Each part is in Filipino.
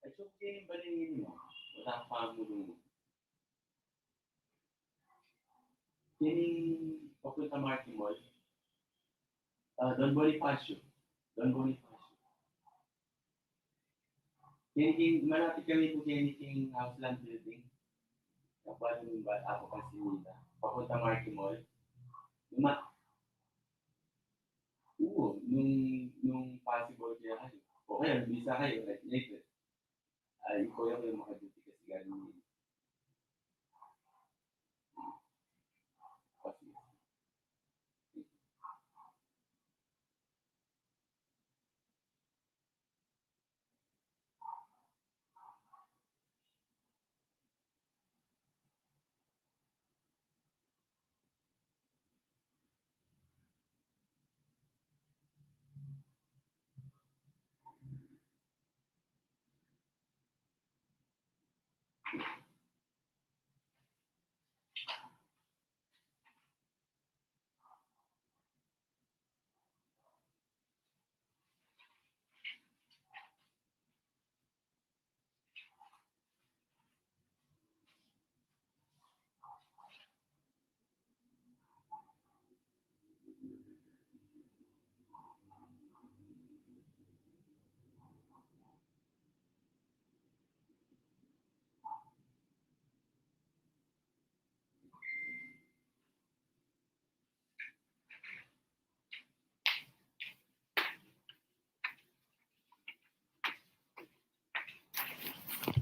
At okay yung balingin mo. Wala pa mo nung. Kining papunta Martin Mall. Don Bonifacio. Don Bonifacio. Malapit kami po kining Houseland Building. Kapag yung bata ako kasi nila. Papunta Martin Mall. Oo, nung possible kaya kayo. Okay, bisa kayo, like later. Ikaw yung makaduty kasi galing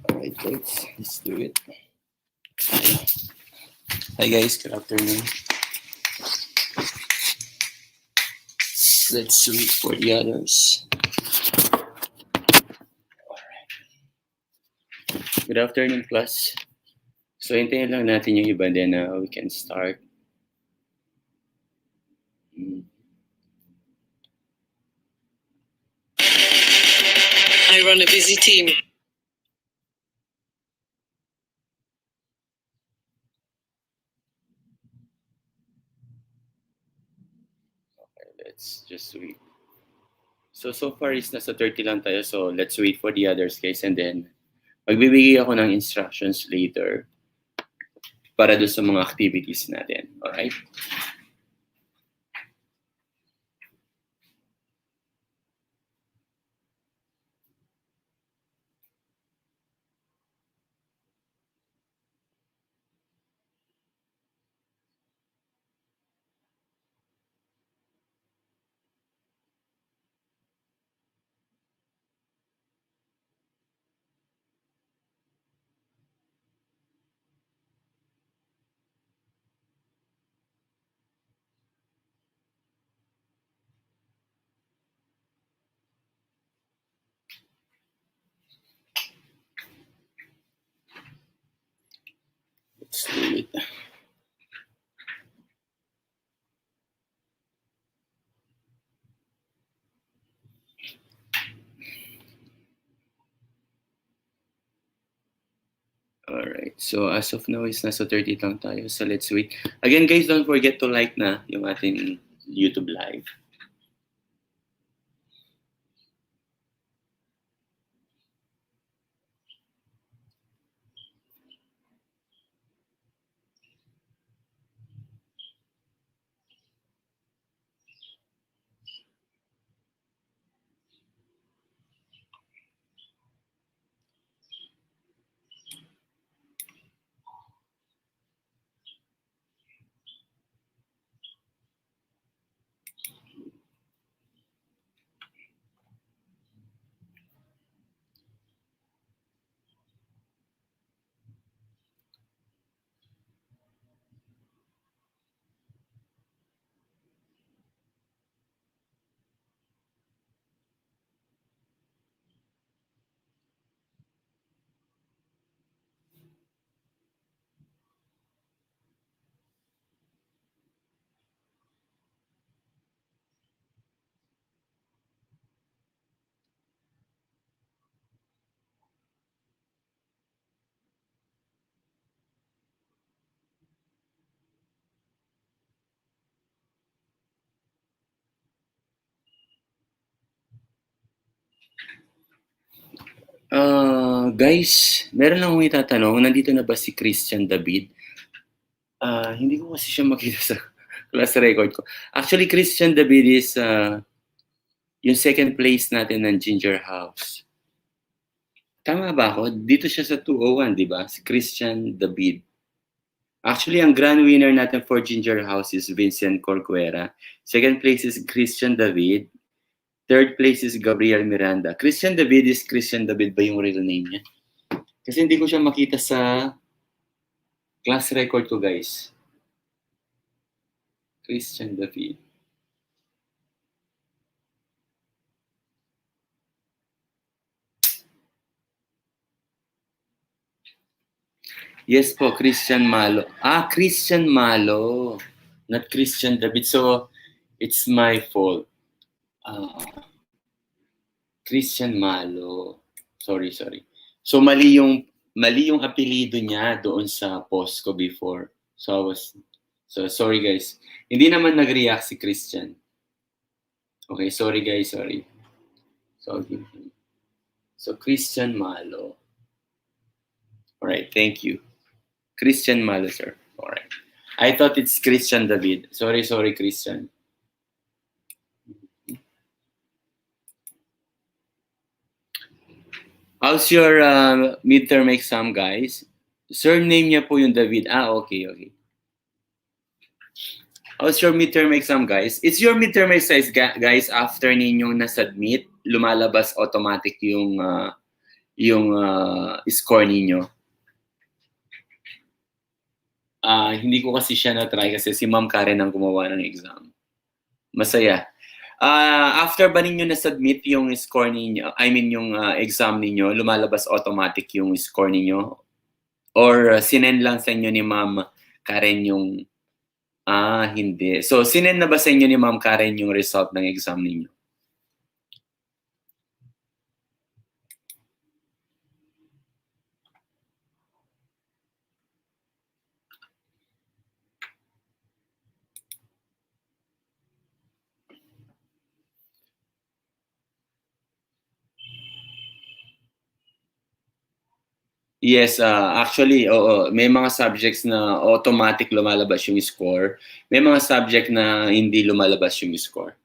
Alright, let's do it. Hi guys, good afternoon. Let's wait for the others. Alright. Good afternoon, class. So, hintayin lang natin yung iba, then we can start. I run a busy team. Let's just wait. So far is nasa 30 lang tayo. So let's wait for the others guys. And then magbibigay ako ng instructions later para doon sa mga activities natin. Alright? Let's do it. Alright. So as of now is nasa 30 lang tayo. So let's wait. Again guys, don't forget to like na yung ating YouTube live. Guys, meron lang akong itatanong. Nandito na ba si Christian David? Hindi ko kasi siya makita sa class record ko. Actually, Christian David is yung second place natin ng Ginger House. Tama ba ako? Dito siya sa 201, di ba? Si Christian David. Actually, ang grand winner natin for Ginger House is Vincent Corcuera. Second place is Christian David. Third place is Gabriel Miranda. Christian David is Christian David ba yung real name niya? Kasi hindi ko siya makita sa class record ko, guys. Christian David. Yes po, Christian Malo. Christian Malo. Not Christian David. So, it's my fault. Christian Malo. Sorry. So, mali yung apelido niya doon sa post ko before. So, sorry guys. Hindi naman nag-react si Christian. Okay, sorry guys, sorry. So, Christian Malo. Alright, thank you. Christian Malo, sir. Alright. I thought it's Christian David. Sorry, Christian. How's your midterm exam, guys? Surname niya po yung David. Okay. How's your midterm exam, guys? It's your midterm exercise, guys. After ninyong na-submit, lumalabas automatic yung score ninyo. Hindi ko kasi siya na-try kasi si Ma'am Karen ang gumawa ng exam. Masaya. After ba ninyo na-submit yung score ninyo, yung exam ninyo, lumalabas automatic yung score ninyo? Or sinend lang sa inyo ni Ma'am Karen yung... hindi. So, sinend na ba sa inyo ni Ma'am Karen yung result ng exam ninyo? Yes, actually, oo. May mga subjects na automatic lumalabas yung score. May mga subject na hindi lumalabas yung score.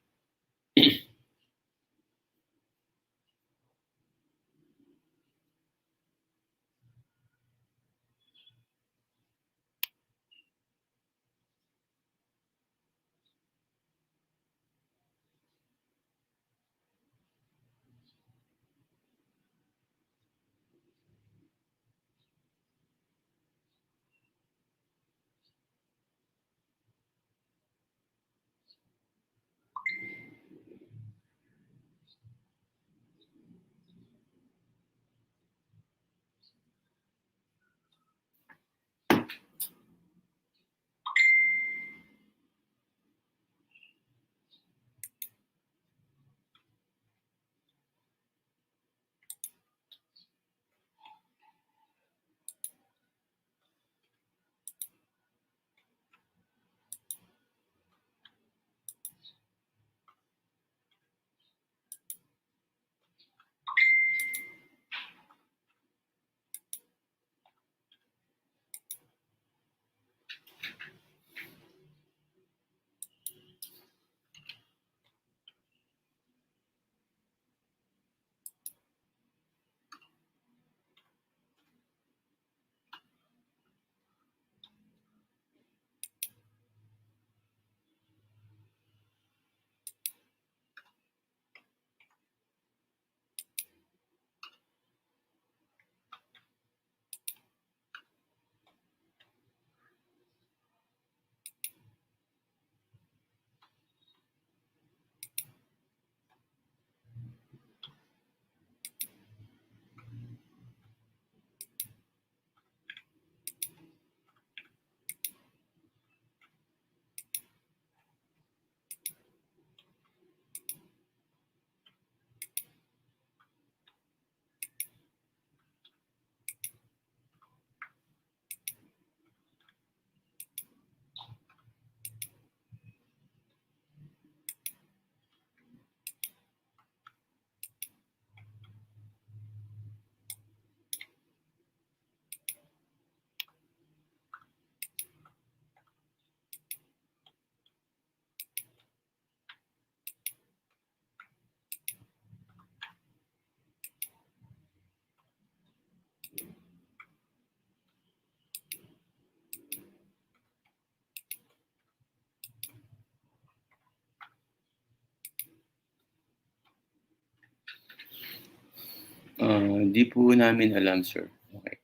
Di po namin alam, sir. Okay.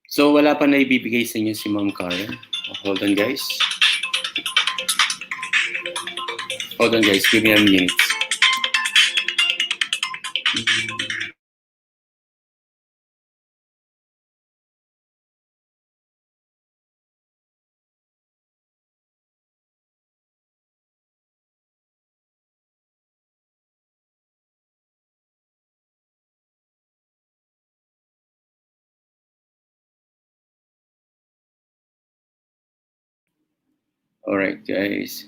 So, wala pa na ibibigay sa inyo si Ma'am Karen. Hold on, guys. Hold on, guys. Give me a minute. Alright, guys.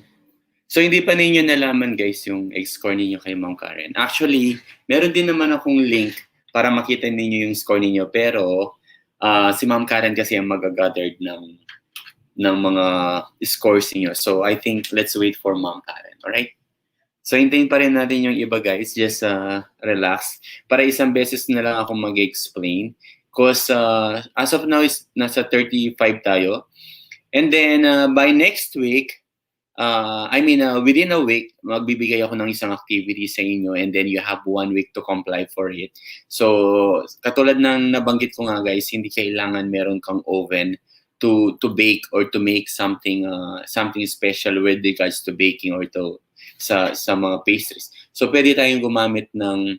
So, hindi pa ninyo nalaman, guys, yung score ninyo kay Ma'am Karen. Actually, meron din naman akong link para makita ninyo yung score ninyo. Pero, si Ma'am Karen kasi ang mag-gathered ng mga scores niyo. So, I think let's wait for Ma'am Karen. Alright? So, hintayin pa rin natin yung iba, guys. Just relax. Para isang beses na lang ako mag-explain. Because as of now, nasa 35 tayo. And then, by next week, within a week, magbibigay ako ng isang activity sa inyo and then you have 1 week to comply for it. So, katulad ng nabanggit ko nga, guys, hindi kailangan meron kang oven to bake or to make something special with regards to baking or to sa mga pastries. So, pwede tayong gumamit ng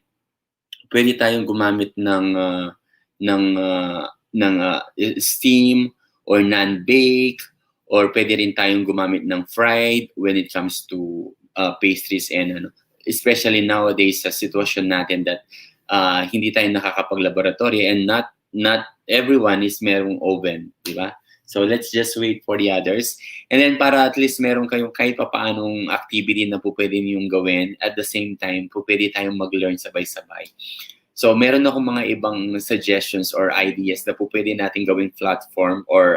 steam or non-bake, or pwede rin tayong gumamit ng fried when it comes to pastries and especially nowadays sa sitwasyon natin that hindi tayo nakakapag-laboratory and not everyone is merong oven, di ba? So let's just wait for the others. And then para at least meron kayong kahit papaanong activity na po pwede niyong gawin, at the same time po pwede tayong mag-learn sabay-sabay. So meron akong mga ibang suggestions or ideas na po pwede natin gawing platform or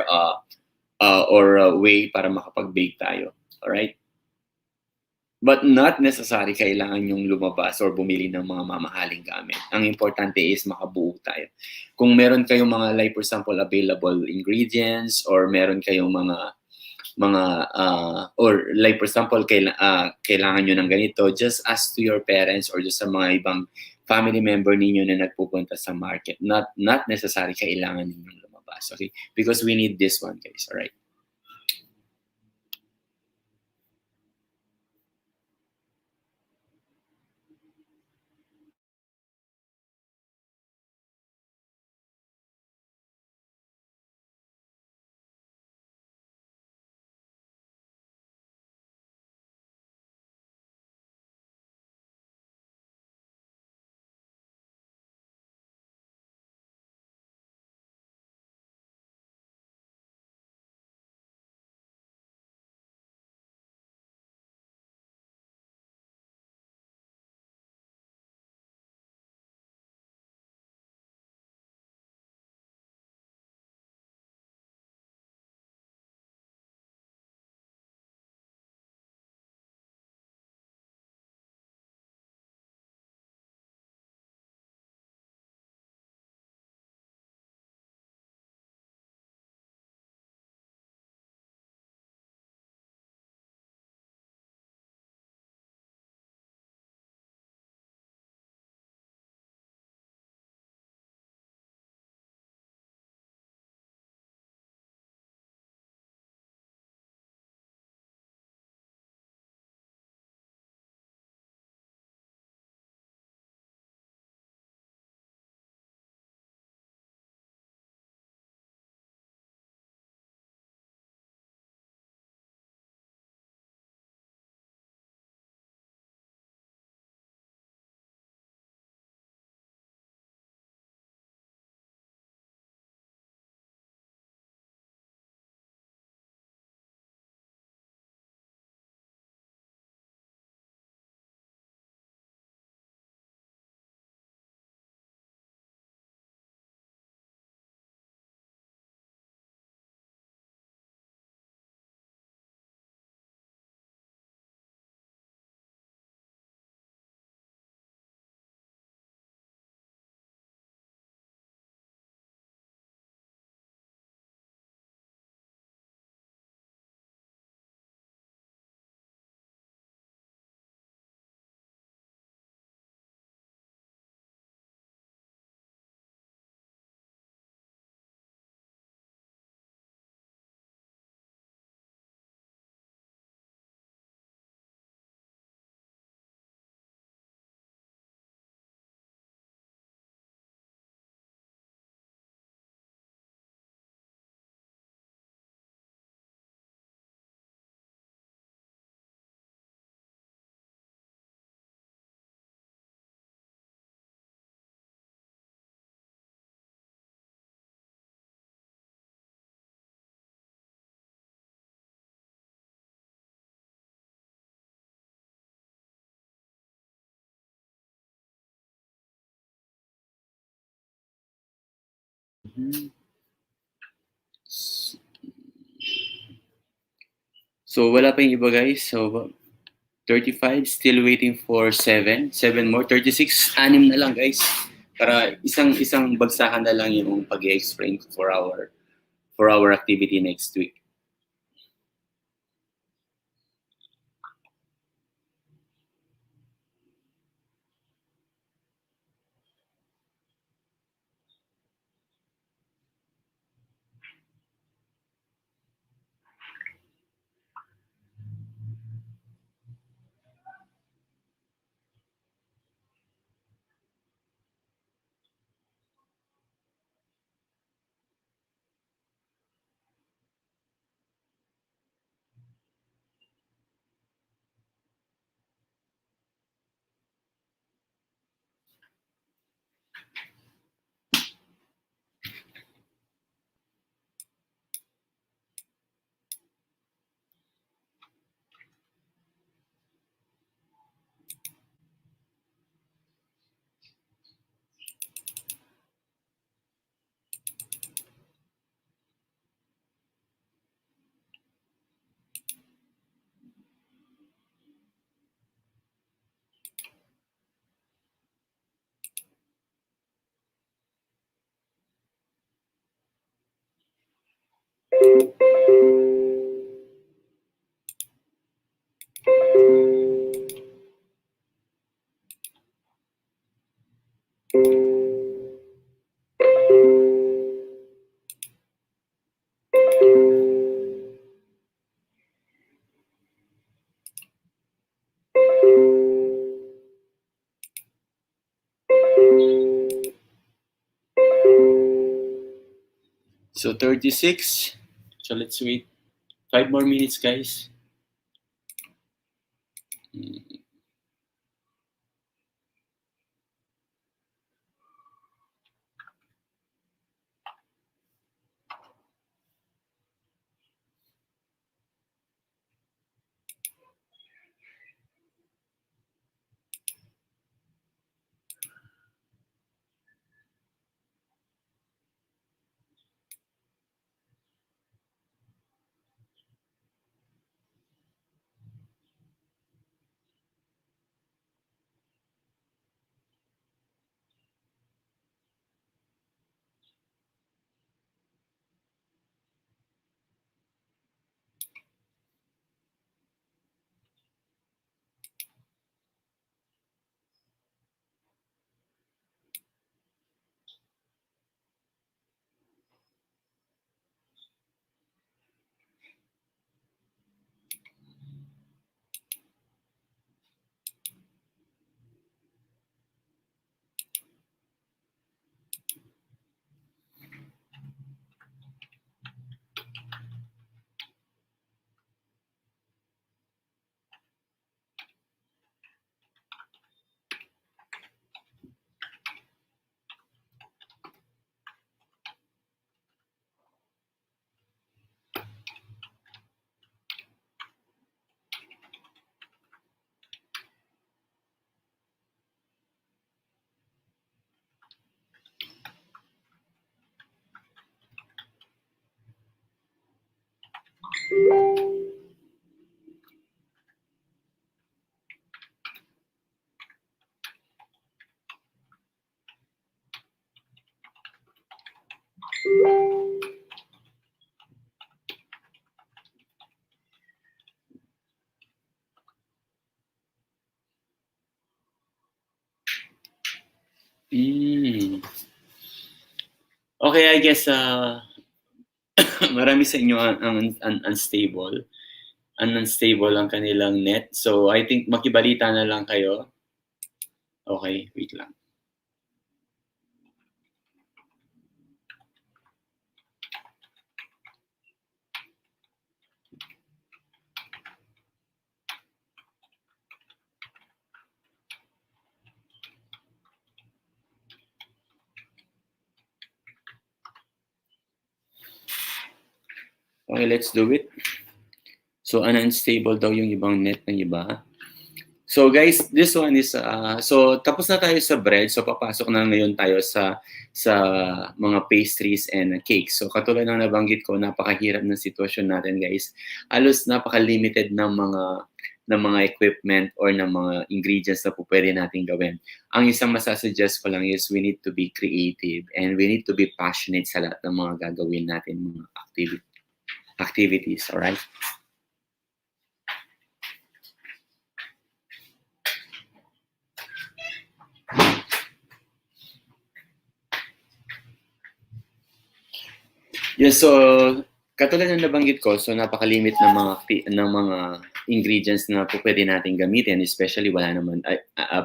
way para makapag-bake tayo. Alright? But not necessary kailangan yung lumabas or bumili ng mga mamahaling gamit. Ang importante is makabuo tayo. Kung meron kayong mga, like for example, available ingredients or meron kayong or like for example, kailangan nyo ng ganito, just ask to your parents or just sa mga ibang family member ninyo na nagpupunta sa market. Not necessary kailangan ninyong lumabas. Okay? Because we need this one, guys. Alright? So wala pa yung iba, guys. So 35, still waiting for 7. 7 more. 36, 6 na lang, guys. Para isang bagsakan na lang yung pag-i-explain for our activity next week. So 36. So let's wait 5 more minutes, guys. Okay, I guess marami sa inyo ang unstable. Unstable ang kanilang net. So I think makibalita na lang kayo. Okay, wait lang. Okay, let's do it. So unstable daw yung ibang net ng iba. So guys, this one is so tapos na tayo sa bread. So papasok na ngayon tayo sa mga pastries and cakes. So katulad ng nabanggit ko, napakahirap ng sitwasyon natin, guys. Halos napaka-limited ng mga equipment or ng mga ingredients na po pwede natin gawin. Ang isang masasuggest ko lang is we need to be creative and we need to be passionate sa lahat ng mga gagawin natin, mga activities, alright? Yes, so katulad ng nabanggit ko, so napaka-limit ng mga ingredients na po pwede natin gamitin, especially wala naman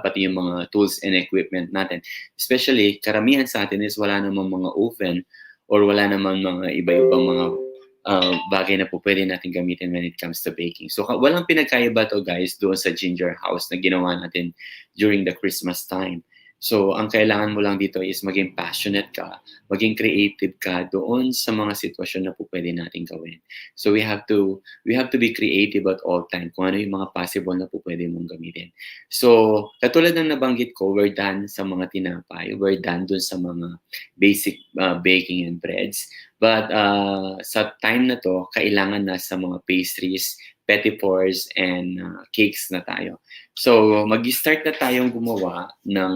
pati yung mga tools and equipment natin. Especially karamihan sa atin is wala namang mga oven or wala namang mga iba-ibang mga bagay na po pwede natin gamitin when it comes to baking. So walang pinagkaiba to, guys, doon sa Ginger House na ginawa natin during the Christmas time. So, ang kailangan mo lang dito is maging passionate ka, maging creative ka doon sa mga sitwasyon na po pwede natin gawin. So, we have to be creative at all time kung ano yung mga possible na po pwede mong gamitin. So, katulad ng nabanggit ko, we're done sa mga tinapay, we're done doon sa mga basic baking and breads. But sa time na to, kailangan na sa mga pastries, petit fours, and cakes na tayo. So, mag-start na tayong gumawa ng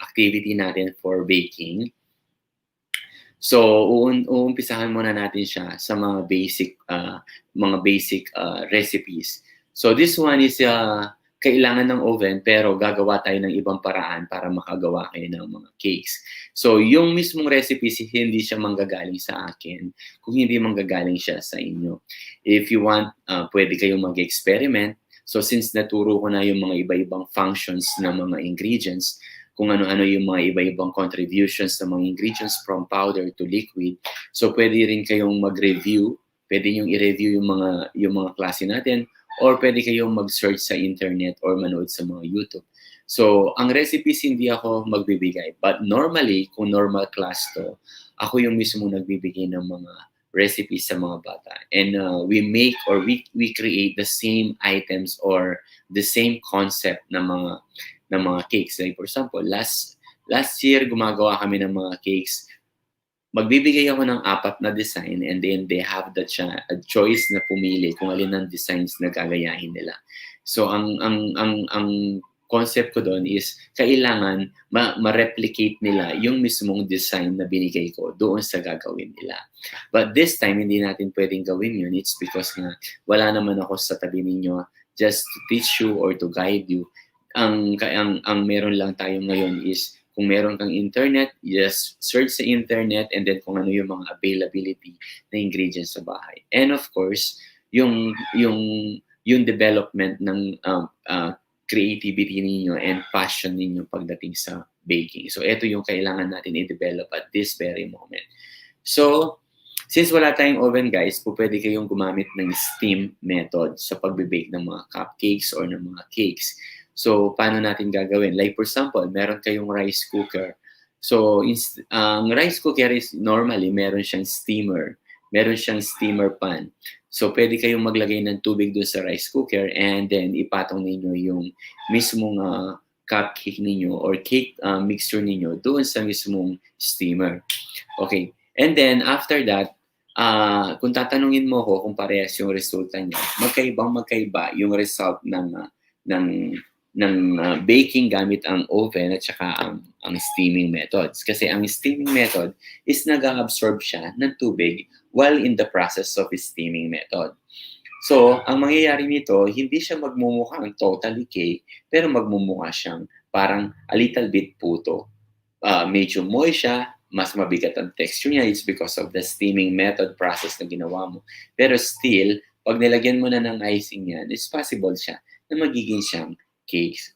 activity natin for baking. So, uumpisahan muna natin siya sa mga basic recipes. So, this one is kailangan ng oven pero gagawa tayo ng ibang paraan para makagawa kayo ng mga cakes. So, yung mismong recipes, hindi siya manggagaling sa akin kung hindi manggagaling siya sa inyo. If you want, pwede kayong mag-experiment. So, since naturo ko na yung mga iba-ibang functions ng mga ingredients, kung ano-ano yung mga iba-ibang contributions ng mga ingredients from powder to liquid. So, pwede rin kayong mag-review. Pwede nyo i-review yung mga klase natin or pwede kayong mag-search sa internet or manood sa mga YouTube. So, ang recipes hindi ako magbibigay. But normally, kung normal class to, ako yung mismo nagbibigay ng mga recipes sa mga bata. And we make or we create the same items or the same concept ng mga cakes. Like for example, last year gumagawa kami ng mga cakes. Magbibigay ako ng 4 na design and then they have a choice na pumili kung alin ang designs na gagayahin nila. So ang concept ko doon is kailangan ma-replicate nila yung mismong design na binigay ko doon sa gagawin nila. But this time, hindi natin pwedeng gawin yun. It's because nga wala naman ako sa tabi ninyo just to teach you or to guide you. Ang meron lang tayo ngayon is kung meron kang internet, just search sa internet and then kung ano yung mga availability na ingredients sa bahay. And of course, yung development ng creativity ninyo and passion ninyo pagdating sa baking. So ito yung kailangan natin i-develop at this very moment. So, since wala tayong oven guys, pwede kayong gumamit ng steam method sa pagbe-bake ng mga cupcakes or ng mga cakes. So, paano natin gagawin? Like for example, meron kayong rice cooker. So, ang rice cooker is normally meron siyang steamer. Meron siyang steamer pan. So, pwede kayong maglagay ng tubig doon sa rice cooker and then ipatong ninyo yung mismong cupcake ninyo or cake mixture ninyo doon sa mismong steamer. Okay. And then, after that, kung tatanungin mo ko kung parehas yung resulta niya, magkaiba yung result ng baking gamit ang oven at saka ang steaming methods. Kasi ang steaming method is nag-absorb siya ng tubig while in the process of steaming method. So, ang mangyayari nito, hindi siya magmumukhang totally cake, pero magmumukha siyang parang a little bit puto. Medyo moist siya, mas mabigat ang texture niya. It's because of the steaming method process na ginawa mo. Pero still, pag nilagyan mo na ng icing yan, it's possible siya na magiging siyang cakes.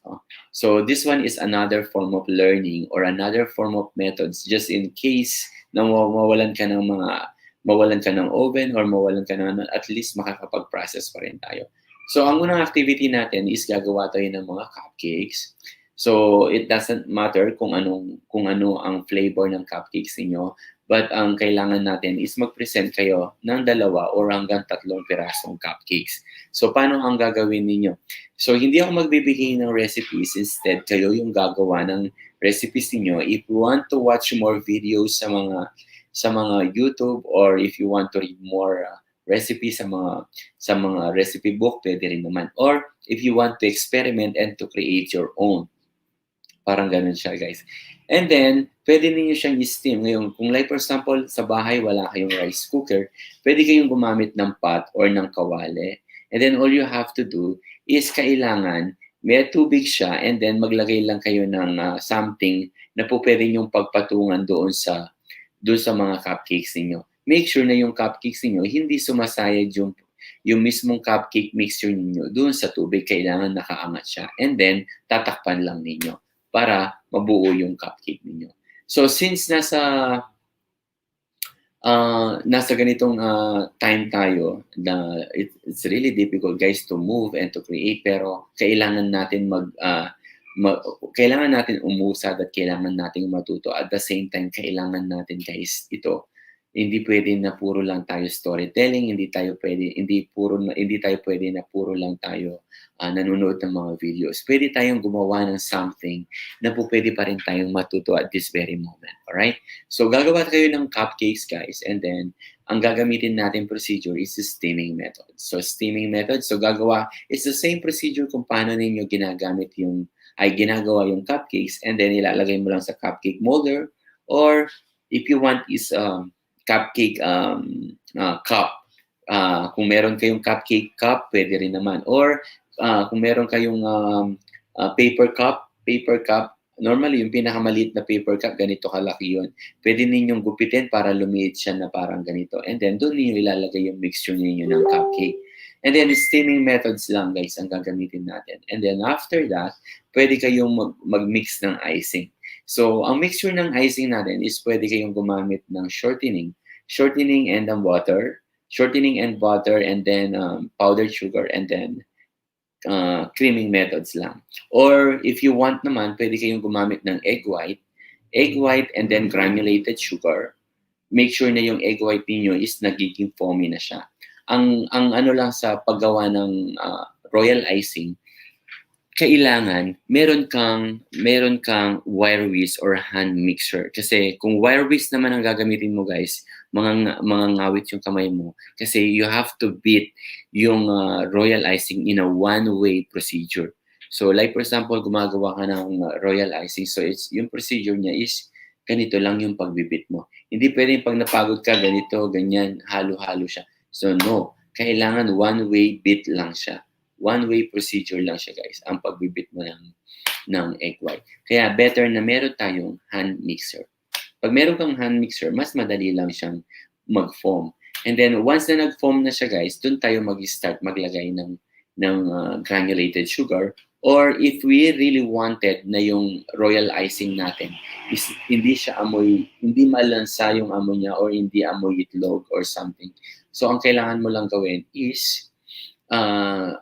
So this one is another form of learning or another form of methods just in case na mawalan ka ng oven or mawalan ka ng at least makakapag-process pa rin tayo. So ang unang activity natin is gagawa tayo ng mga cupcakes. So it doesn't matter kung ano ang flavor ng cupcakes niyo, but ang kailangan natin is mag-present kayo ng 2 or hanggang 3 pirasong cupcakes. So paano ang gagawin ninyo? So hindi ako magbibigay ng recipes, instead kayo yung gagawa ng recipes niyo. If you want to watch more videos sa mga YouTube or if you want to read more recipes sa mga recipe book, pwede rin naman. Or if you want to experiment and to create your own. Parang ganun siya, guys. And then, pwede niyo siyang i-steam. Ngayon, kung like for example, sa bahay wala kayong rice cooker, pwede kayong gumamit ng pot or ng kawali. And then, all you have to do is kailangan may tubig siya and then maglagay lang kayo ng something na po pwede niyong pagpatungan doon sa mga cupcakes niyo. Make sure na yung cupcakes niyo hindi sumasayad yung mismong cupcake mixture niyo doon sa tubig. Kailangan nakaangat siya. And then, tatakpan lang ninyo para mabuo yung cupcake ninyo. So since nasa ganitong time tayo na it's really difficult guys to move and to create, pero kailangan natin kailangan natin umusad at kailangan nating matuto. At the same time, kailangan natin guys ito. Hindi pwede na puro lang tayo storytelling, hindi tayo pwede na puro lang tayo nanonood ng mga videos. Pwede tayong gumawa ng something na po pwede pa rin tayong matuto at this very moment. Alright? So gagawa kayo ng cupcakes guys, and then ang gagamitin natin procedure is the steaming method. So steaming method, so it's the same procedure kung paano ninyo ginagawa yung cupcakes, and then ilalagay mo lang sa cupcake molder or if you want is cupcake cup. Kung meron kayong cupcake cup, pwede rin naman. Or kung meron kayong paper cup, normally yung pinakamaliit na paper cup, ganito kalaki yun. Pwede ninyong gupitin para lumiit siya na parang ganito. And then, doon ninyo ilalagay yung mixture ninyo ng cupcake. And then, steaming methods lang, guys, ang gagamitin natin. And then, after that, pwede kayong mag-mix ng icing. So, ang mixture ng icing natin is pwede kayong gumamit ng shortening and water, and then powdered sugar, and then creaming methods lang. Or if you want naman, pwede kayong gumamit ng egg white, and then granulated sugar. Make sure na yung egg white niyo is nagiging foamy na siya. Ang ano lang sa paggawa ng royal icing, kailangan meron kang wire whisk or hand mixer. Kasi kung wire whisk naman ang gagamitin mo, guys, mga ngawit yung kamay mo. Kasi you have to beat yung royal icing in a one-way procedure. So like for example, gumagawa ka ng royal icing. So yung procedure niya is ganito lang yung pagbibit mo. Hindi pwedeng pag napagod ka, ganito, ganyan, halo-halo siya. So no, kailangan one-way beat lang siya. One-way procedure lang siya, guys, ang pagbibit mo ng egg white. Kaya better na meron tayong hand mixer. Pag meron kang hand mixer, mas madali lang siyang mag-foam. And then once na nag-foam na siya, guys, dun tayo mag-start maglagay ng granulated sugar. Or if we really wanted na yung royal icing natin is hindi malansa yung amoy niya or hindi amoy itlog or something. So ang kailangan mo lang gawin is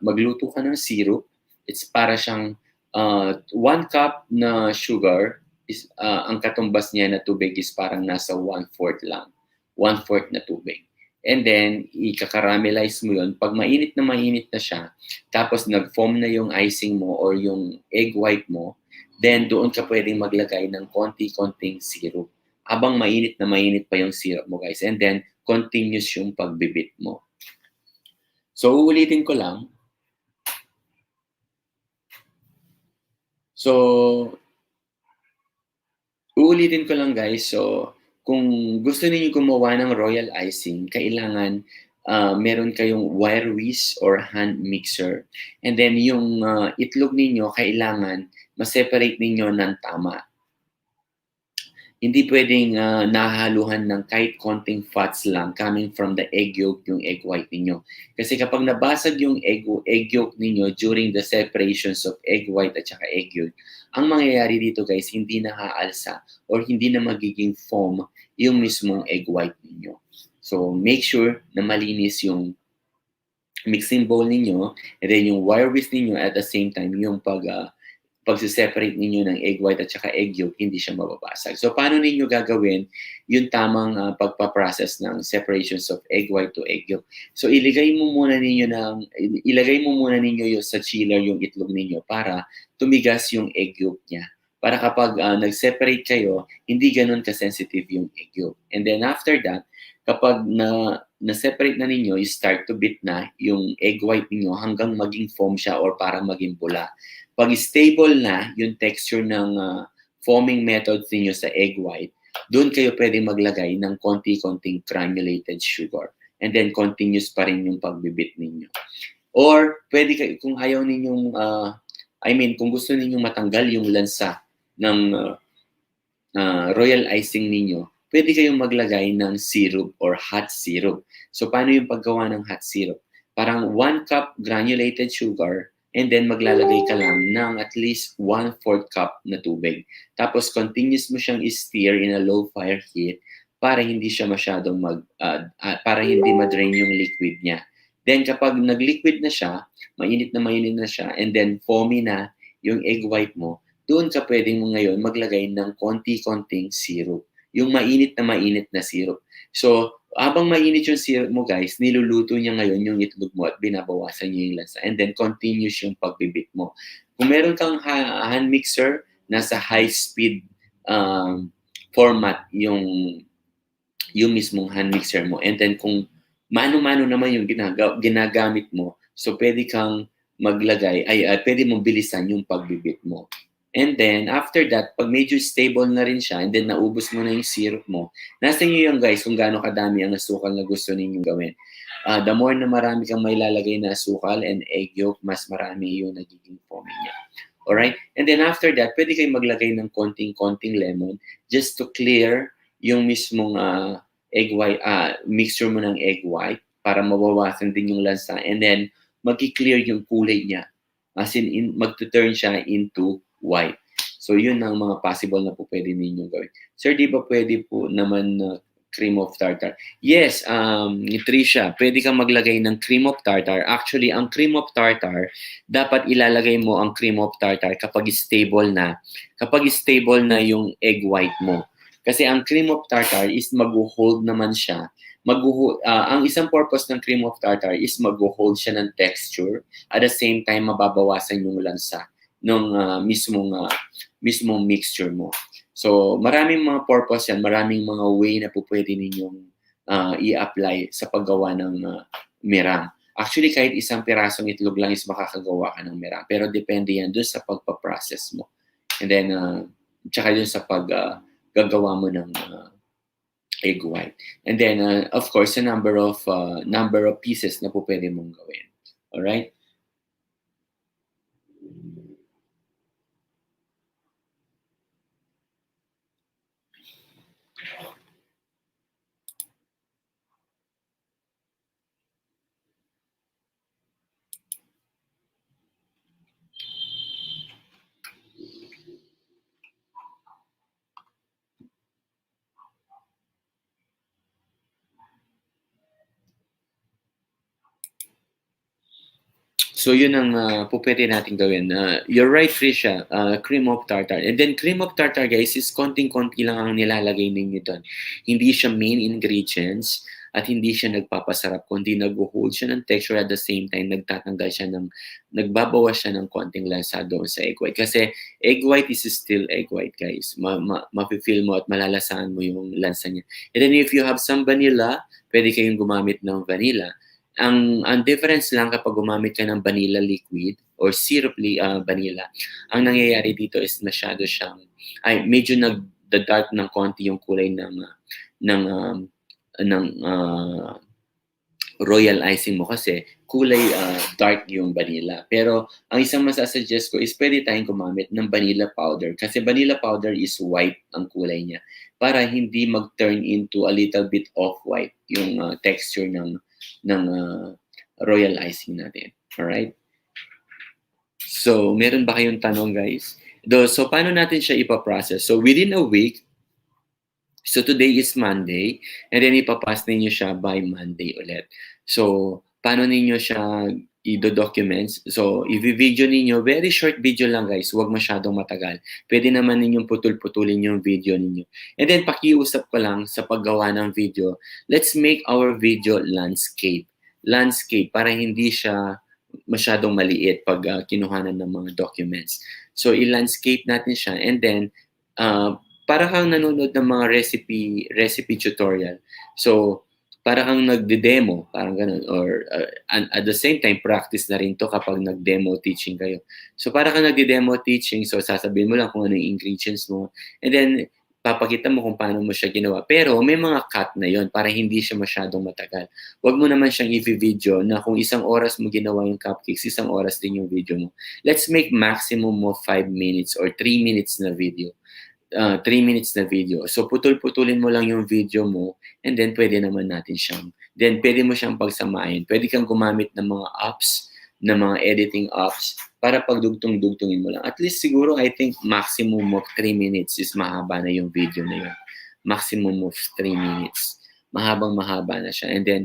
magluto ka ng syrup. It's para siyang 1 cup na sugar is ang katumbas niya na tubig is parang nasa 1/4 lang. 1/4 na tubig. And then, ika-caramelize mo yun. Pag mainit na siya, tapos nag-foam na yung icing mo or yung egg white mo, then doon ka pwedeng maglagay ng konti-konting syrup. Habang mainit pa yung syrup mo, guys. And then, continuous yung pagbibit mo. So, uulitin ko lang. Guys. So, kung gusto niyo gumawa ng royal icing, kailangan meron kayong wire whisk or hand mixer. And then, yung itlog ninyo, kailangan ma-separate ninyo ng tama. Hindi pwedeng nahaluhan ng kahit konting fats lang coming from the egg yolk, yung egg white ninyo. Kasi kapag nabasag yung egg yolk ninyo during the separations of egg white at saka egg yolk, ang mangyayari dito, guys, hindi na haalsa or hindi na magiging foam yung mismong egg white ninyo. So, make sure na malinis yung mixing bowl ninyo and then yung wire whisk ninyo at the same time yung pag-separate ninyo ng egg white at saka egg yolk, hindi siya mababasag. So, paano ninyo gagawin yung tamang pagpaprocess ng separations of egg white to egg yolk? So, ilagay mo muna ninyo sa chiller yung itlog ninyo para tumigas yung egg yolk niya. Para kapag nag-separate kayo, hindi ganun ka-sensitive yung egg yolk. And then after that, kapag na-separate na ninyo, you start to beat na yung egg white ninyo hanggang maging foam siya or para maging bula. Pag stable na yung texture ng foaming methods ninyo sa egg white, doon kayo pwede maglagay ng konti-konting granulated sugar. And then continuous pa rin yung pagbibit ninyo. Or pwede kayo, kung ayaw ninyong, kung gusto ninyong matanggal yung lansa ng royal icing ninyo, pwede kayong maglagay ng syrup or hot syrup. So paano yung paggawa ng hot syrup? Parang 1 cup granulated sugar, and then maglalagay ka lang ng at least 1/4 cup na tubig. Tapos continuous mo siyang i-stir in a low fire heat para hindi siya masyadong para hindi ma-drain yung liquid niya. Then kapag nag-liquid na siya, mainit na siya, and then foamy na yung egg white mo, doon ka pwedeng mo ngayon maglagay ng konti-konting syrup. Yung mainit na syrup. So, habang mainit yung syrup mo, guys, niluluto niya ngayon yung itlog mo at binabawasan niya yung lasa. And then, continuous yung pagbibit mo. Kung meron kang hand mixer, nasa high-speed format yung mismong hand mixer mo. And then, kung mano-mano naman yung ginagamit mo, so pwede kang maglagay, pwede mong bilisan yung pagbibit mo. And then, after that, pag medyo stable na rin siya, and then naubos mo na yung syrup mo, nasa inyo yung guys kung gaano kadami ang asukal na gusto ninyong gawin. The more na marami kang may lalagay na asukal and egg yolk, mas marami yung nagiging foamy niya. Alright? And then after that, pwede kayong maglagay ng konting-konting lemon just to clear yung mismong egg white, mixture mo ng egg white para mabawasan din yung lansa. And then, mag-clear yung kulay niya. As in mag-turn siya into white. So, yun ang mga possible na po pwede ninyong gawin. Sir, di ba pwede po naman cream of tartar? Yes, Tricia, pwede kang maglagay ng cream of tartar. Actually, ang cream of tartar, dapat ilalagay mo ang cream of tartar kapag stable na. Kapag stable na yung egg white mo. Kasi ang cream of tartar is mag-hold naman siya. Ang isang purpose ng cream of tartar is mag-hold siya ng texture. At the same time, mababawasan yung lansa ng mismong mixture mo. So, maraming mga purpose yan, maraming mga way na po pwede ninyong i-apply sa paggawa ng meringue. Actually, kahit isang pirasong itlog lang is makakagawa ka ng meringue. Pero depende yan dun sa pagpa-process mo. And then, tsaka dun sa paggagawa mo ng egg white. And then, of course, a number of pieces na po pwede mong gawin. Alright? So, yun ang po pwede natin gawin. You're right, Tricia. Cream of tartar. And then, cream of tartar, guys, is konting-konti lang ang nilalagay ninyo doon. Hindi siya main ingredients at hindi siya nagpapasarap, kundi nag-hold siya ng texture at the same time, nagbabawas siya ng konting lansa doon sa egg white. Kasi egg white is still egg white, guys. Mafe-feel mo at malalasahan mo yung lansa niya. And then, if you have some vanilla, pwede kayong gumamit ng vanilla. Ang difference lang kapag gumamit ka ng vanilla liquid or syrup vanilla, ang nangyayari dito is masyado siyang, medyo nag-dark ng konti yung kulay ng royal icing mo kasi kulay dark yung vanilla. Pero ang isang masasuggest ko is pwede tayong gumamit ng vanilla powder kasi vanilla powder is white ang kulay niya para hindi mag-turn into a little bit off-white yung texture ng royal icing natin. Alright? So, meron ba kayong tanong, guys? So, paano natin siya ipaprocess? So, within a week, so today is Monday, and then ipapass ninyo siya by Monday ulit. So, paano ninyo siya i-documents? So, i-video ninyo, very short video lang guys, huwag masyadong matagal. Pwede naman ninyong putul-putulin yung video ninyo. And then, pakiusap ko lang sa paggawa ng video, let's make our video landscape. Landscape, para hindi siya masyadong maliit pag kinuhanan ng mga documents. So, i-landscape natin siya, and then, para kang nanonood ng mga recipe tutorial. So, para kang nagde-demo, parang ganun. Or at the same time, practice na rin to kapag nag-demo teaching kayo. So, para kang nagde-demo teaching, so sasabihin mo lang kung ano yung ingredients mo. And then, papakita mo kung paano mo siya ginawa. Pero, may mga cut na yon para hindi siya masyadong matagal. Huwag mo naman siyang i-video na kung isang oras mo ginawa yung cupcakes, isang oras din yung video mo. Let's make maximum of 5 minutes or 3 minutes na video. 3 minutes na video. So, putul-putulin mo lang yung video mo and then pwede naman natin siyang, then pwede mo siyang pagsamahin. Pwede kang gumamit ng mga apps, ng mga editing apps para pagdugtong-dugtungin mo lang. At least siguro, I think, maximum of 3 minutes is mahaba na yung video na yun. Maximum of 3 minutes. Mahabang-mahaba na siya. And then,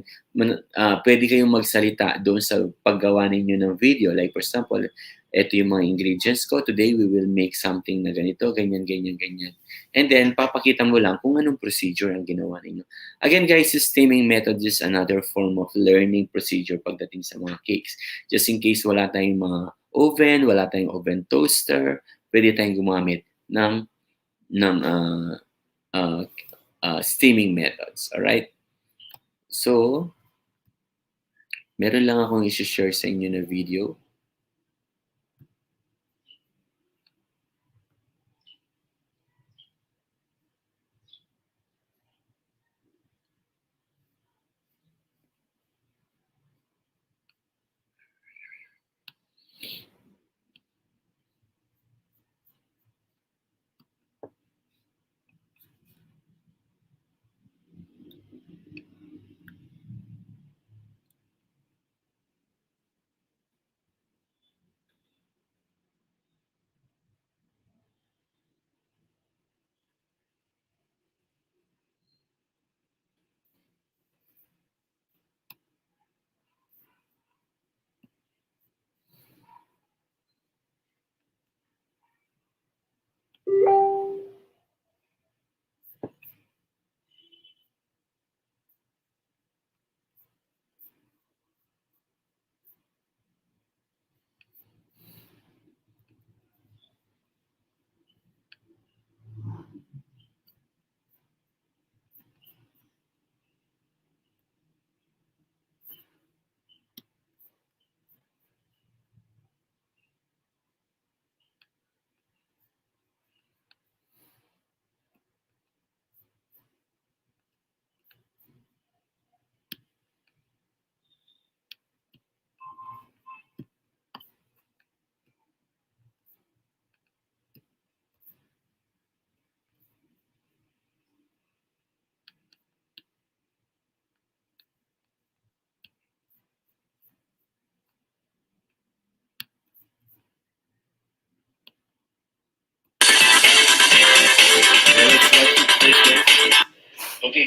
pwede kayong magsalita doon sa paggawa ninyo ng video. Like, for example, ito yung mga ingredients ko. Today, we will make something na ganito, ganyan, ganyan, ganyan. And then, papakita mo lang kung anong procedure ang ginawa ninyo. Again, guys, steaming method is another form of learning procedure pagdating sa mga cakes. Just in case wala tayong mga oven, wala tayong oven toaster, pwede tayong gumamit ng steaming methods. Alright? So, meron lang akong i-share sa inyo na video.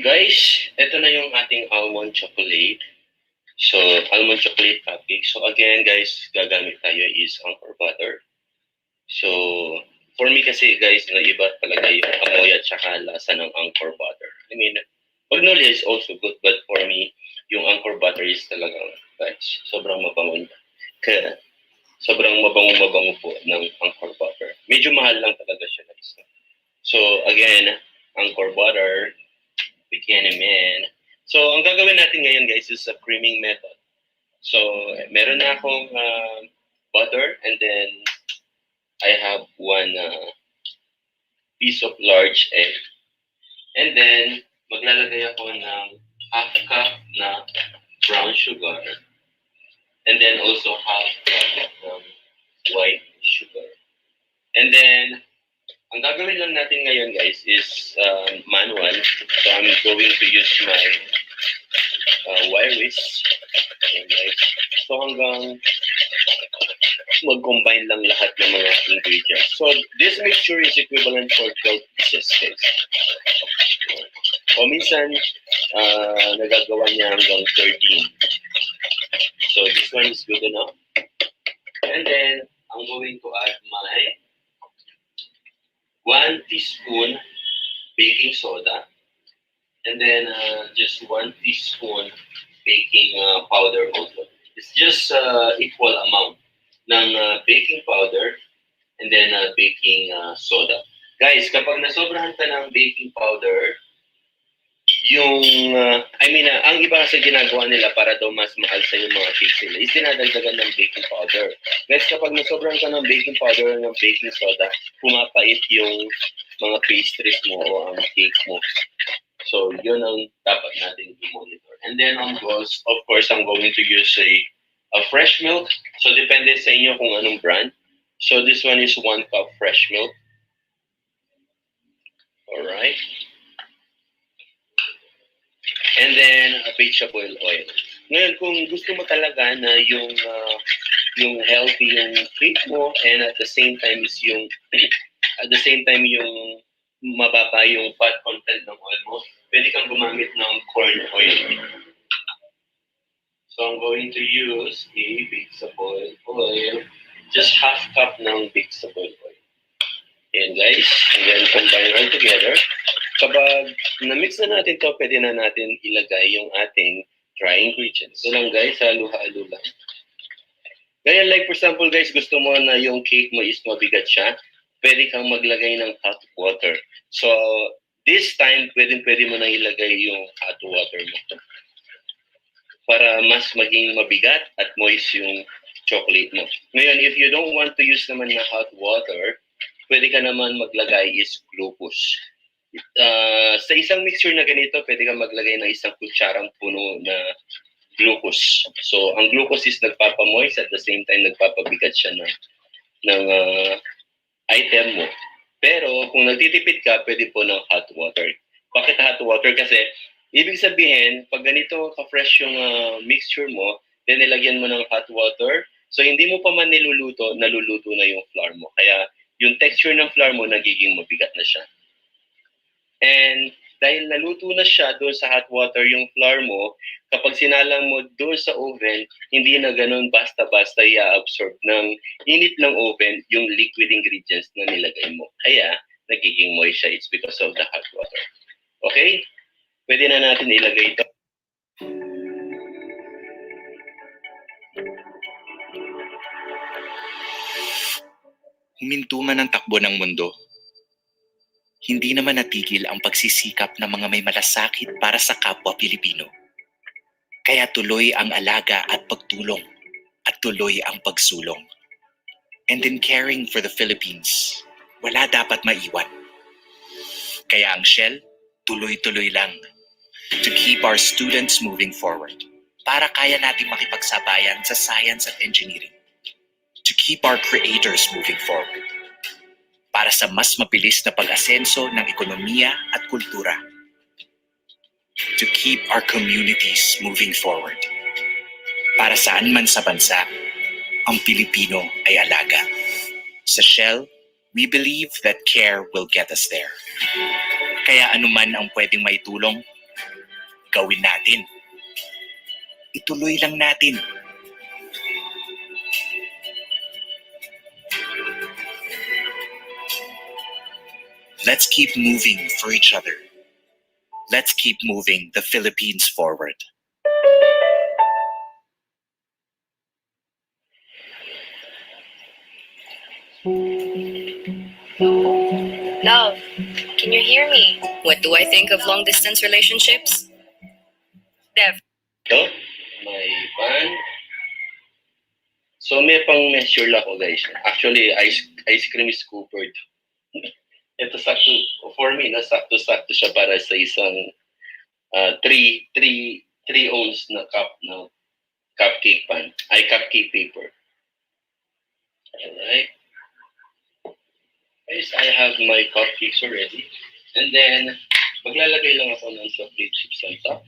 Guys, ito na yung ating almond chocolate. So, almond chocolate cupcake. So, again, guys, gagamit tayo is Anchor butter. So, for me kasi, guys, iba talaga yung amoy at saka lasa ng Anchor butter. I mean, Magnolia is also good, but for me, yung Anchor butter is talagang, guys, sobrang mabango niya. Kaya, sobrang mabango po ng Anchor butter. Medyo mahal lang talaga siya, guys. So, again, Anchor butter, Buchanan. So, ang gagawin natin ngayon, guys, is a creaming method. So, meron na akong butter, and then I have one piece of large egg. And then, maglalagay ako ng half cup na brown sugar. And then also half cup ng white sugar. And then, ang gagawin lang natin ngayon, guys, is manual. So, I'm going to use my wire whisk. Ayan, guys. So, hanggang mag-combine lang lahat ng mga ingredients. So, this mixture is equivalent for 12 pieces, guys. O minsan, nagagawa niya hanggang 13. So, this one is good enough. And then, I'm going to add my 1 teaspoon baking soda, and then just 1 teaspoon baking powder also. It's just equal amount ng baking powder and then baking soda. Guys, kapag nasobrahan ka ng baking powder, yung, ang iba kasi ginagawa nila para daw mas mahal sa yung mga cakes nila is dinadagdagan ng baking powder. Guys, kapag nasobrahan ka ng baking powder o ng baking soda, pumapait yung mga pastries mo o ang cake mo. So, yun ang dapat natin i-monitor. And then, of course, I'm going to use a fresh milk. So, depende sa inyo kung anong brand. So, this one is 1 cup fresh milk. Alright. And then, vegetable oil. Ngayon, kung gusto mo talaga na yung healthy yung cake mo, and at the same time yung mababa yung fat content ng oil mo, pwede kang gumamit ng corn oil. So, I'm going to use a vegetable oil, just half cup ng vegetable oil. Ayan, guys, and then combine all together. Kapag na-mix na natin to, pwede na natin ilagay yung ating dry ingredients. So lang, guys, halo-halo lang. Kaya like for example, guys, gusto mo na yung cake mo is mabigat siya, pwede kang maglagay ng hot water. So this time, pwede mo na ilagay yung hot water mo. Para mas maging mabigat at moist yung chocolate mo. Ngayon, if you don't want to use naman na hot water, pwede ka naman maglagay is glucose. Sa isang mixture na ganito, pwede kang maglagay ng isang kutsarang puno na glucose. So, ang glucose is nagpapamoist at the same time nagpapabigat siya ng item mo. Pero kung nagtitipid ka, pwede po ng hot water. Bakit hot water? Kasi ibig sabihin, pag ganito ka-fresh yung mixture mo, then nilagyan mo ng hot water, so hindi mo pa man naluluto na yung flour mo. Kaya yung texture ng flour mo nagiging mabigat na siya. And dahil naluto na siya doon sa hot water yung flour mo, kapag sinalang mo doon sa oven, hindi na ganun basta-basta i-absorb ng init ng oven yung liquid ingredients na nilagay mo. Kaya nagiging moist siya. It's because of the hot water. Okay? Pwede na natin ilagay ito. Huminto man ang takbo ng mundo, hindi naman natigil ang pagsisikap ng mga may malasakit para sa kapwa Pilipino. Kaya tuloy ang alaga at pagtulong at tuloy ang pagsulong. And in caring for the Philippines, wala dapat maiwan. Kaya ang Shell, tuloy-tuloy lang to keep our students moving forward para kaya nating makipagsabayan sa science at engineering. To keep our creators moving forward para sa mas mabilis na pag-asenso ng ekonomiya at kultura. To keep our communities moving forward. Para saan man sa bansa, ang Pilipino ay alaga. Sa Shell, we believe that care will get us there. Kaya anuman ang pwedeng maitulong, gawin natin. Ituloy lang natin. Let's keep moving for each other. Let's keep moving the Philippines forward. Love, can you hear me? What do I think of long distance relationships? Dev. Ito, may pan. So may pang measure lang ako guys. Actually, ice cream scooper. Ito sakto, for me, sakto-sakto siya para sa isang 3 ounce na cupcake pan. Ay, cupcake paper. Alright. Guys, I have my cupcakes already. And then, maglalagay lang ako ng chocolate chips on top.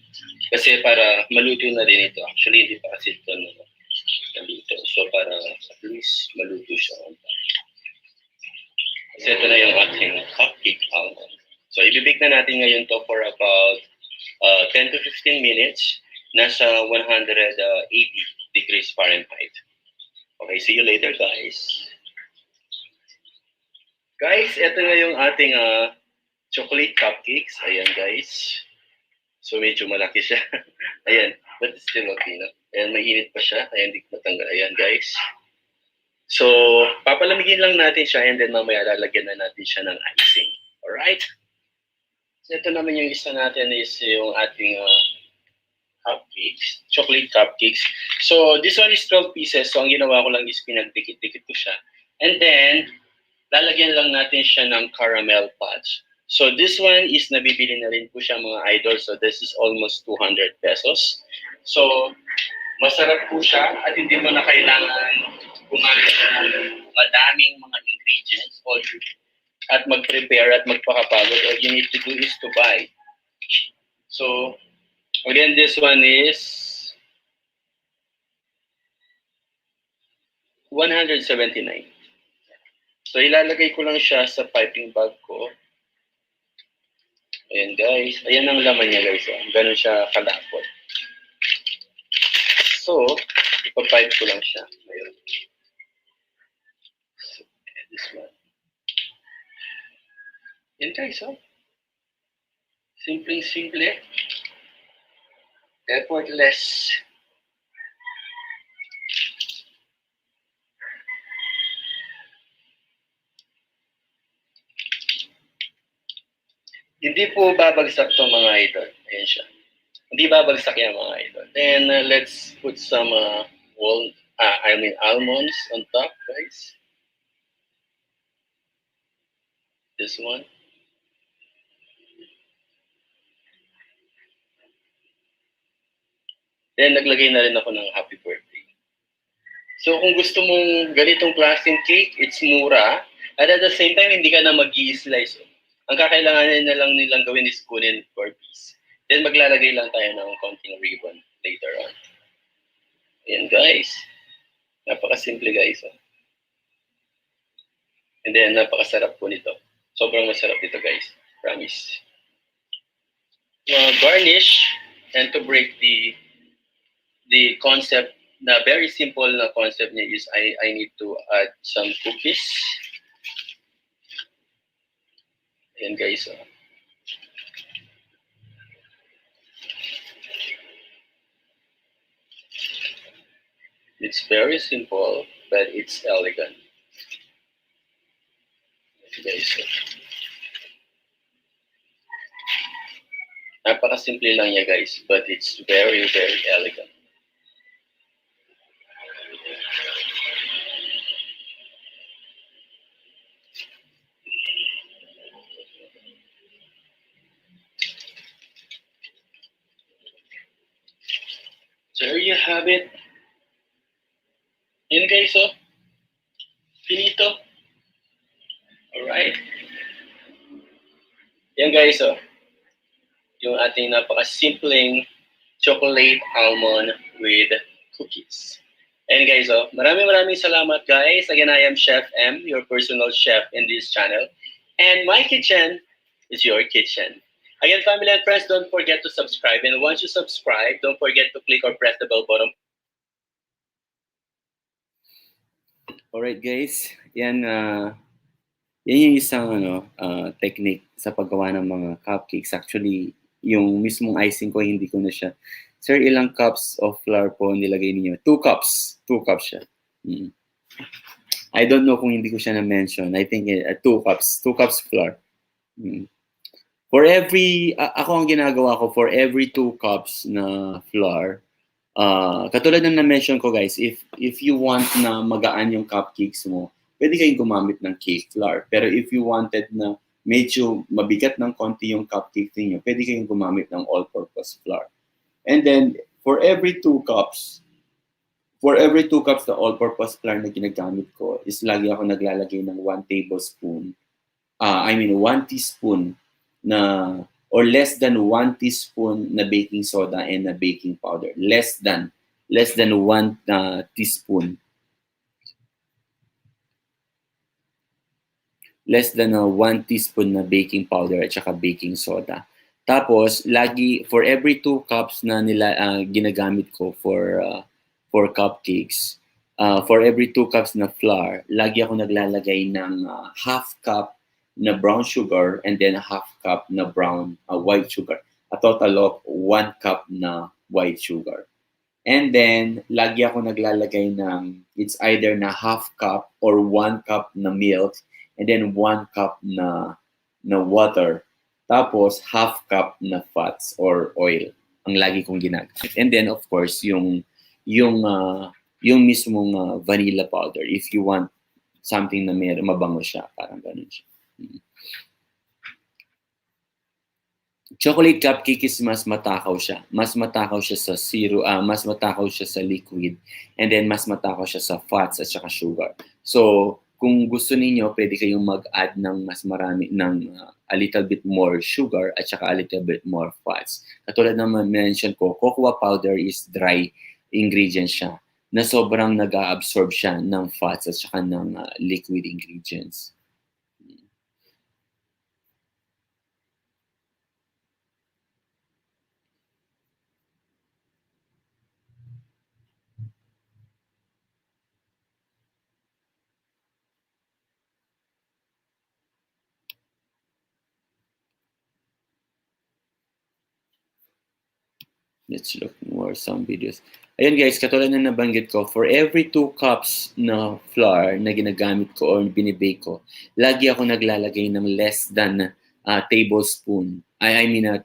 Kasi para maluto na rin ito. Actually, hindi pa kasi ito naluto. So, para at least maluto siya on top. Kasi ito na yung ating cupcake almond. So, ibibake na natin ngayon to for about 10 to 15 minutes. Nasa 180 degrees Fahrenheit. Okay, see you later guys. Guys, ito na yung ating chocolate cupcakes. Ayan guys. So medyo malaki siya. Ayan, but it's still okay na. Ayan, mainit pa siya. Ayan, hindi ko matanggal. Ayan guys. So, papalamigin lang natin siya and then mamaya lalagyan na natin siya ng icing. Alright? So ito naman yung isa natin is yung ating cupcakes, chocolate cupcakes. So, this one is 12 pieces. So, ang ginawa ko lang is pinagdikit-dikit ko siya. And then, lalagyan lang natin siya ng caramel fudge. So, this one is nabibili na rin po siya mga idol. So, this is almost 200 pesos. So, masarap po siya at hindi mo na kailangan gumamit ng madaming mga ingredients at mag-prepare at magpakapagod. All you need to do is to buy. So, again, this one is 179. So, ilalagay ko lang siya sa piping bag ko. Ayan, guys. Ayan ang laman niya, guys. Ganun siya kalapot. So, ipapipe ko lang siya. Ayun. So, this one. Ayan, guys. Simple. Effortless. Hindi po babagsak to mga idol. Ayan siya. Hindi babagsak yan mga idol. Then let's put some almonds on top, guys. This one. Then naglagay na rin ako ng happy birthday. So kung gusto mong ganitong klaseng cake, it's mura. At at the same time, hindi ka na mag-i-slice. Ang kakailanganin na lang nilang gawin is kunin 4 piece. Then maglalagay lang tayo ng konting ribbon later on. Ayan guys. Napakasimple guys. And then napakasarap po nito. Sobrang masarap nito guys. Promise. Garnish and to break the concept, the very simple na concept niya is I need to add some cookies. Ayan guys. It's very simple, but it's elegant. Ayan guys. Napakasimple lang niya guys, but it's very, very elegant. So there you have it. Yan guys, finito. Alright. Yan guys, yung ating napakasimpleng chocolate almond with cookies. And guys, maraming salamat guys. Again, I am Chef M, your personal chef in this channel. And my kitchen is your kitchen. Again, family and friends, don't forget to subscribe. And once you subscribe, don't forget to click or press the bell button. Alright guys, yan yung isang technique sa paggawa ng mga cupcakes. Actually, yung mismong icing ko, hindi ko na siya. Sir, ilang cups of flour po nilagay niyo? 2 cups. 2 cups siya. I don't know kung hindi ko siya na-mention. I think 2 cups. 2 cups flour. For every, ako ang ginagawa ko, for every 2 cups na flour, katulad ng na-mention ko guys, if you want na magaan yung cupcakes mo, pwede kayong gumamit ng cake flour. Pero if you wanted na medyo mabigat ng konti yung cupcake niyo, pwede kayong gumamit ng all-purpose flour. And then, for every 2 cups na all-purpose flour na ginagamit ko, is lagi ako naglalagay ng 1 tablespoon, 1 teaspoon na, or less than 1 teaspoon na baking soda and na baking powder. Less than 1 teaspoon. Less than 1 teaspoon na baking powder at saka baking soda. Tapos, lagi, for every 2 cups na ginagamit ko for cupcakes, for every 2 cups na flour, lagi ako naglalagay ng half cup na brown sugar and then half cup na white sugar. A total of 1 cup na white sugar. And then, lagi ako naglalagay ng, it's either na half cup or 1 cup na milk and then 1 cup na water. Tapos, half cup na fats or oil ang lagi kong ginagamit. And then, of course, yung mismong vanilla powder if you want something na mabango siya. Parang ganun siya. Chocolate cupcake is mas matakaw siya. Mas matakaw siya sa mas matakaw siya sa liquid. And then, mas matakaw siya sa fats at saka sugar. So, kung gusto niyo pwede kayong mag-add ng mas marami ng a little bit more sugar at saka a little bit more fats. Katulad ng mention ko, cocoa powder is dry ingredient siya na sobrang nag-absorb siya ng fats at saka ng liquid ingredients. Let's look more some videos. Ayun guys, katulad na nabanggit ko, for every 2 cups na flour na ginagamit ko or binibake ko, lagi ako naglalagay ng less than tablespoon.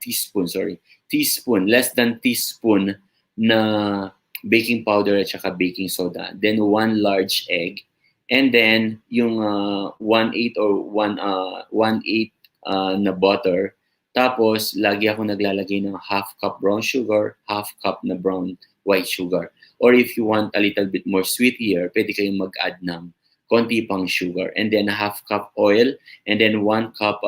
Teaspoon, sorry. Teaspoon, less than teaspoon na baking powder at saka baking soda. Then 1 large egg. And then yung 1/8 or 1/8 na butter. Tapos, lagi ako naglalagay ng half cup brown sugar, half cup na white sugar. Or if you want a little bit more sweetier, pwede kayong mag-add ng konti pang sugar. And then, half cup oil, and then 1 cup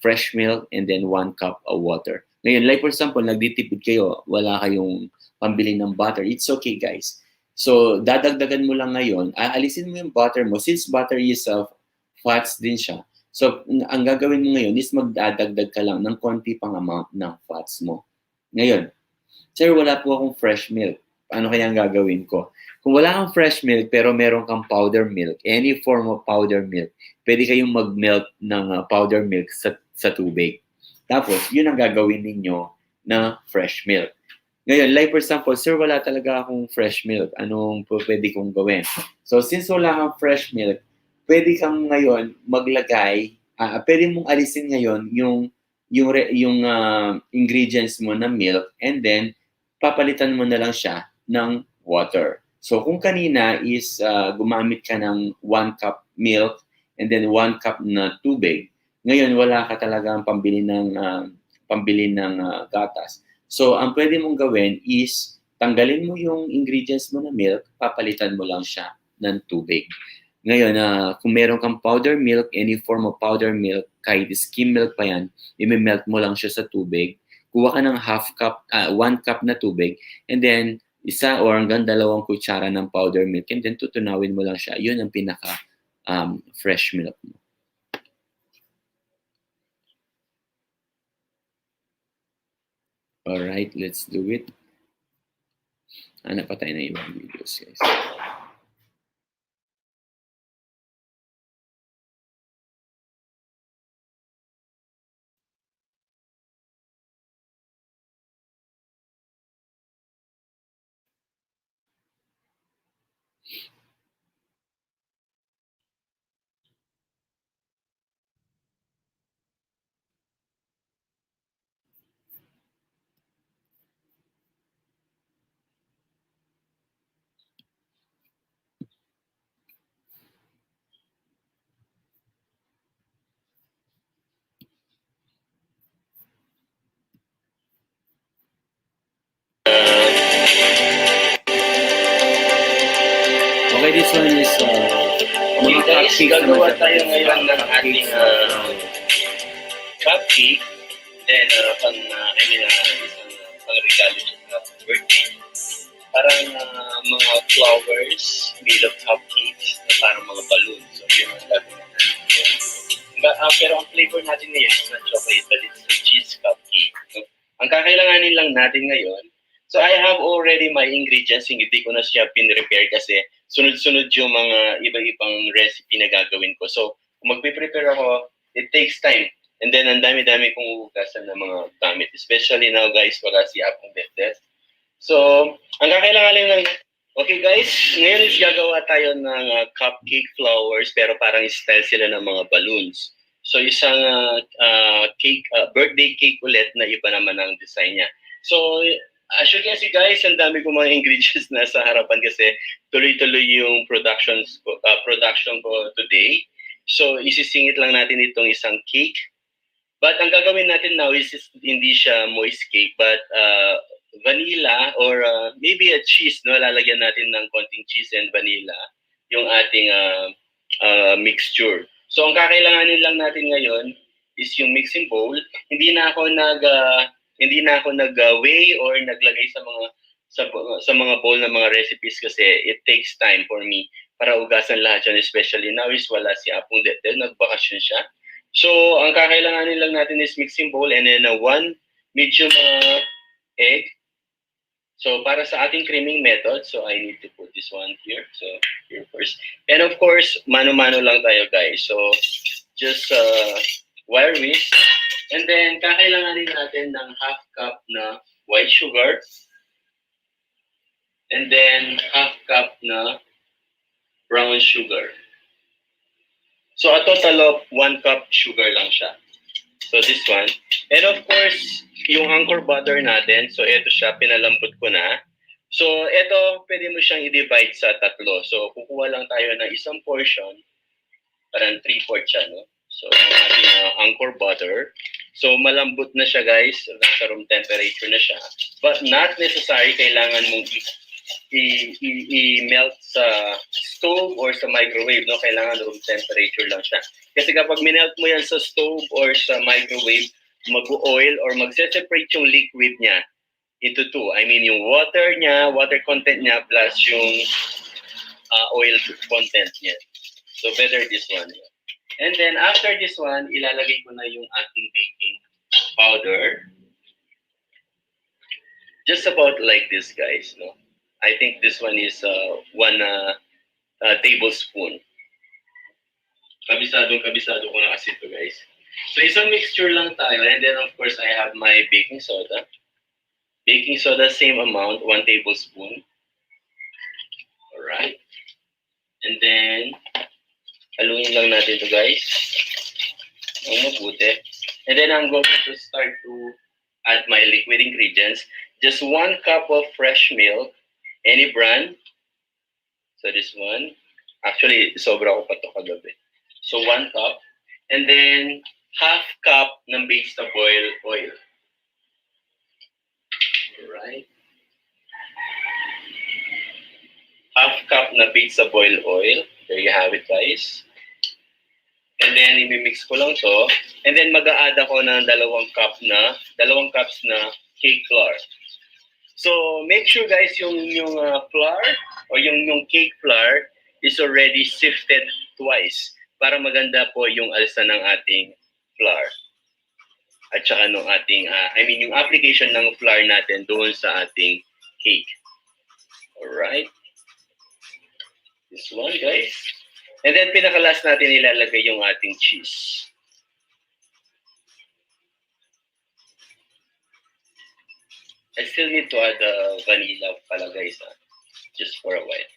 fresh milk, and then 1 cup water. Ngayon, like for example, nagtitipid kayo, wala kayong pambili ng butter. It's okay, guys. So, dadagdagan mo lang ngayon, aalisin mo yung butter mo. Since butter is fats din siya, so, ang gagawin mo ngayon is magdadagdag ka lang ng konti pang amount ng fats mo. Ngayon, sir, wala po akong fresh milk. Ano kaya ang gagawin ko? Kung wala kang fresh milk pero meron kang powder milk, any form of powder milk, pwede kayong mag-melt ng powder milk sa tubig. Tapos, yun ang gagawin ninyo na fresh milk. Ngayon, like for example, sir, wala talaga akong fresh milk. Anong pwede kong gawin? So, since wala kang fresh milk, pwede kang ngayon maglagay, pwede mong alisin ngayon yung ingredients mo na milk and then papalitan mo na lang siya ng water. So kung kanina is gumamit ka ng 1 cup milk and then 1 cup na tubig, ngayon wala ka talagang pambili ng gatas. So ang pwede mong gawin is tanggalin mo yung ingredients mo na milk, papalitan mo lang siya ng tubig. Ngayon, kung meron kang powder milk, any form of powder milk, kahit skim milk pa yan, i-melt mo lang siya sa tubig. Kuha ka ng 1 cup na tubig, and then 1 or hanggang 2 kutsara ng powder milk, and then tutunawin mo lang siya. Yun ang pinaka fresh milk mo. Alright, let's do it. Hanap pa tayo ng ibang videos, guys. Okay, this one is Okay guys, cupcakes gagawa naman siya. tayo ngayon ng Cupcakes, ating cupcake. Then, isang pang-regalo siya sa birthday. Parang mga flowers made of cupcakes na parang mga balloons. So, yun ang gagawin natin. Pero ang flavor natin ngayon is not chocolate, but it's a cheese cupcake. So, ang kakailanganin lang natin ngayon, so I have already my ingredients, hindi ko na siya pin-prepare kasi sunod-sunod yung mga iba-ibang recipe na gagawin ko. So, kung magpiprepare ako, it takes time. And then, ang dami-dami kong hugasan ng mga gamit. Especially now, guys, wala si Apong Betlet. So, ang kakailanganin lang, okay guys, ngayon is gagawa tayo ng cupcake flowers pero parang style sila ng mga balloons. So, isang birthday cake ulit na iba naman ang design niya. So, as you can see guys, ang dami kong mga ingredients na sa harapan kasi tuloy-tuloy yung production ko today. So, isisingit lang natin itong isang cake. But ang gagawin natin now is hindi siya moist cake, but vanilla or maybe a cheese, no? Lalagyan natin ng konting cheese and vanilla yung ating mixture. So, ang kakailanganin lang natin ngayon is yung mixing bowl. Hindi na ako nag-weigh or naglagay sa mga bowl ng mga recipes kasi it takes time for me para ugasan lahat yan, especially now is wala si Apong Detel, nagbakasyon siya. So, ang kakailanganin lang natin is mixing bowl and then one medium egg. So, para sa ating creaming method, so I need to put this one here. So, here first. And of course, mano-mano lang tayo, guys. So, just wire whisk. And then, kakailanganin natin ng half cup na white sugar. And then, half cup na brown sugar. So, a total of 1 cup sugar lang siya. So, this one. And of course, yung anchor butter natin. So, ito siya. Pinalambot ko na. So, ito, pwede mo siyang i-divide sa tatlo. So, kukuha lang tayo ng isang portion. Parang 3/4 siya, no? So, ang ating anchor butter. So, malambot na siya, guys. Nasa room temperature na siya. But not necessary, kailangan mong i-melt sa stove or sa microwave, no? Kailangan room temperature lang siya. Kasi kapag minelt mo yan sa stove or sa microwave, mag-oil or magse-separate yung liquid niya into two. I mean, yung water content niya plus yung oil content niya. So, better this one. And then, after this one, ilalagay ko na yung ating baking powder. Just about like this, guys, no? I think this one is 1 tablespoon. Kabisado ko na kasi ito, guys. So, isang mixture lang tayo. And then, of course, I have my baking soda. Baking soda, same amount, 1 tablespoon. Alright. And then, haluin lang natin ito, guys. Ang mabuti. And then, I'm going to start to add my liquid ingredients. Just 1 cup of fresh milk. Any brand. So, this one. Actually, sobra ko pa ito kagabi. So, 1 cup. And then, half cup ng vegetable oil. Alright. Half cup na vegetable oil. There you have it, guys. And then, imimix ko lang to. And then, mag-a-add ako ng 2 cups na cake flour. So, make sure, guys, yung flour or yung cake flour is already sifted twice para maganda po yung alsa ng ating flour. at saka nung ating, yung application ng flour natin doon sa ating cake. Alright. This one, guys. And then, pinaka-last natin ilalagay yung ating cheese. I still need to add vanilla pala, guys, just for a while.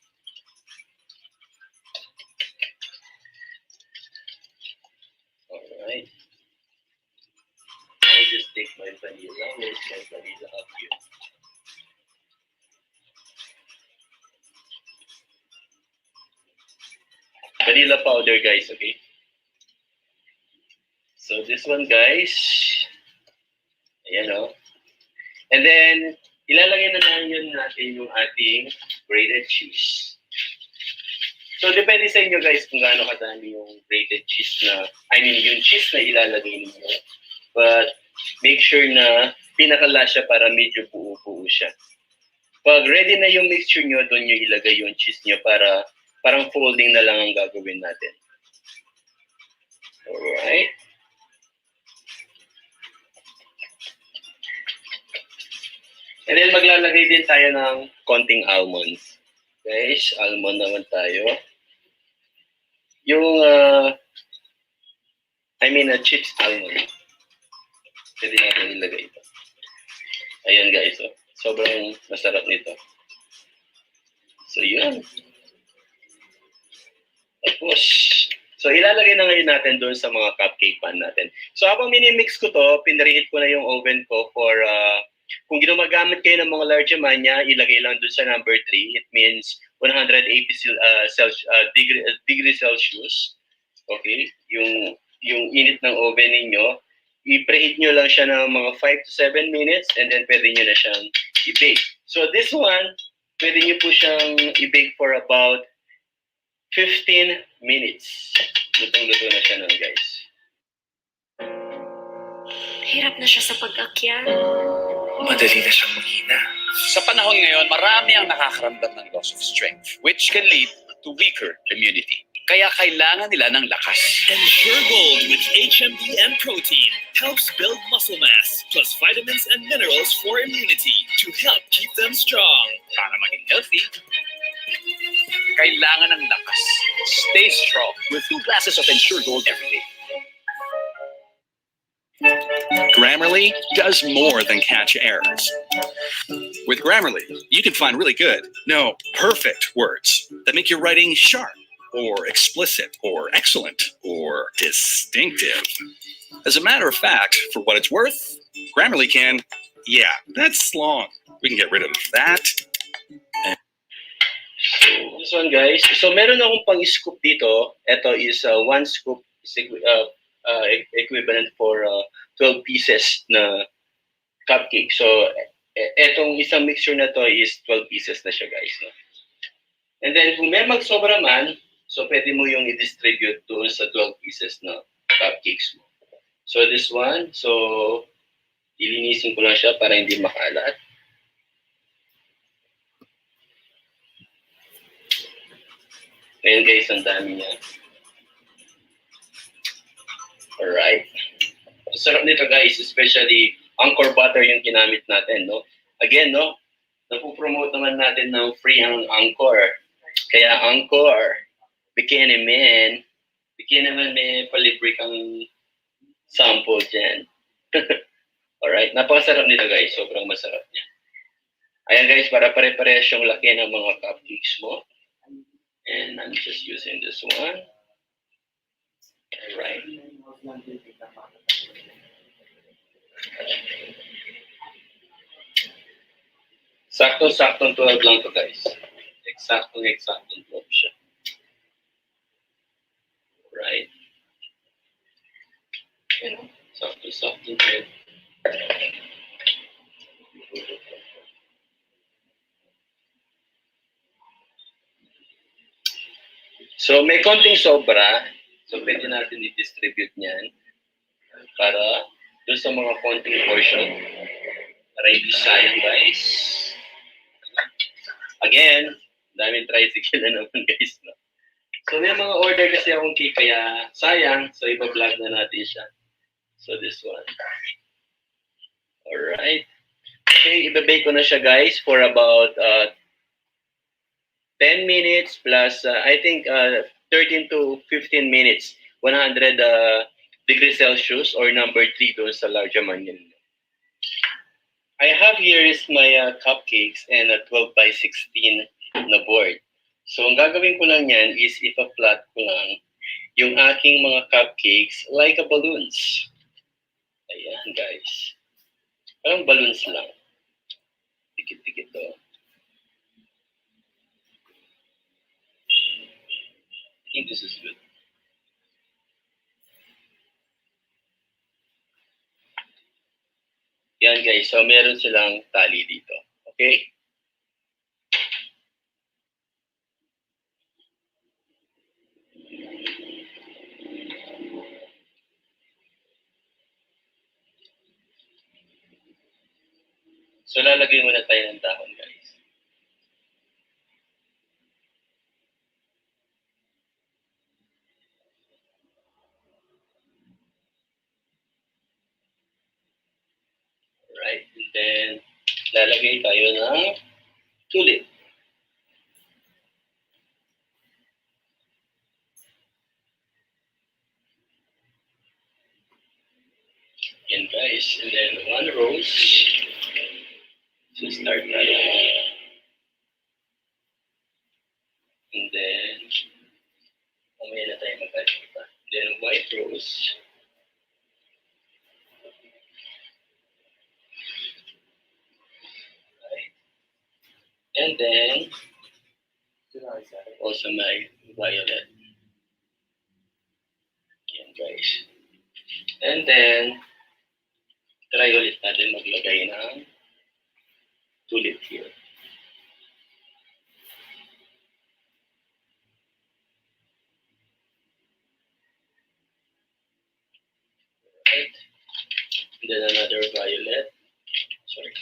Alright. I'll just take my vanilla. Where's my vanilla up here? Vanilla powder, guys, okay? So this one, guys. Ayan, oh. And then, ilalagay na natin yung ating grated cheese. So, depende sa inyo, guys, kung gaano kadami yung grated cheese na, yung cheese na ilalagay ninyo. But, make sure na pinakala siya para medyo buo-buo siya. Pag ready na yung mixture nyo, doon nyo ilagay yung cheese nyo para parang folding na lang ang gagawin natin. Alright. And then maglalagay din tayo ng konting almonds. Guys, almond naman tayo. Yung, chips almond. Pwede natin ilagay ito. Ayan guys, oh. Sobrang masarap nito. So yun. Tapos, so ilalagay na ngayon natin doon sa mga cupcake pan natin. So habang minimix ko to, pinreheat ko na yung oven ko for, kung ginagamit kayo ng mga large manya, ilagay lang doon sa number 3. It means 180 degree Celsius. Okay? Yung init ng oven ninyo, i-preheat nyo lang siya ng mga 5 to 7 minutes and then pwede nyo na siyang i-bake. So this one, pwede nyo po siyang i-bake for about 15 minutes. Lutong-luto na siya nun, guys. Hirap na siya sa pag-akyat. Madali na siyang mahina. Sa panahon ngayon, marami ang nakakaramdam ng loss of strength, which can lead to weaker immunity. Kaya kailangan nila ng lakas. Ensure Gold with HMB and protein helps build muscle mass, plus vitamins and minerals for immunity to help keep them strong. Para maging healthy, kailangan ng lakas. Stay strong with 2 glasses of Ensure Gold every day. Grammarly does more than catch errors. With Grammarly, you can find really good, no, perfect words that make your writing sharp, or explicit, or excellent, or distinctive. As a matter of fact, for what it's worth, Grammarly can, yeah, that's long. We can get rid of that. This one, guys. So meron akong pang-scoop dito. Ito is 1 scoop is equivalent for 12 pieces na cupcake. So, etong isang mixture na to is 12 pieces na siya, guys. No? And then, kung may magsobra man, so pwede mo yung i-distribute doon sa 12 pieces na cupcakes mo. So, this one, so, ilinisin ko lang siya para hindi makalat. Ayan, guys, ang dami niya. Alright. Ang sarap nito, guys, especially Anchor butter yung ginamit natin, no? Again, no? Napupromote naman natin ng free ang Anchor. Kaya Anchor, bikini man, may palibre kang sample dyan. Alright, napakasarap nito, guys. Sobrang masarap niya. Ayan, guys, para pare-parehas yung laki ng mga cupcakes mo. And I'm just using this one. Alright. Saktong-saktong 12 lang to, guys. Eksaktong 12 siya. Right. Saktong 12. So, may konting sobra. So, pwede natin i-distribute niyan para doon sa mga konting portion. Para hindi sayang, guys. Again, daming tricycle na naman, guys. No? So, may mga order kasi akong cake, kaya sayang. So, iba-vlog na natin siya. So, this one. Alright. Okay, ibabake ko na siya guys for about 10 minutes plus, I think 13 to 15 minutes. 100 degrees Celsius or number 3 doon sa large manyan. I have here is my cupcakes and a 12 by 16 na board. So, ang gagawin ko lang yan is ipa-flat ko lang yung aking mga cupcakes like a balloons. Ayan, guys. Parang balloons lang. Dikit-dikit to. I think this is good. Yan guys, so meron silang tali dito. Okay? So lalagay muna tayo ng dahon guys. Right, and then lalagay tayo ng tulip. Yan guys, and then one rose. So start natin. And then, mamaya na tayo magkakita. Then white rose. Right. And then, also my violet. Yan guys. And then, try ulit natin maglagay ng tulip here. Right. And then another violet. Sorry.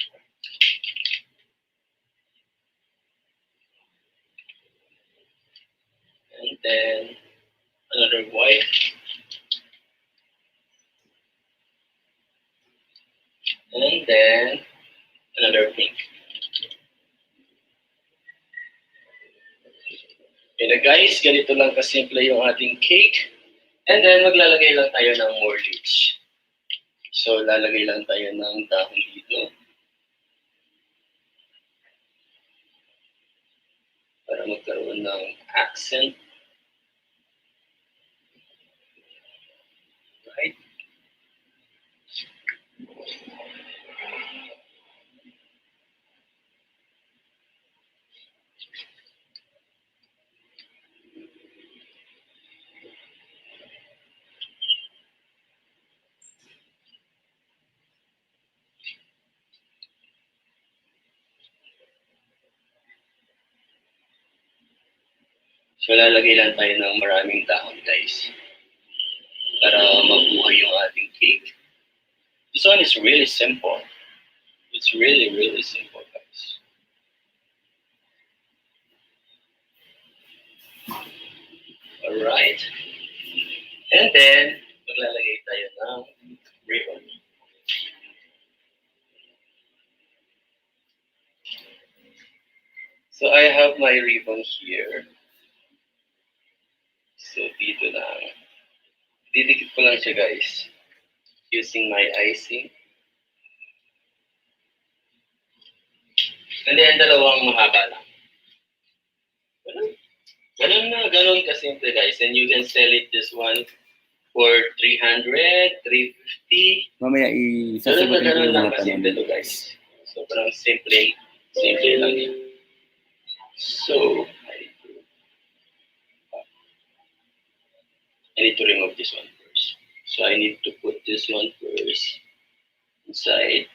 And then another white. And then another pink. Okay na guys, ganito lang kasimple yung ating cake. And then maglalagay lang tayo ng mortgage. So lalagay lang tayo ng dahon dito. Para magkaroon ng accent. Right? So lalagay lang tayo ng maraming dahon guys. Para mabuhay yung ating cake. This one is really simple. It's really, really simple guys. Alright. And then, maglalagay tayo ng ribbon. So I have my ribbon here. So dito lang. Didikit ko lang siya guys. Using my icing. And then dalawang mahaba lang. Ganun kasimple guys. And you can sell it this one for 300, 350. Mamaya isasagutin ko yung mga tanong kasimple nito to guys. guys. Sobrang simple lang yan. So, I need to remove this one first. So I need to put this one first inside.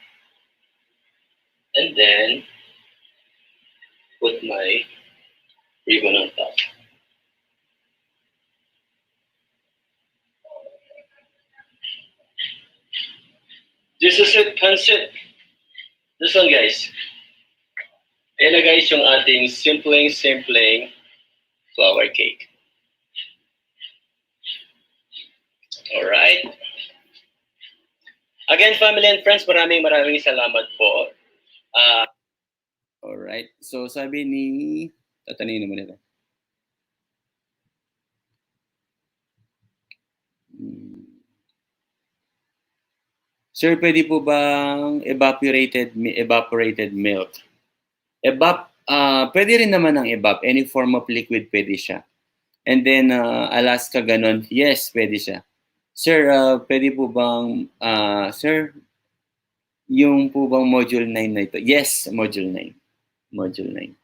And then put my ribbon on top. This is it, pancit. This one guys. Ayan na guys yung ating simpleng flower cake. Alright. Again, family and friends, maraming salamat po. Alright. So, sabi ni... Tatanungin naman ito. Sir, pwede po bang evaporated milk? Pwede rin naman ang evap. Any form of liquid pwede siya. And then, Alaska ganon. Yes, pwede siya. Sir, pwede po bang, sir, yung po bang module 9 na ito? Yes, module 9. Module 9.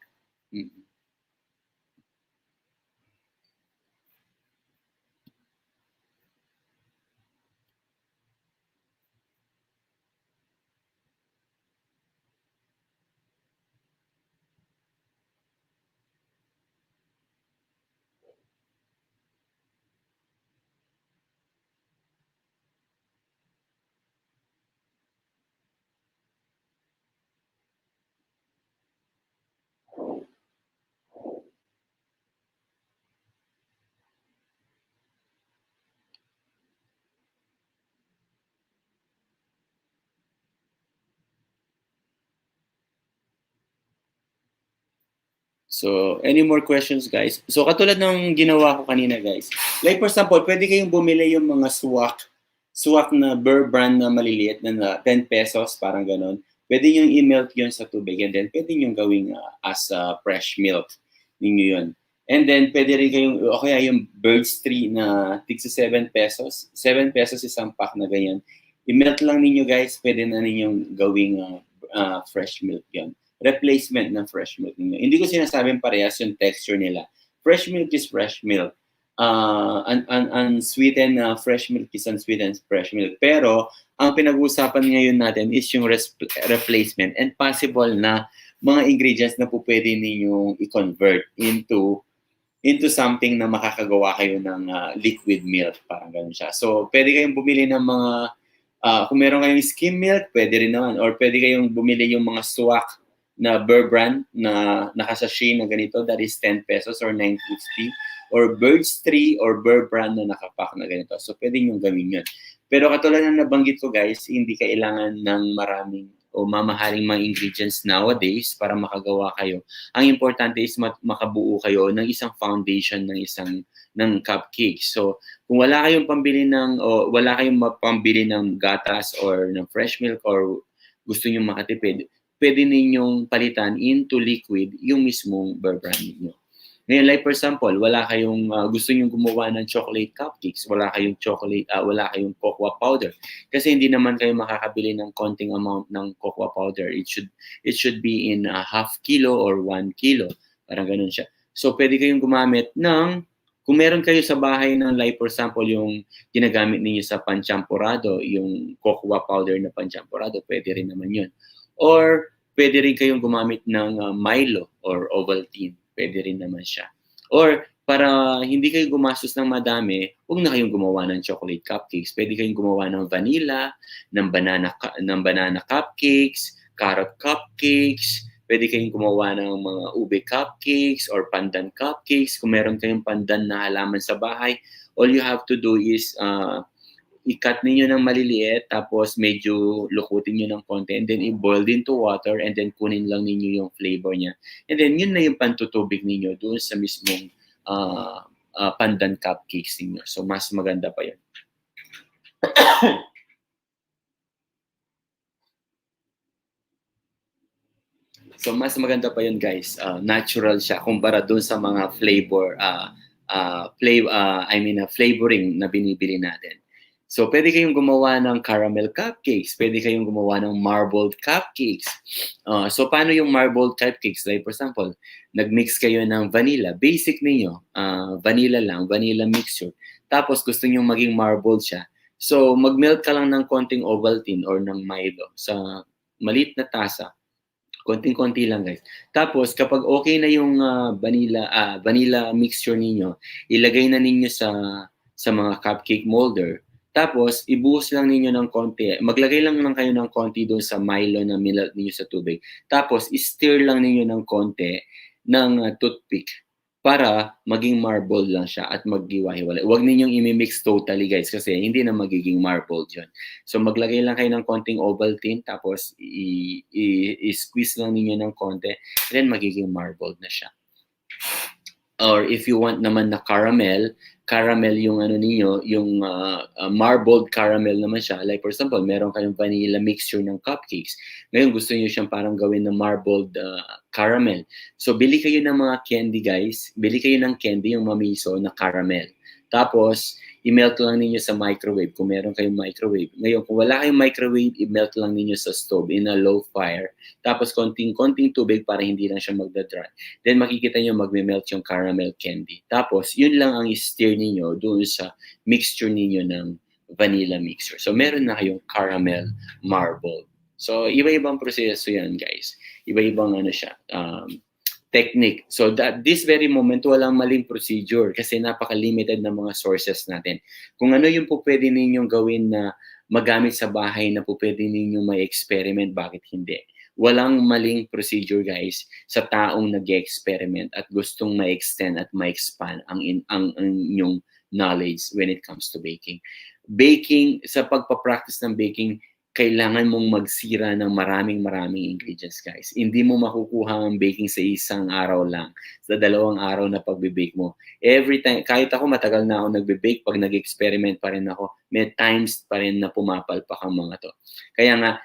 So, any more questions, guys? So, katulad ng ginawa ko kanina, guys. Like, for example, pwede kayong bumili yung mga swak na Burr brand na maliliit na 10 pesos, parang ganon. Pwede nyo i-melt yun sa tubig and then pwede nyo gawing as fresh milk ninyo yun. And then, pwede rin kayong, o kaya yung Bird's Tree na tigsa 7 pesos. 7 pesos isang pack na ganyan. I-melt lang ninyo, guys. Pwede na ninyong gawing fresh milk yun. Replacement ng fresh milk ninyo. Hindi ko sinasabing parehas yung texture nila. Fresh milk is fresh milk. Unsweetened fresh milk is unsweetened fresh milk. Pero, ang pinag-uusapan ngayon natin is yung replacement and possible na mga ingredients na po pwede ninyong i-convert into something na makakagawa kayo ng liquid milk. Parang ganun siya. So, pwede kayong bumili ng mga, kung meron kayong skim milk, pwede rin naman. Or pwede kayong bumili yung mga swak na Burr brand na nakasachet na ganito, that is 10 pesos or 9.50, or Bird's Tree or Burr brand na nakapack na ganito. So, pwede nyo gawin yun. Pero katulad ng nabanggit ko, guys, hindi kailangan ng maraming o mamahaling mga ingredients nowadays para makagawa kayo. Ang importante is makabuo kayo ng isang foundation ng cupcake. So, kung wala kayong pambili wala kayong mapambili ng gatas or ng fresh milk or gusto niyo makatipid, pwede ninyong palitan into liquid yung mismong Burr brand niyo. Ngayon, like for example, wala kayong gusto niyo gumawa ng chocolate cupcakes, wala kayong cocoa powder kasi hindi naman kayo makakabili ng konting amount ng cocoa powder. It should be in half kilo or 1 kilo. Parang ganun siya. So, pwede kayong gumamit ng, kung meron kayo sa bahay ng, like for example, yung ginagamit niyo sa panchampurado, yung cocoa powder na panchampurado, pwede rin naman yun. Or, pwede rin kayong gumamit ng Milo or Ovaltine. Pwede rin naman siya. Or, para hindi kayo gumastos ng madami, huwag na kayong gumawa ng chocolate cupcakes. Pwede kayong gumawa ng vanilla, ng banana cupcakes, carrot cupcakes. Pwede kayong gumawa ng mga ube cupcakes or pandan cupcakes. Kung meron kayong pandan na halaman sa bahay, all you have to do is i-cut ninyo ng maliliit, tapos medyo lukutin nyo ng konti, and then i-boil into water, and then kunin lang ninyo yung flavor niya. And then yun na yung pantutubig ninyo doon sa mismong pandan cupcakes ninyo. So mas maganda pa yun. So mas maganda pa yun, guys. Natural siya kumpara doon sa mga flavoring na binibili natin. So, pwede kayong gumawa ng caramel cupcakes. Pwede kayong gumawa ng marbled cupcakes. So, paano yung marbled cupcakes? Like, for example, nag-mix kayo ng vanilla. Basic ninyo, vanilla lang, vanilla mixture. Tapos, gusto nyo maging marbled siya. So, mag-melt ka lang ng konting Ovaltine or ng Milo sa maliit na tasa. Konting-konti lang, guys. Tapos, kapag okay na yung vanilla mixture ninyo, ilagay na ninyo sa mga cupcake molder. Tapos, ibuhos lang ninyo ng konti. Maglagay lang kayo ng konti doon sa Milo na minelt ninyo sa tubig. Tapos, stir lang ninyo ng konti ng toothpick. para maging marbled lang siya at maghiwa-hiwalay. Huwag ninyong imimix totally guys kasi hindi na magiging marbled yun. So maglagay lang kayo ng konting Ovaltine tapos i-squeeze lang ninyo ng konti then magiging marbled na siya. Or if you want naman na caramel yung ano ninyo, yung marbled caramel naman siya. Like for example, meron kayong vanilla mixture ng cupcakes. Ngayon gusto niyo siyang parang gawin na marbled caramel. So bili kayo ng mga candy guys. Bili kayo ng candy yung mamiso na caramel. Tapos i-melt lang ninyo sa microwave kung meron kayong microwave. Ngayon kung wala kayong microwave, i-melt lang ninyo sa stove in a low fire. Tapos konting tubig para hindi lang siya magda-dry. Then makikita nyo magme-melt yung caramel candy. Tapos yun lang ang i-stir ninyo doon sa mixture ninyo ng vanilla mixture. So meron na kayong caramel marble. So iba-ibang proseso yan guys. Iba-ibang ano siya. Technique. So that this very moment, walang maling procedure kasi napaka-limited na mga sources natin. Kung ano yung po pwede ninyong gawin na magamit sa bahay na po pwede ninyong may experiment, bakit hindi? Walang maling procedure guys sa taong nag-experiment at gustong ma-extend at ma-expand ang inyong knowledge when it comes to baking. Baking, sa pagpapractice ng baking, kailangan mong magsira ng maraming ingredients guys. Hindi mo makukuha ang baking sa isang araw lang, sa 2 araw na pagbe-bake mo. Every time, kahit ako matagal na ako nagbe-bake, pag nag-experiment pa rin ako, may times pa rin na pumapalpak ang mga to. Kaya nga,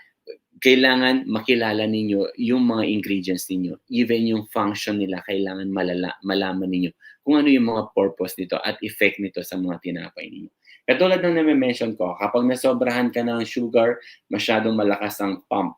kailangan makilala ninyo yung mga ingredients ninyo. Even yung function nila, kailangan malaman ninyo kung ano yung mga purpose nito at effect nito sa mga tinapay ninyo. Katulad ng na-mention ko, kapag nasobrahan ka ng sugar, masyadong malakas ang pump,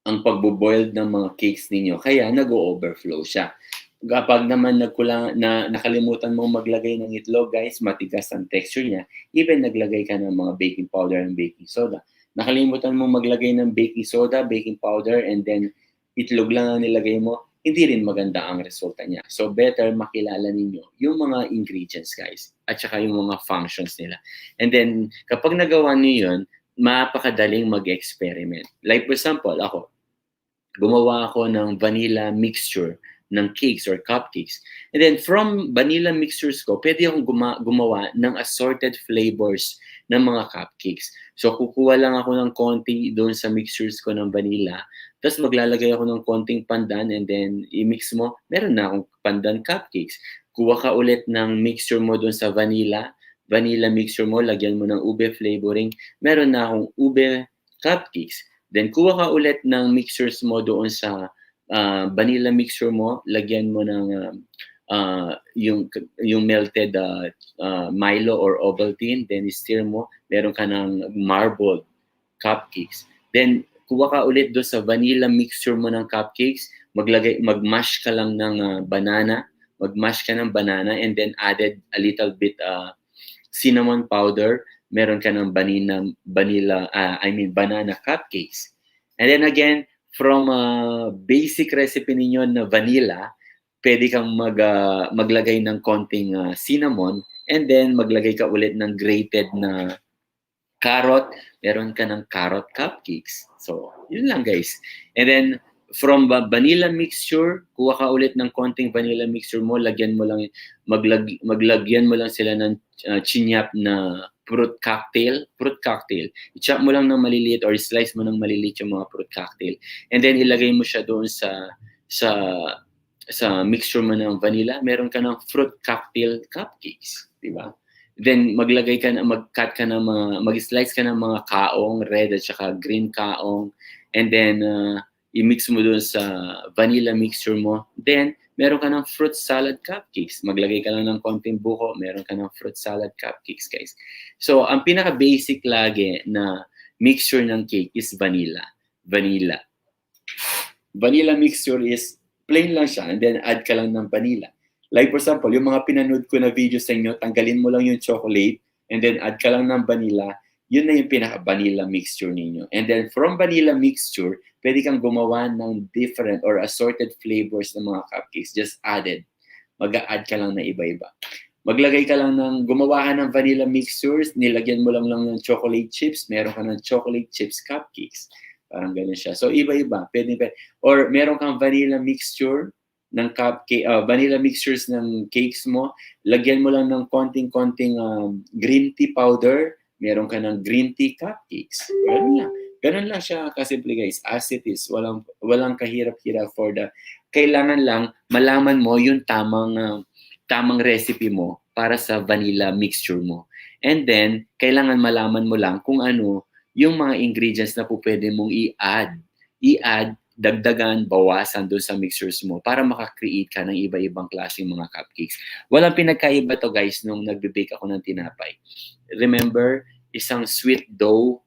ang pagbo-boil ng mga cakes ninyo. Kaya nag-o-overflow siya. Kapag naman nakalimutan mong maglagay ng itlog, guys, matigas ang texture niya, even naglagay ka ng mga baking powder and baking soda. Nakalimutan mong maglagay ng baking soda, baking powder, and then itlog lang ang nilagay mo, hindi rin maganda ang resulta niya. So better makilala ninyo yung mga ingredients guys at saka yung mga functions nila. And then kapag nagawa niyo yun, mapakadaling mag-experiment. Like for example, ako, gumawa ako ng vanilla mixture ng cakes or cupcakes. And then from vanilla mixtures ko, pwede akong gumawa ng assorted flavors ng mga cupcakes. So kukuha lang ako ng konti doon sa mixtures ko ng vanilla, tapos maglalagay ako ng konting pandan and then i-mix mo, meron na akong pandan cupcakes. Kuha ka ulit ng mixture mo doon sa vanilla mixture mo, lagyan mo ng ube flavoring, meron na akong ube cupcakes. Then kuha ka ulit ng mixtures mo doon sa vanilla mixture mo, lagyan mo ng yung melted Milo or Ovaltine, then stir mo, meron ka ng marbled cupcakes. Then kuha ka ulit doon sa vanilla mixture mo ng cupcakes, mag-mash ka lang ng banana, and then added a little bit cinnamon powder, meron ka ng banana cupcakes. And then again, from basic recipe ninyo na vanilla, pwede kang maglagay ng konting cinnamon, and then maglagay ka ulit ng grated na carrot, meron ka ng carrot cupcakes. So, yun lang guys. And then, from vanilla mixture, kuha ka ulit ng konting vanilla mixture mo, maglagyan mo lang sila ng chinyap na fruit cocktail. I-chop mo lang ng maliliit or slice mo ng maliliit yung mga fruit cocktail. And then, ilagay mo siya doon sa mixture mo ng vanilla, meron ka ng fruit cocktail cupcakes. Diba? Then mag-slice ka ng mga kaong, red at saka green kaong, and then i-mix mo dun sa vanilla mixture mo. Then meron ka ng fruit salad cupcakes. Maglagay ka lang ng konting buko, meron ka ng fruit salad cupcakes guys. So ang pinaka-basic lagi na mixture ng cake is vanilla. Vanilla mixture is plain lang siya, and then add ka lang ng vanilla. Like for example, yung mga pinanood ko na video sa inyo, tanggalin mo lang yung chocolate and then add ka lang ng vanilla, yun na yung pinaka-vanilla mixture ninyo. And then from vanilla mixture, pwede kang gumawa ng different or assorted flavors ng mga cupcakes, just added. Mag-a-add ka lang na iba-iba. Maglagay ka lang gumawa ka ng vanilla mixtures, nilagyan mo lang ng chocolate chips, meron ka ng chocolate chips cupcakes. Parang ganun siya. So iba-iba. Pwede. Or meron kang vanilla mixture ng vanilla mixtures ng cakes mo, lagyan mo lang ng konting-konting green tea powder, meron ka ng green tea cupcakes. Ganun lang. Ganun lang siya kasimple guys, as it is. Walang kahirap-hirap for the... Kailangan lang malaman mo yung tamang recipe mo para sa vanilla mixture mo. And then, kailangan malaman mo lang kung ano yung mga ingredients na po pwede mong i-add, dagdagan, bawasan doon sa mixtures mo para makakreate ka ng iba-ibang klaseng mga cupcakes. Walang pinagkaiba to guys nung nagbe-bake ako ng tinapay. Remember, isang sweet dough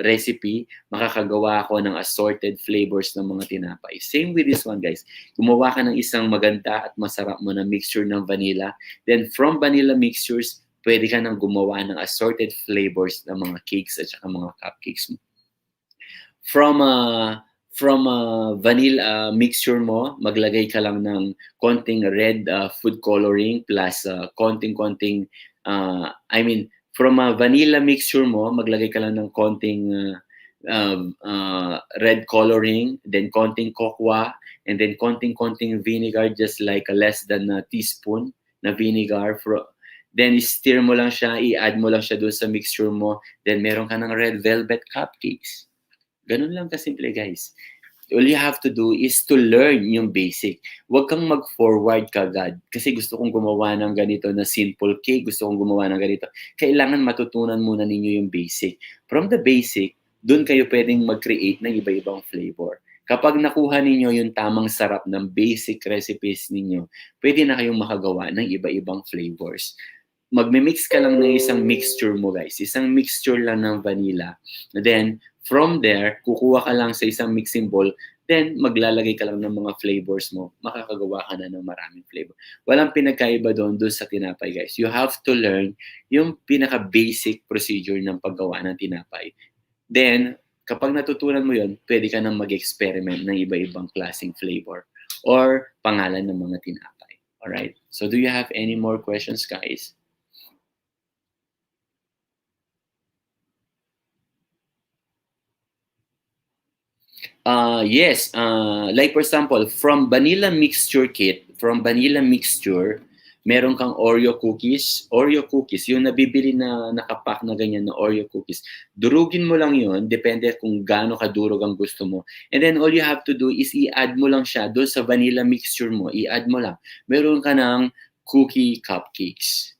recipe, makakagawa ako ng assorted flavors ng mga tinapay. Same with this one guys. Gumawa ka ng isang maganda at masarap mo na mixture ng vanilla. Then from vanilla mixtures, pwede ka nang gumawa ng assorted flavors ng mga cakes at saka mga cupcakes mo. From vanilla mixture mo, maglagay ka lang ng konting red food coloring plus konting-konting, from vanilla mixture mo, maglagay ka lang ng konting red coloring, then konting cocoa, and then konting-konting vinegar, just like less than a teaspoon na vinegar. Then stir mo lang siya, i-add mo lang siya doon sa mixture mo, then meron ka ng red velvet cupcakes. Ganun lang kasimple guys. All you have to do is to learn yung basic. Huwag kang mag-forward kagad. Kasi gusto kong gumawa ng ganito na simple cake, gusto kong gumawa ng ganito. Kailangan matutunan muna ninyo yung basic. From the basic, dun kayo pwedeng mag-create ng iba-ibang flavor. Kapag nakuha ninyo yung tamang sarap ng basic recipes ninyo, pwede na kayong makagawa ng iba-ibang flavors. Magme-mix ka lang ng isang mixture mo guys. Isang mixture lang ng vanilla. Then, from there, kukuha ka lang sa isang mixing bowl, then maglalagay ka lang ng mga flavors mo, makakagawa ka na ng maraming flavor. Walang pinagkaiba doon sa tinapay guys. You have to learn yung pinaka-basic procedure ng paggawa ng tinapay. Then, kapag natutunan mo yun, pwede ka nang mag-experiment ng iba-ibang klaseng flavor or pangalan ng mga tinapay. Alright? So, do you have any more questions guys? Yes, like for example, from vanilla mixture kit, meron kang Oreo cookies, yung nabibili na nakapack na ganyan na Oreo cookies. Durugin mo lang yun, depende kung gaano kadurog ang gusto mo. And then all you have to do is i-add mo lang siya doon sa vanilla mixture mo, i-add mo lang. Meron ka ng cookie cupcakes.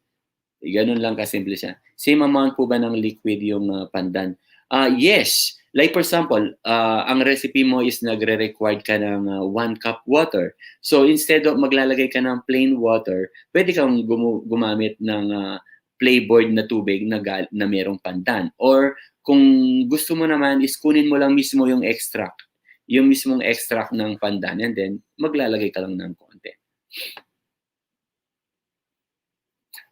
Ganun lang kasimple siya. Same amount po ba ng liquid yung pandan? Yes. Like for example, ang recipe mo is nagre-required ka ng 1 cup water. So instead of maglalagay ka ng plain water, pwede kang gumamit ng flavored na tubig na merong pandan. Or kung gusto mo naman is kunin mo lang mismo yung extract. Yung mismong extract ng pandan and then maglalagay ka lang ng konti.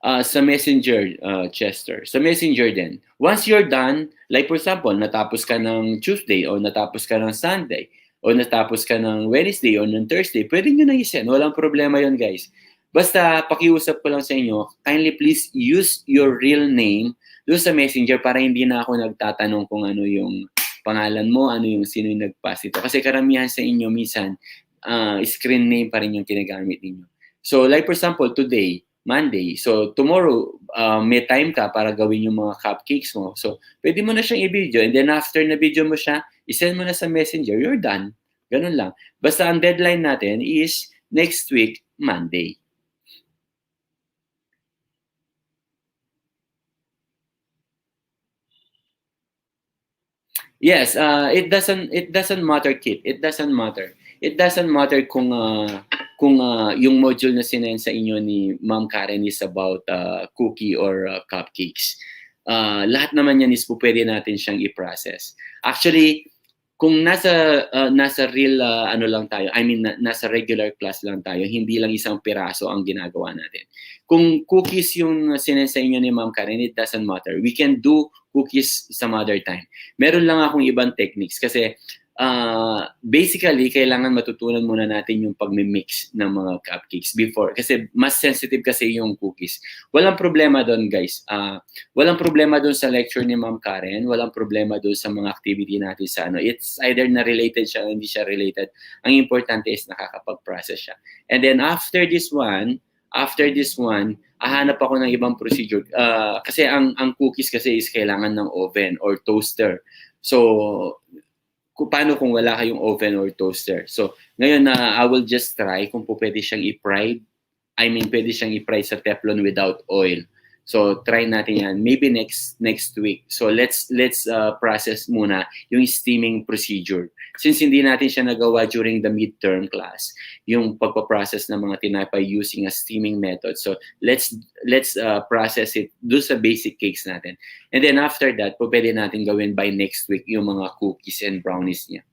Sa Messenger, Chester. Sa Messenger din. Once you're done, like for example, natapos ka ng Tuesday o natapos ka ng Sunday o natapos ka ng Wednesday o ng Thursday, pwede nyo na i-send. Walang problema yon guys. Basta pakiusap ko lang sa inyo, kindly please use your real name doon sa Messenger para hindi na ako nagtatanong kung ano yung pangalan mo, ano yung sino yung nag-pass ito. Kasi karamihan sa inyo, minsan, screen name pa rin yung kinagamit ninyo. So like for example, today, Monday. So, tomorrow, may time ka para gawin yung mga cupcakes mo. So, pwede mo na siyang i-video. And then, after na video mo siya, isend mo na sa Messenger, you're done. Ganun lang. Basta ang deadline natin is next week, Monday. Yes, it doesn't matter, Kit. It doesn't matter. It doesn't matter kung yung module na sinend sa inyo ni Ma'am Karen is about cookie or cupcakes. Lahat naman yan is pwede natin siyang i-process. Actually, kung nasa real lang tayo, nasa regular class lang tayo, hindi lang isang piraso ang ginagawa natin. Kung cookies yung sinend sa inyo ni Ma'am Karen, it doesn't matter. We can do cookies some other time. Meron lang akong ibang techniques kasi basically, kailangan matutunan muna natin yung pag-mix ng mga cupcakes before. Kasi mas sensitive kasi yung cookies. Walang problema doon, guys. Walang problema doon sa lecture ni Ma'am Karen. Walang problema doon sa mga activity natin sa ano. It's either na related siya o hindi siya related. Ang importante is nakakapag-process siya. And then after this one, hahanap ako ng ibang procedure. Kasi ang cookies kasi is kailangan ng oven or toaster. So, paano kung wala kayong oven or toaster? So, ngayon I will just try kung po pwede siyang i-fry. Pwede siyang i-fry sa Teflon without oil. So, try natin yan. Maybe next week. So, let's process muna yung steaming procedure. Since hindi natin siya nagawa during the midterm class, yung pagpaprocess ng mga tinapay using a steaming method. So, let's process it do sa basic cakes natin. And then after that, po pwede natin gawin by next week yung mga cookies and brownies niya.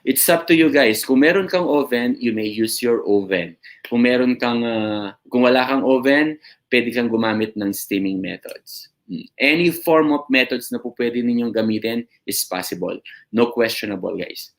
It's up to you guys. Kung meron kang oven, you may use your oven. Kung wala kang oven, pwede kang gumamit ng steaming methods. Any form of methods na po pwede ninyong gamitin is possible. No questionable, guys.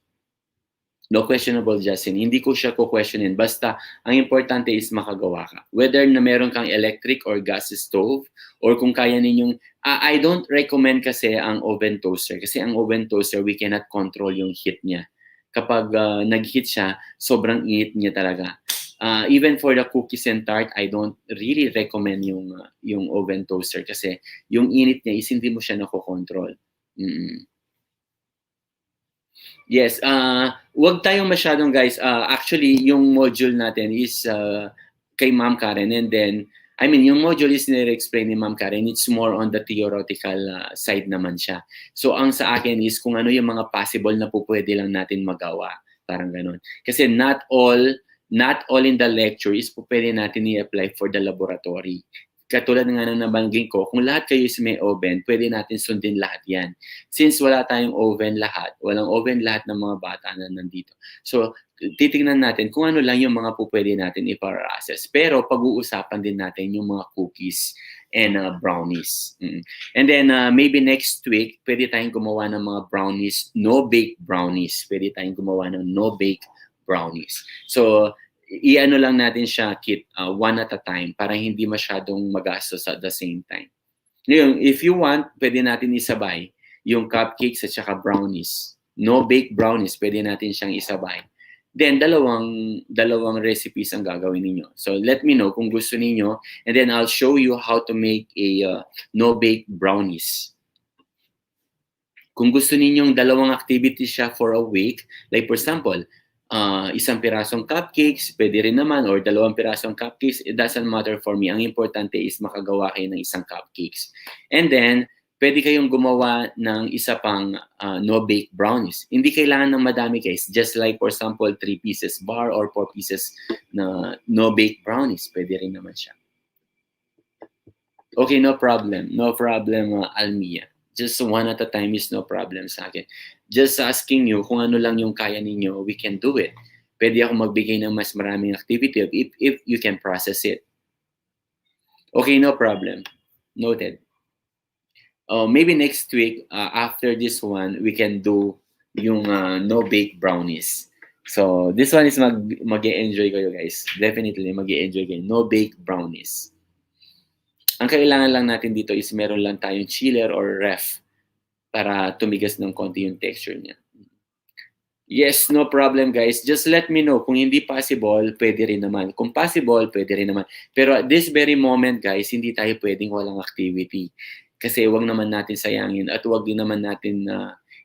No questionable, Justin. Hindi ko siya ko-questionin. Basta, ang importante is makagawa ka. Whether na meron kang electric or gas stove, or kung kaya ninyong, I don't recommend kasi ang oven toaster. Kasi ang oven toaster, we cannot control yung heat niya. Kapag nag-heat siya, sobrang init niya talaga. Even for the cookies and tart, I don't really recommend yung oven toaster kasi yung init niya is hindi mo siya nakokontrol. Yes, wag tayong masyadong, guys. Actually, yung module natin is kay Ma'am Karen, and then yung module is nire-explain ni Ma'am Karen. It's more on the theoretical side naman siya. So ang sa akin is kung ano yung mga possible na po pwede lang natin magawa, parang ganun. Kasi not all in the lecture is po pwede natin i-apply for the laboratory. Katulad nga na nabanggit ko, kung lahat kayo is may oven, pwede natin sundin lahat yan. Since wala tayong oven walang oven lahat ng mga bata na nandito. So, titingnan natin kung ano lang yung mga po pwede natin i-process. Pero pag-uusapan din natin yung mga cookies and brownies. And then, maybe next week, pwede tayong gumawa ng mga brownies, no-bake brownies. Pwede tayong gumawa ng no-bake brownies. So, i-ano lang natin siya, Kit, one at a time para hindi masyadong magastos at the same time. Ngayon, if you want, pwede natin isabay yung cupcakes at saka brownies. No-bake brownies, pwede natin siyang isabay. Then, dalawang recipes ang gagawin ninyo. So, let me know kung gusto ninyo, and then I'll show you how to make a no-bake brownies. Kung gusto ninyong dalawang activity siya for a week, like for example, isang pirasong cupcakes, pwede rin naman, or dalawang pirasong cupcakes, it doesn't matter for me. Ang importante is makagawa kayo ng isang cupcakes. And then, pwede kayong gumawa ng isa pang no-bake brownies. Hindi kailangan ng madami, guys. Just like, for example, 3 pieces bar or 4 pieces na no-bake brownies. Pwede rin naman siya. Okay, no problem. No problem, Almia. Just one at a time is no problem sa akin. Just asking you kung ano lang yung kaya ninyo, we can do it. Pwede ako magbigay ng mas maraming activity if you can process it. Okay, no problem. Noted. Maybe next week, after this one, we can do yung no-bake brownies. So, this one is mag-e-enjoy kayo, guys. Definitely, mag-e-enjoy kayo. No-bake brownies. Ang kailangan lang natin dito is meron lang tayong chiller or ref para tumigas ng konti yung texture niya. Yes, no problem, guys. Just let me know. Kung hindi possible, pwede rin naman. Kung possible, pwede rin naman. Pero at this very moment, guys, hindi tayo pwedeng walang activity. Kasi wag naman natin sayangin at wag din naman natin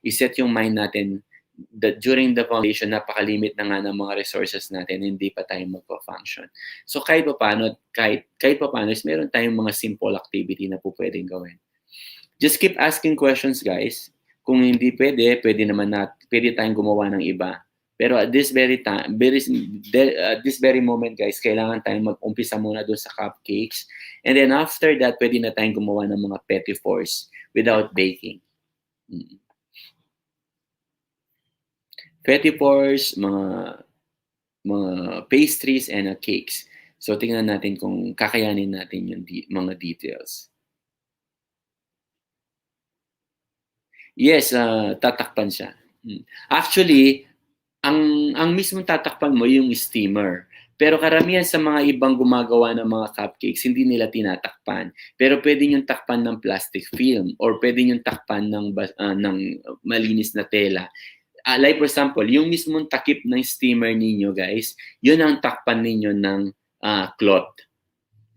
iset yung mind natin that during the foundation, napakalimit na nga ng mga resources natin, hindi pa tayo magpa-function. So kahit pa paano is meron tayong mga simple activity na po pwedeng gawin. Just keep asking questions, guys. Kung hindi pwede tayong gumawa ng iba. Pero at this very moment, guys, kailangan tayong mag-umpisa muna doon sa cupcakes. And then after that, pwede na tayong gumawa ng mga petit fours without baking. Petit fours, mga pastries, and cakes. So, tingnan natin kung kakayanin natin yung mga details. Yes, tatakpan siya. Actually, ang mismong tatakpan mo yung steamer. Pero karamihan sa mga ibang gumagawa ng mga cupcakes, hindi nila tinatakpan. Pero pwede niyong takpan ng plastic film or pwede niyong takpan ng malinis na tela. Like for example, yung mismong takip ng steamer ninyo, guys, yun ang takpan ninyo ng cloth.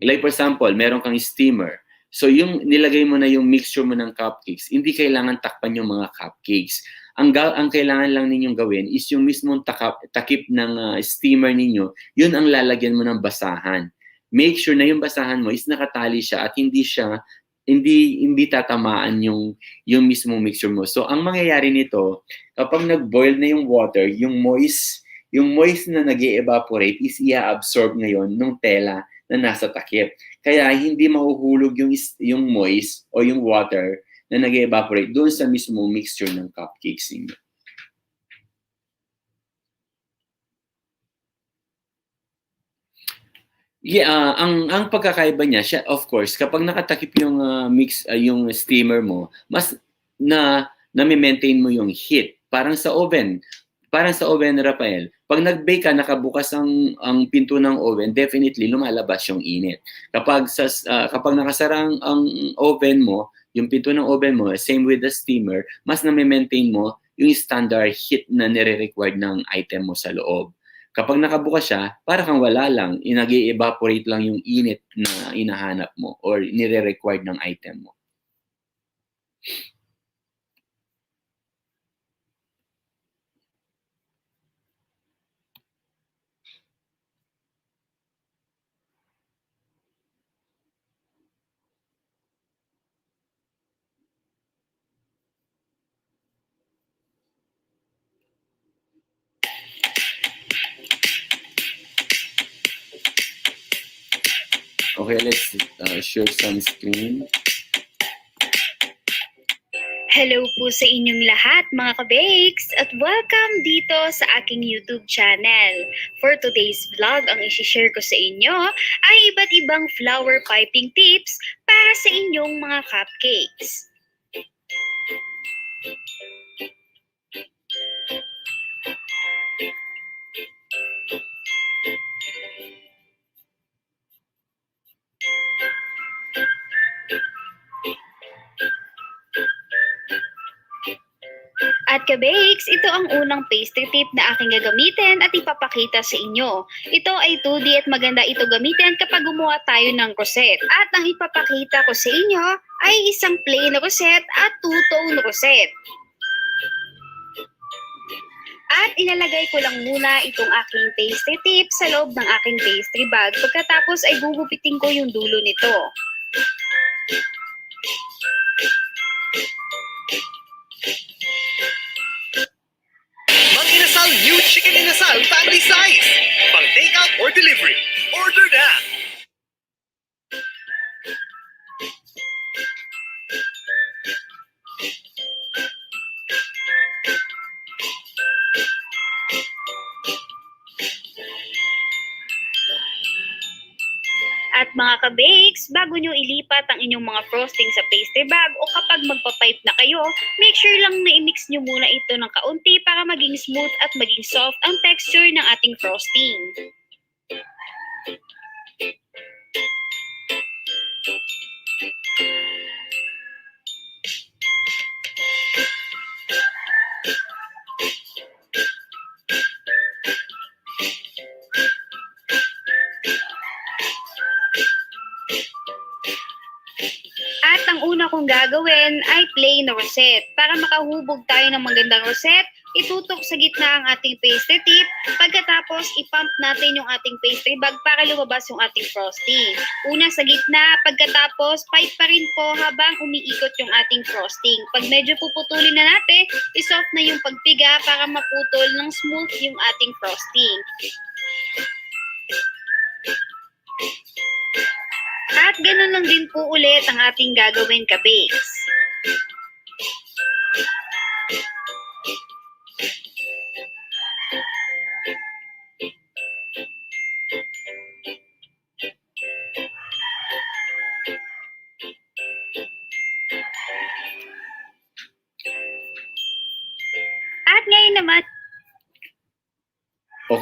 Like for example, meron kang steamer. So yung nilagay mo na yung mixture mo ng cupcakes, hindi kailangan takpan yung mga cupcakes. Ang kailangan lang ninyong gawin is yung mismong takip ng steamer ninyo, yun ang lalagyan mo ng basahan. Make sure na yung basahan mo is nakatali siya at hindi tatamaan yung mismong mixture mo. So ang mangyayari nito, kapag nag-boil na yung water, yung moist na nag-evaporate is i-absorb ngayon ng tela na nasa takip. Kaya hindi mahuhulog yung moist o yung water na nag-evaporate doon sa mismong mixture ng cupcakes niyo. Yeah, ang pagkakaiba niya, siya of course, kapag nakatakip yung yung steamer mo, mas na-maintain mo yung heat. Parang sa oven, Rafael. Pag nag-bake ka, nakabukas ang pinto ng oven, definitely lumalabas yung init. Kapag nakasara ang oven mo, yung pinto ng oven mo, same with the steamer, mas na-maintain mo yung standard heat na nire-required ng item mo sa loob. Kapag nakabukas siya, para kang wala lang, nag-evaporate lang yung init na hinahanap mo or nire-required ng item mo. Okay, let's share some screen. Hello po sa inyong lahat mga ka-bakes at welcome dito sa aking YouTube channel. For today's vlog, ang isi-share ko sa inyo ay iba't ibang flower piping tips para sa inyong mga cupcakes. At ka-bakes, ito ang unang pastry tip na aking gagamitin at ipapakita sa inyo. Ito ay 2D at maganda ito gamitin kapag gumawa tayo ng rosette. At ang ipapakita ko sa inyo ay isang plain na rosette at two-tone rosette. At ilalagay ko lang muna itong aking pastry tip sa loob ng aking pastry bag. Pagkatapos ay gugupitin ko yung dulo nito. Mang Inasal New Chicken Inasal Family Size. Pang takeout or delivery. Order na! At mga ka-bakes, bago nyo ilipat ang inyong mga frosting sa pastry bag o kapag magpapipe na kayo, make sure lang na i-mix nyo muna ito ng kaunti para maging smooth at maging soft ang texture ng ating frosting. At ang una kong gagawin ay plain na rosette. Para makahubog tayo ng magandang rosette, itutok sa gitna ang ating pastry tip. Pagkatapos, ipump natin yung ating pastry bag para lumabas yung ating frosting. Una sa gitna, pagkatapos, pipe pa rin po habang umiikot yung ating frosting. Pag medyo puputulin na natin, isoft na yung pagpiga para maputol ng smooth yung ating frosting. At ganun lang din po ulit ang ating gagawin ka-bakes.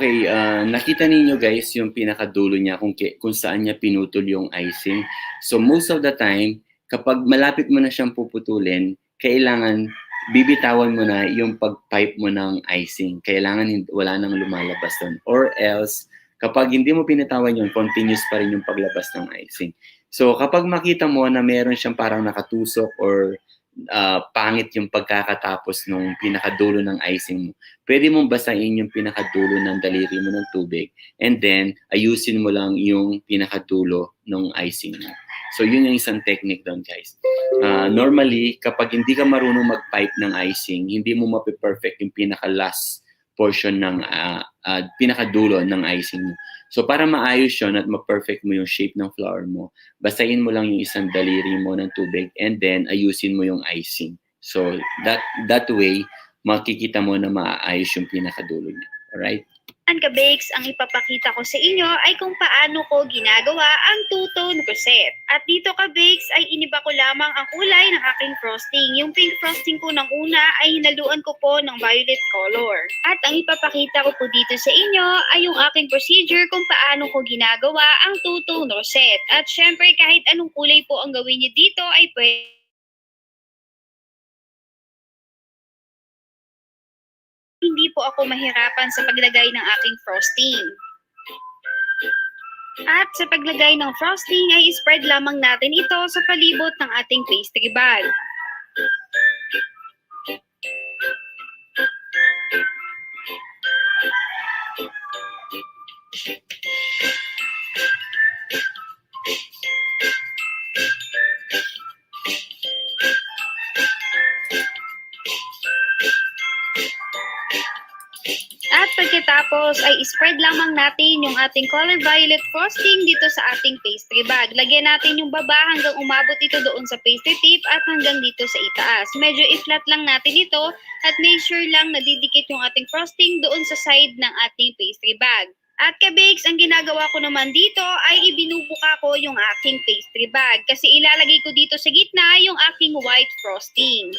Okay, nakita ninyo guys yung pinakadulo niya kung saan niya pinutol yung icing. So most of the time, kapag malapit mo na siyang puputulin, kailangan bibitawan mo na yung pag-pipe mo ng icing. Kailangan wala nang lumalabas doon. Or else, kapag hindi mo pinitawan yun, continuous pa rin yung paglabas ng icing. So kapag makita mo na meron siyang parang nakatusok or pangit yung pagkakatapos nung pinakadulo ng icing mo, pwede mong basahin yung pinakadulo ng daliri mo ng tubig and then ayusin mo lang yung pinakadulo ng icing mo. So yun yung isang technique doon guys. Normally, kapag hindi ka marunong mag-pipe ng icing, hindi mo mape-perfect yung pinaka-last portion ng pinakadulo ng icing mo. So para maayos yun at ma-perfect mo yung shape ng flower mo, basahin mo lang yung isang daliri mo ng tubig and then ayusin mo yung icing. So that way, makikita mo na maayos yung pinakadulo niya. Alright? Ang ka-bakes, ang ipapakita ko sa inyo ay kung paano ko ginagawa ang two-tone rosette. At dito ka-bakes ay iniba ko lamang ang kulay ng aking frosting. Yung pink frosting ko ng una ay hinaluan ko po ng violet color. At ang ipapakita ko po dito sa inyo ay yung aking procedure kung paano ko ginagawa ang two-tone rosette. At syempre kahit anong kulay po ang gawin niyo dito ay pwede. Hindi po ako mahirapan sa paglagay ng aking frosting. At sa paglagay ng frosting ay spread lamang natin ito sa palibot ng ating pastry bag. At pagkatapos ay spread lamang natin yung ating color violet frosting dito sa ating pastry bag. Lagyan natin yung baba hanggang umabot ito doon sa pastry tip at hanggang dito sa itaas. Medyo i-flat lang natin ito at make sure lang na didikit yung ating frosting doon sa side ng ating pastry bag. At ka-bakes, ang ginagawa ko naman dito ay ibinubuka ko yung aking pastry bag kasi ilalagay ko dito sa gitna yung aking white frosting.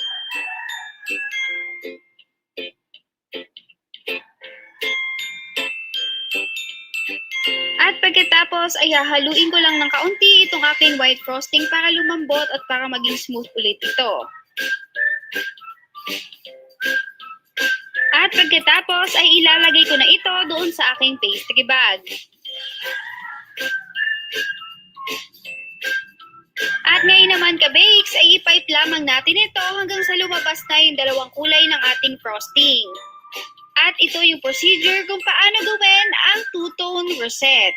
At pagkatapos ay hahaluin ko lang ng kaunti itong aking white frosting para lumambot at para maging smooth ulit ito. At pagkatapos ay ilalagay ko na ito doon sa aking pastry bag. At ngayon naman ka-bakes ay ipipe lamang natin ito hanggang sa lumabas na yung dalawang kulay ng ating frosting. At ito yung procedure kung paano gawin ang two-tone rosette.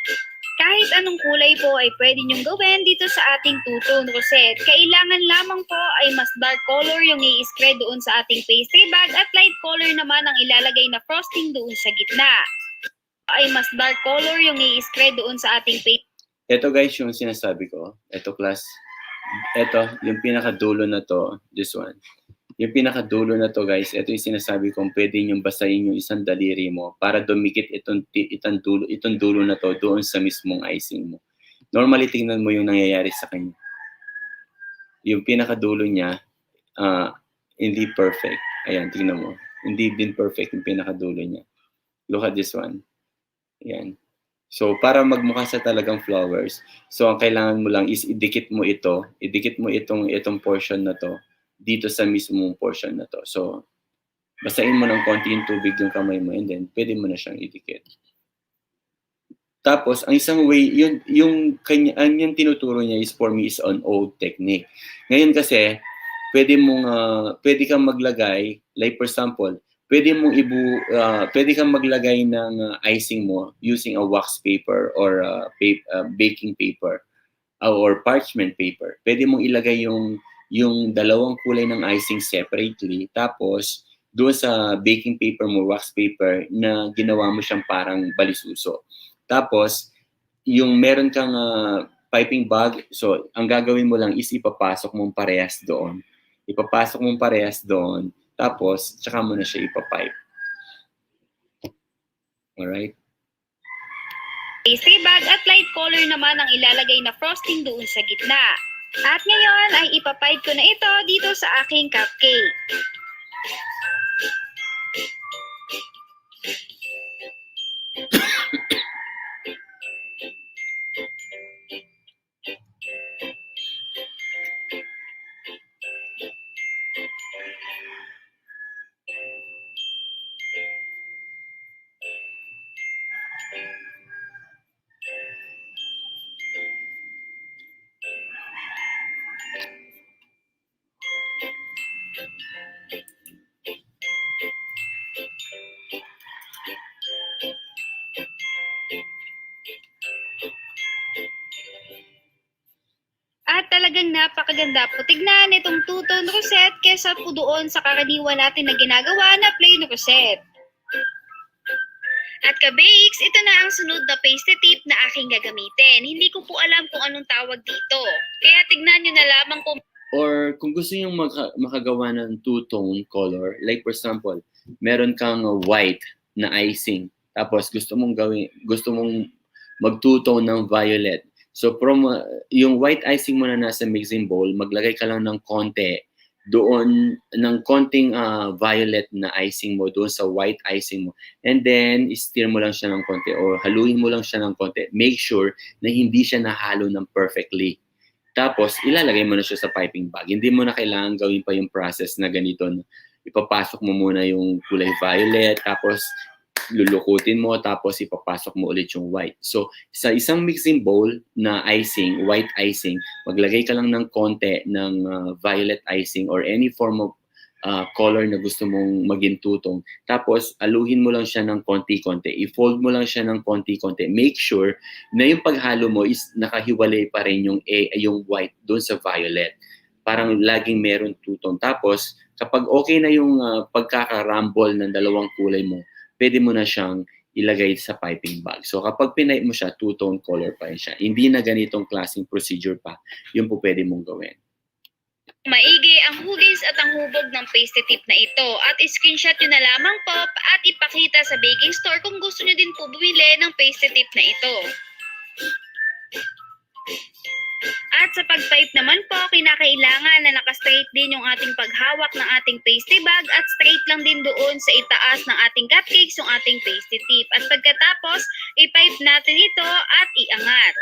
Kahit anong kulay po ay pwede nyong gawin dito sa ating two-tone rosette. Kailangan lamang po ay mas dark color yung i-spread doon sa ating pastry bag at light color naman ang ilalagay na frosting doon sa gitna. Ay mas dark color yung i-spread doon sa ating pastry. Ito guys yung sinasabi ko. Ito class. Ito yung pinakadulo na to. This one. Yung pinakadulo na to guys, ito yung sinasabi kong pwede nyo basahin yung isang daliri mo para dumikit itong dulo na to doon sa mismong icing mo. Normally, tingnan mo yung nangyayari sa kanya. Yung pinakadulo niya, hindi perfect. Ayan, tingnan mo. Hindi din perfect yung pinakadulo niya. Look at this one. Ayan. So, para magmukha sa talagang flowers, so ang kailangan mo lang is idikit mo itong portion na to dito sa mismong portion na to. So, basahin mo ng konti yung tubig yung kamay mo and then pwede mo na siyang idikit. Tapos, ang isang way, yung tinuturo niya is for me is an old technique. Ngayon kasi, pwede kang maglagay, like for example, pwede kang maglagay ng icing mo using a wax paper or baking paper or parchment paper. Pwede mong ilagay yung dalawang kulay ng icing separately, tapos doon sa baking paper mo, wax paper, na ginawa mo siyang parang balisuso. Tapos, yung meron kang piping bag, so ang gagawin mo lang is ipapasok mong parehas doon. Tapos tsaka mo na siya ipapipe. Alright? Pastry bag at light color naman ang ilalagay na frosting doon sa gitna. At ngayon ay ipapipe ko na ito dito sa aking cupcake. At talagang napakaganda po tignan itong two-tone rosette kesa po doon sa karaniwan natin na ginagawa na plain rosette. At ka-bakes, ito na ang sunod na paste tip na aking gagamitin. Hindi ko po alam kung anong tawag dito. Kaya tignan nyo na lamang po. Or kung gusto nyo makagawa ng two-tone color, like for example, meron kang white na icing, tapos gusto mong mag-two-tone ng violet. So from yung white icing mo na nasa mixing bowl, maglagay ka lang ng konti doon, ng konting violet na icing mo doon sa white icing mo. And then, stir mo lang siya ng konti or haluin mo lang siya ng konti. Make sure na hindi siya nahalo ng perfectly. Tapos, ilalagay mo na siya sa piping bag. Hindi mo na kailangan gawin pa yung process na ganito. Ipapasok mo muna yung kulay violet, tapos lulukutin mo, tapos ipapasok mo ulit yung white. So, sa isang mixing bowl na icing, white icing, maglagay ka lang ng konti ng violet icing or any form of color na gusto mong maging two-tone. Tapos, aluhin mo lang siya ng konti-konti. I-fold mo lang siya ng konti-konti. Make sure na yung paghalo mo is nakahiwalay pa rin yung white doon sa violet. Parang laging meron two-tone. Tapos, kapag okay na yung pagkakarambol ng dalawang kulay mo, pwede mo na siyang ilagay sa piping bag. So kapag pinipe mo siya, two-tone color pa rin siya. Hindi na ganitong klaseng procedure pa. Yun po pwede mong gawin. Maigi ang hugis at ang hubog ng paste tip na ito at screenshot nyo na lamang po at ipakita sa baking store kung gusto nyo din po bumili ng paste tip na ito. At sa pag-type naman po, kinakailangan na naka-straight din yung ating paghawak ng ating pastry bag at straight lang din doon sa itaas ng ating cupcakes yung ating pastry tip. At pagkatapos, i-pipe natin ito at iangat.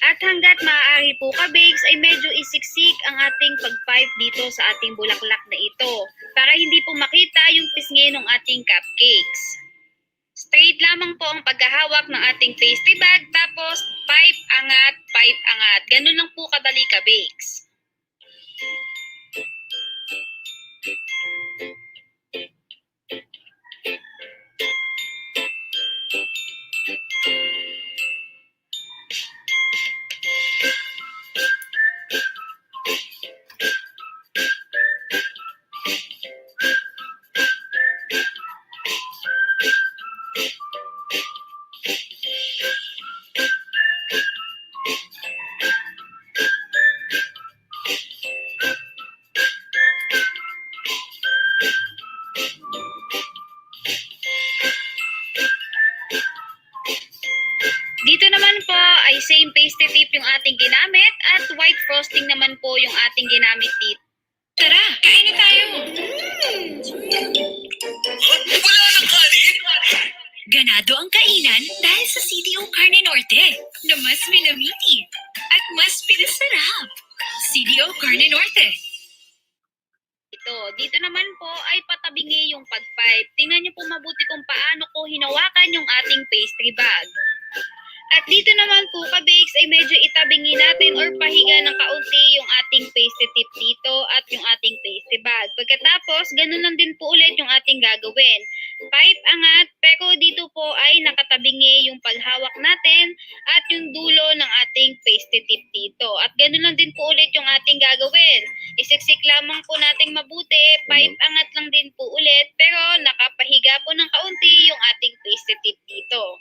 At hanggat maaari po ka-bakes ay medyo isiksik ang ating pag-pipe dito sa ating bulaklak na ito para hindi po makita yung pisngi ng ating cupcakes. Straight lamang po ang paghahawak ng ating pastry bag, tapos pipe, angat, pipe, angat. Ganun lang po kadali ka-bakes. Dito naman po ay same pastry tip yung ating ginamit at white frosting naman po yung ating ginamit dito. Tara, kain na tayo! Wala nang kanin? Ganado ang kainan dahil sa CDO Carne Norte na mas minamiti at mas pinasarap. CDO Carne Norte. Dito naman po ay patabingi yung pag-pipe. Tingnan niyo po mabuti kung paano ko hinawakan yung ating pastry bag. At dito naman po ka-bakes ay medyo itabingi natin or pahiga ng kaunti yung ating pastry tip dito at yung ating pastry bag. Pagkatapos, ganun lang din po ulit yung ating gagawin. Pipe angat, pero dito po ay nakatabingi yung paghawak natin at yung dulo ng ating pastry tip dito. At ganun lang din po ulit yung ating gagawin. Isiksik lamang po nating mabuti, pipe angat lang din po ulit, pero nakapahiga po ng kaunti yung ating pastry tip dito.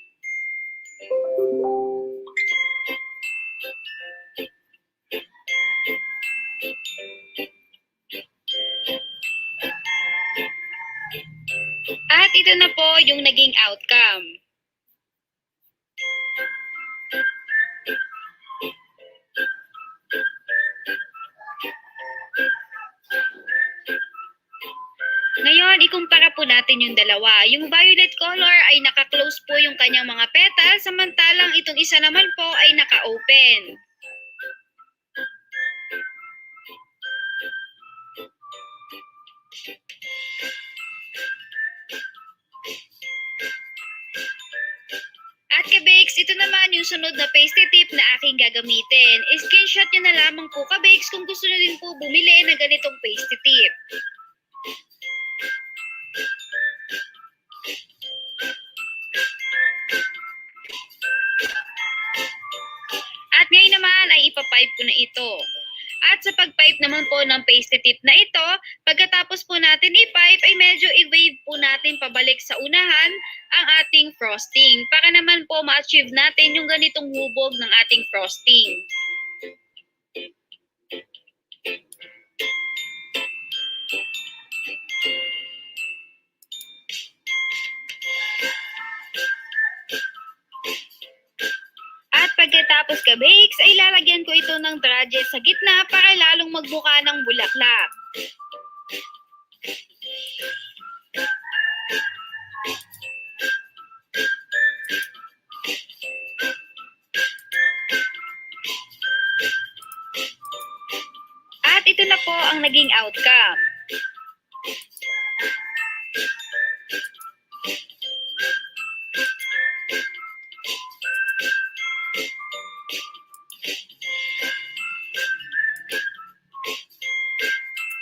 At ito na po yung naging outcome. Ngayon ngayon, ikumpara po natin yung dalawa. Yung violet color ay naka-close po yung kanyang mga petals, samantalang itong isa naman po ay naka-open. At kabakes, ito naman yung sunod na pasty tip na aking gagamitin. Screenshot nyo na lamang po kabakes kung gusto nyo din po bumili ng ganitong pasty tip. At ngayon naman ay ipapipe ko na ito. At sa pagpipe naman po ng pasty tip na ito, pagkatapos po natin i-pipe ay medyo i-wave po natin pabalik sa unahan ang ating frosting para naman po ma-achieve natin yung ganitong hubog ng ating frosting. At pagkatapos kabakes ay lalagyan ko ito ng drudges sa gitna para lalong magbuka ng bulaklak. At ito na po ang naging outcome.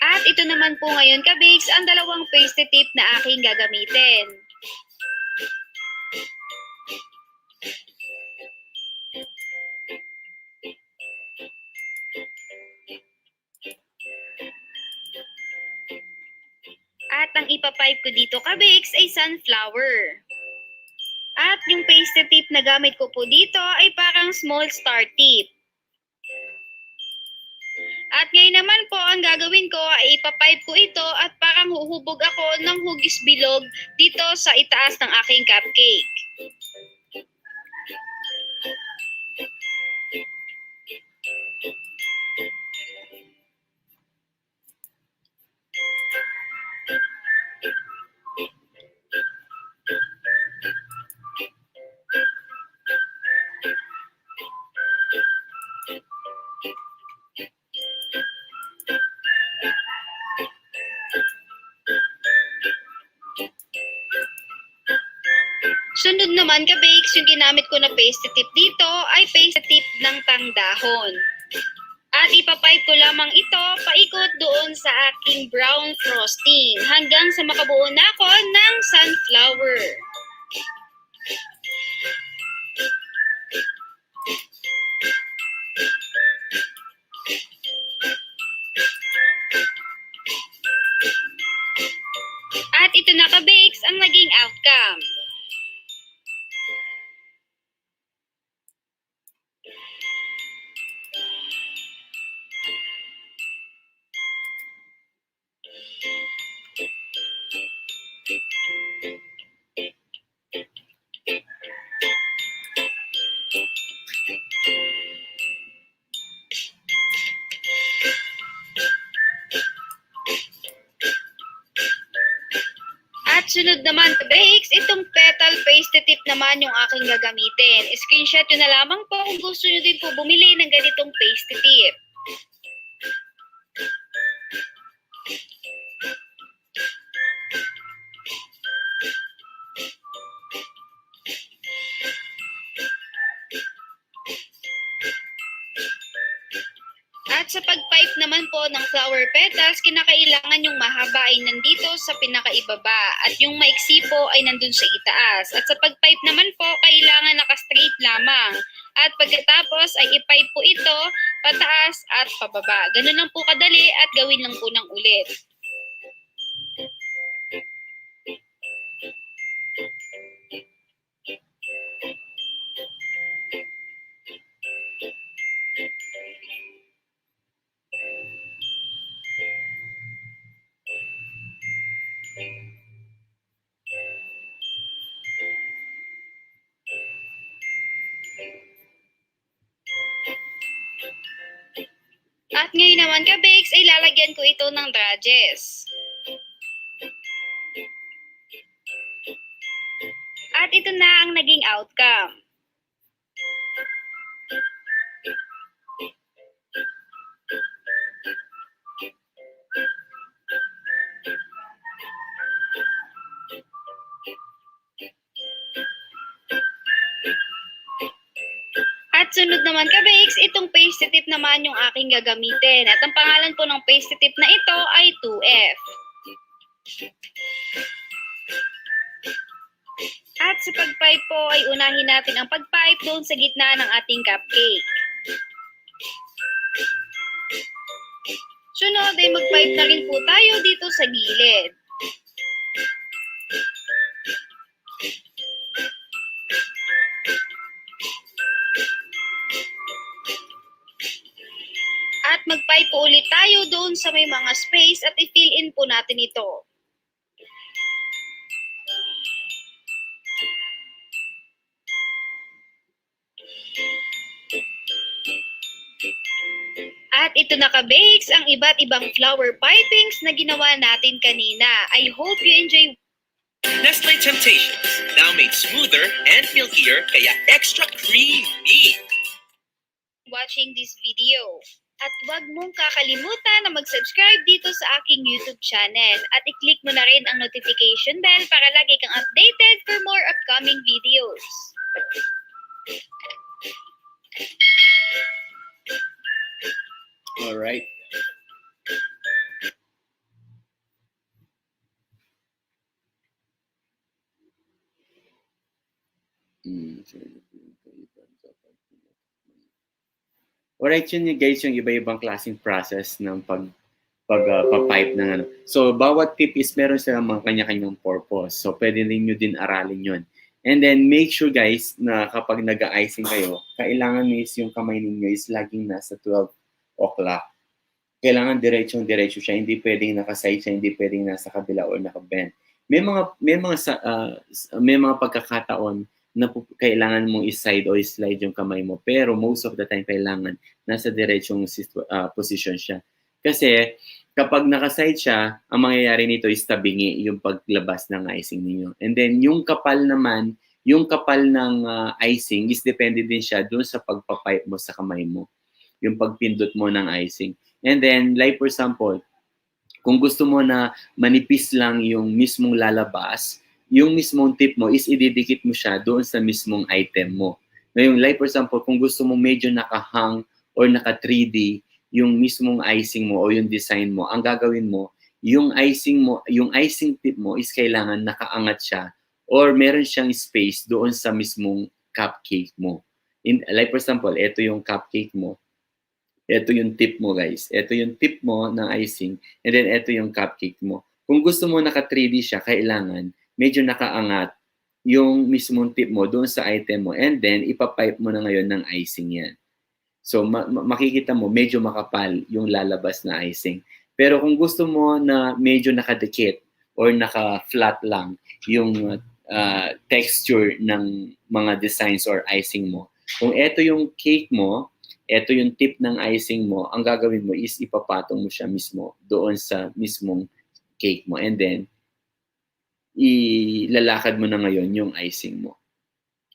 At ito naman po ngayon kabakes ang dalawang pasty tip na aking gagamitin. At ang ipapipe ko dito kabakes ay sunflower. At yung pasty tip na gamit ko po dito ay parang small star tip. At ngayon naman po, ang gagawin ko ay ipapipe ko ito at parang huhubog ako ng hugis bilog dito sa itaas ng aking cupcake. Sunod naman kabakes, yung ginamit ko na pasty tip dito ay pasty tip ng tangdahon. At ipapipe ko lamang ito paikot doon sa aking brown frosting hanggang sa makabuo na ako ng sunflower. At ito na kabakes ang naging outcome. At sunod naman kabakes, itong petal pasty tip naman yung aking gagamitin. Screenshot nyo na lamang po kung gusto nyo din po bumili ng ganitong pasty tip. At sa pag-pipe naman po ng flower petals, kinakailangan yung mahaba ay nandito sa pinakaibaba at yung maiksi po ay nandun sa itaas. At sa pag-pipe naman po, kailangan naka-straight lamang. At pagkatapos ay i-pipe po ito pataas at pababa. Ganun lang po kadali at gawin lang po ng ulit. At ngayon naman kabakes ay lalagyan ko ito ng drudges. At ito na ang naging outcome. At sunod naman ka-bakes, itong paste tip naman yung aking gagamitin. At ang pangalan po ng paste tip na ito ay 2F. At sa pag-pipe po ay unahin natin ang pag-pipe doon sa gitna ng ating cupcake. Sunod ay mag-pipe na rin po tayo dito sa gilid. At mag-pipe po ulit tayo doon sa may mga space at i-fill in po natin ito. At ito na ka-bakes ang iba't ibang flower pipings na ginawa natin kanina. I hope you enjoy Nestle Temptations, now made smoother and milkier kaya extra creamy. watching this video. At huwag mong kakalimutan na mag-subscribe dito sa aking YouTube channel at i-click mo na rin ang notification bell para lagi kang updated for more upcoming videos. Alright. Alright, yun guys, yung iba-ibang klaseng process ng pag-pipe ng ano. So, bawat tip is meron silang mga kanya-kanyang purpose. So, pwede ninyo din aralin yun. And then, make sure guys na kapag nag-icing kayo, kailangan is yung kamay ninyo is laging nasa 12 o'clock. Kailangan diretsong-diretso siya. Hindi pwedeng nakaside siya, hindi pwedeng nasa kabila or nakabend. May mga pagkakataon na kailangan mong i-side o i-slide yung kamay mo. Pero most of the time, kailangan nasa diretsong position siya. Kasi kapag nakaside siya, ang mangyayari nito is tabingi yung paglabas ng icing ninyo. And then yung kapal naman, yung kapal ng icing is depende din siya dun sa pagpapipe mo sa kamay mo. Yung pagpindot mo ng icing. And then, like for example, kung gusto mo na manipis lang yung mismong lalabas, yung mismong tip mo is ididikit mo siya doon sa mismong item mo. Ngayon, like for example, kung gusto mo medyo nakahang or naka 3D yung mismong icing mo o yung design mo, ang gagawin mo, yung icing tip mo is kailangan nakaangat siya or meron siyang space doon sa mismong cupcake mo. Like for example, ito yung cupcake mo. Ito yung tip mo, guys. Ito yung tip mo ng icing and then ito yung cupcake mo. Kung gusto mo naka 3D siya, kailangan medyo nakaangat yung mismong tip mo doon sa item mo and then ipapipe mo na ngayon ng icing yan. So makikita mo medyo makapal yung lalabas na icing. Pero kung gusto mo na medyo nakadikit or naka-flat lang yung texture ng mga designs or icing mo, kung ito yung cake mo, ito yung tip ng icing mo, ang gagawin mo is ipapatong mo siya mismo doon sa mismong cake mo and then ilalakad mo na ngayon yung icing mo.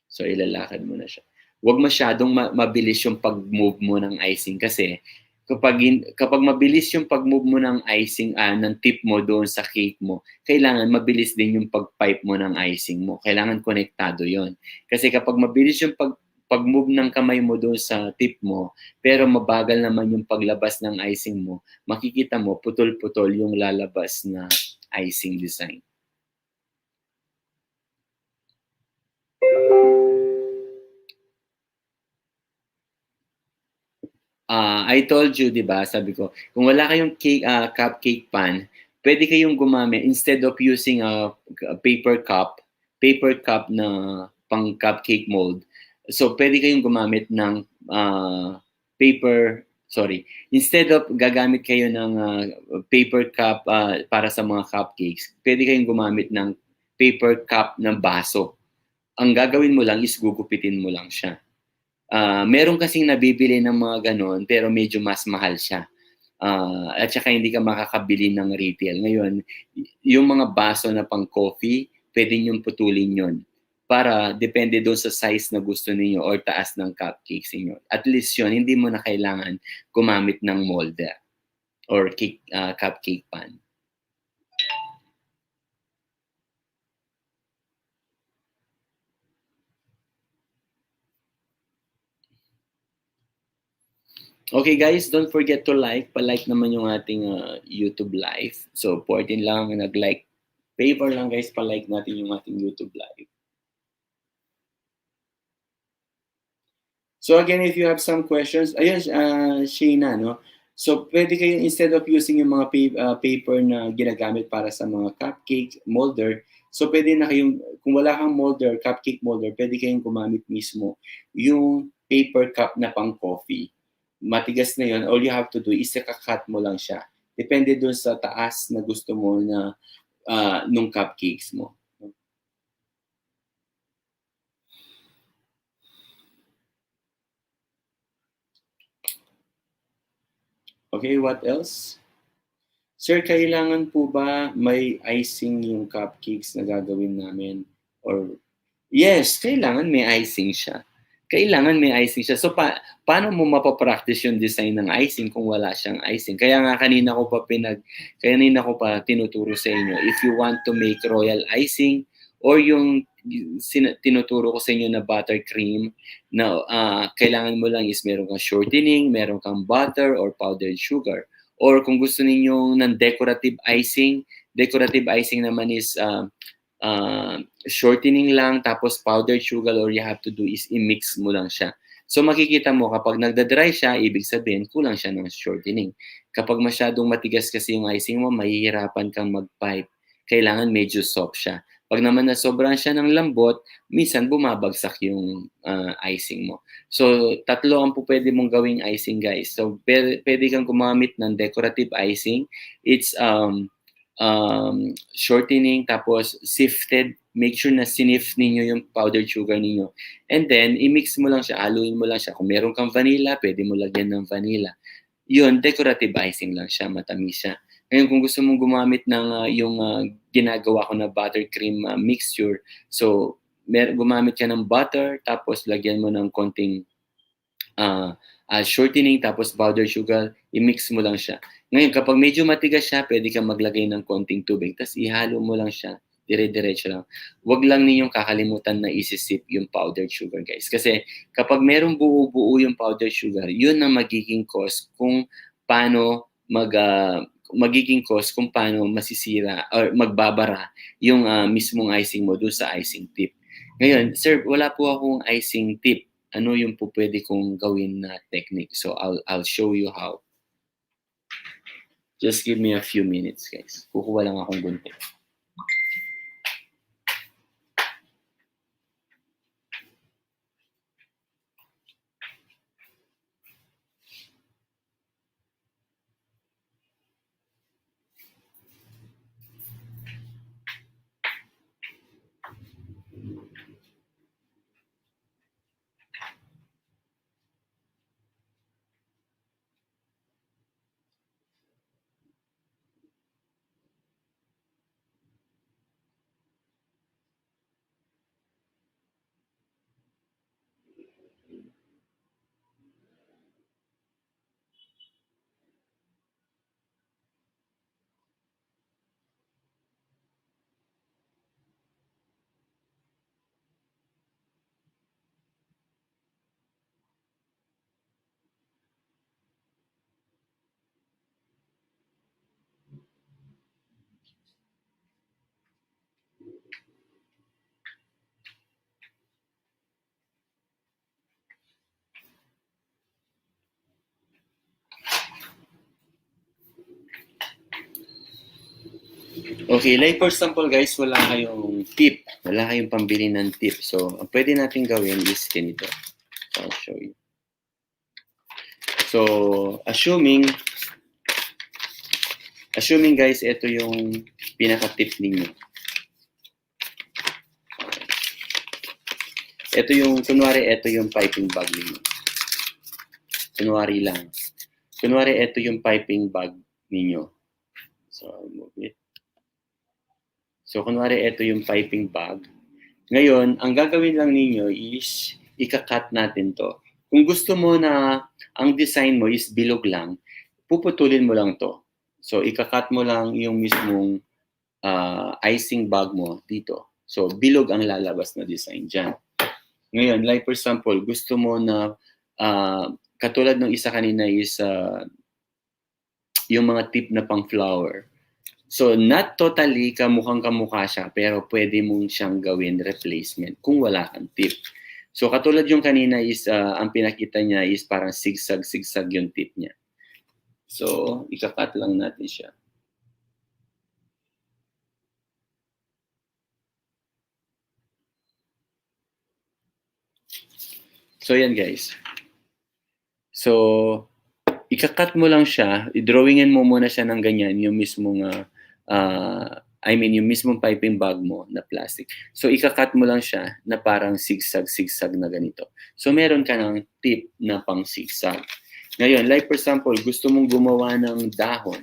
So, ilalakad mo na siya. Huwag masyadong mabilis yung pag-move mo ng icing kasi kapag mabilis yung pag-move mo ng icing, ng tip mo doon sa cake mo, kailangan mabilis din yung pag-pipe mo ng icing mo. Kailangan konektado yon. Kasi kapag mabilis yung pag-move ng kamay mo doon sa tip mo, pero mabagal naman yung paglabas ng icing mo, makikita mo putol-putol yung lalabas na icing design. I told you, di ba, sabi ko, kung wala kayong cupcake pan, pwede kayong gumamit, instead of using a paper cup na pang cupcake mold, so pwede kayong gumamit ng instead of gagamit kayo ng paper cup para sa mga cupcakes, pwede kayong gumamit ng paper cup ng baso. Ang gagawin mo lang is gugupitin mo lang siya. Meron kasing nabibili ng mga ganon pero medyo mas mahal siya. At saka hindi ka makakabili ng retail. Ngayon, yung mga baso na pang coffee, pwede niyong putulin yon. para depende doon sa size na gusto niyo or taas ng cupcakes niyo. At least yun, hindi mo na kailangan gumamit ng molder or cupcake pan. Okay guys, don't forget to like. Pa-like naman yung ating YouTube live. So, pwede lang nag-like. Favor lang guys, pa-like natin yung ating YouTube live. So again, if you have some questions, ayun, Shayna, no? So, pwede kayo, instead of using yung mga paper na ginagamit para sa mga cupcake molder, so pwede na kayong, kung wala kang molder, cupcake molder, pwede kayong gumamit mismo yung paper cup na pang coffee. Matigas na yun, all you have to do is ikakat mo lang siya. Depende dun sa taas na gusto mo na nung cupcakes mo. Okay, what else? Sir, kailangan po ba may icing yung cupcakes na gagawin namin? Or yes, kailangan may icing siya. Kailangan may icing siya. So, paano mo mapapractice yung design ng icing kung wala siyang icing? Kaya nga kanina ko pa tinuturo sa inyo, if you want to make royal icing or yung tinuturo ko sa inyo na buttercream na kailangan mo lang is meron kang shortening, meron kang butter or powdered sugar. Or kung gusto ninyong ng decorative icing naman is shortening lang tapos powdered sugar, all you have to do is i-mix mo lang siya. So makikita mo kapag nagda-dry siya, ibig sabihin kulang siya ng shortening. Kapag masyadong matigas kasi yung icing mo, mahihirapan kang mag-pipe. Kailangan medyo soft siya. Pag naman nasobrahan siya ng lambot, minsan bumabagsak yung icing mo. So, 3 ang po pwede mong gawing icing, guys. So, pwede kang gumamit ng decorative icing. It's shortening, tapos sifted. Make sure na sinift ninyo yung powdered sugar ninyo. And then, i-mix mo lang siya, haluin mo lang siya. Kung meron kang vanilla, pwede mo lagyan ng vanilla. Yun, decorative icing lang siya, matamis siya. Ngayon, kung gusto mong gumamit ng yung ginagawa ko na buttercream mixture, so gumamit ka ng butter, tapos lagyan mo ng konting shortening, tapos powdered sugar, i-mix mo lang siya. Ngayon, kapag medyo matigas siya, pwede kang maglagay ng konting tubig, tapos ihalo mo lang siya, dire-diretso lang. Huwag lang ninyong kakalimutan na isisip yung powdered sugar, guys. Kasi kapag merong buo-buo yung powdered sugar, yun ang magiging cause kung paano magiging cause kung paano masisira or magbabara yung mismong icing mo doon sa icing tip. Ngayon, sir, wala po akong icing tip. Ano yung po pwede kong gawin na technique? So, I'll show you how. Just give me a few minutes, guys. Kukuha lang akong gunting. Okay, like for example guys, wala kayong tip. Wala kayong pambili ng tip. So, ang pwede natin gawin is ganito. I'll show you. So, assuming guys, ito yung pinaka-tip ninyo. Ito yung, kunwari, ito yung piping bag ninyo. Kunwari lang. Kunwari, ito yung piping bag ninyo. So, I'll move it. So, kunwari, ito yung piping bag. Ngayon, ang gagawin lang ninyo is ika-cut natin to. Kung gusto mo na ang design mo is bilog lang, puputulin mo lang to. So, ika-cut mo lang yung mismong icing bag mo dito. So, bilog ang lalabas na design dyan. Ngayon, like for example, gusto mo na katulad ng isa kanina is yung mga tip na pang flower. So, not totally kamukhang kamukha siya, pero pwede mong siyang gawin replacement kung wala kang tip. So, katulad yung kanina is, ang pinakita niya is parang sigsag-sigsag yung tip niya. So, ika-cut lang natin siya. So, yan guys. So, ika-cut mo lang siya, i-drawingin mo muna siya ng ganyan, yung mismong, yung mismong piping bag mo na plastic. So, ika-cut mo lang siya na parang sigsag-sigsag na ganito. So, meron ka ng tip na pang sigsag. Ngayon, like for example, gusto mong gumawa ng dahon.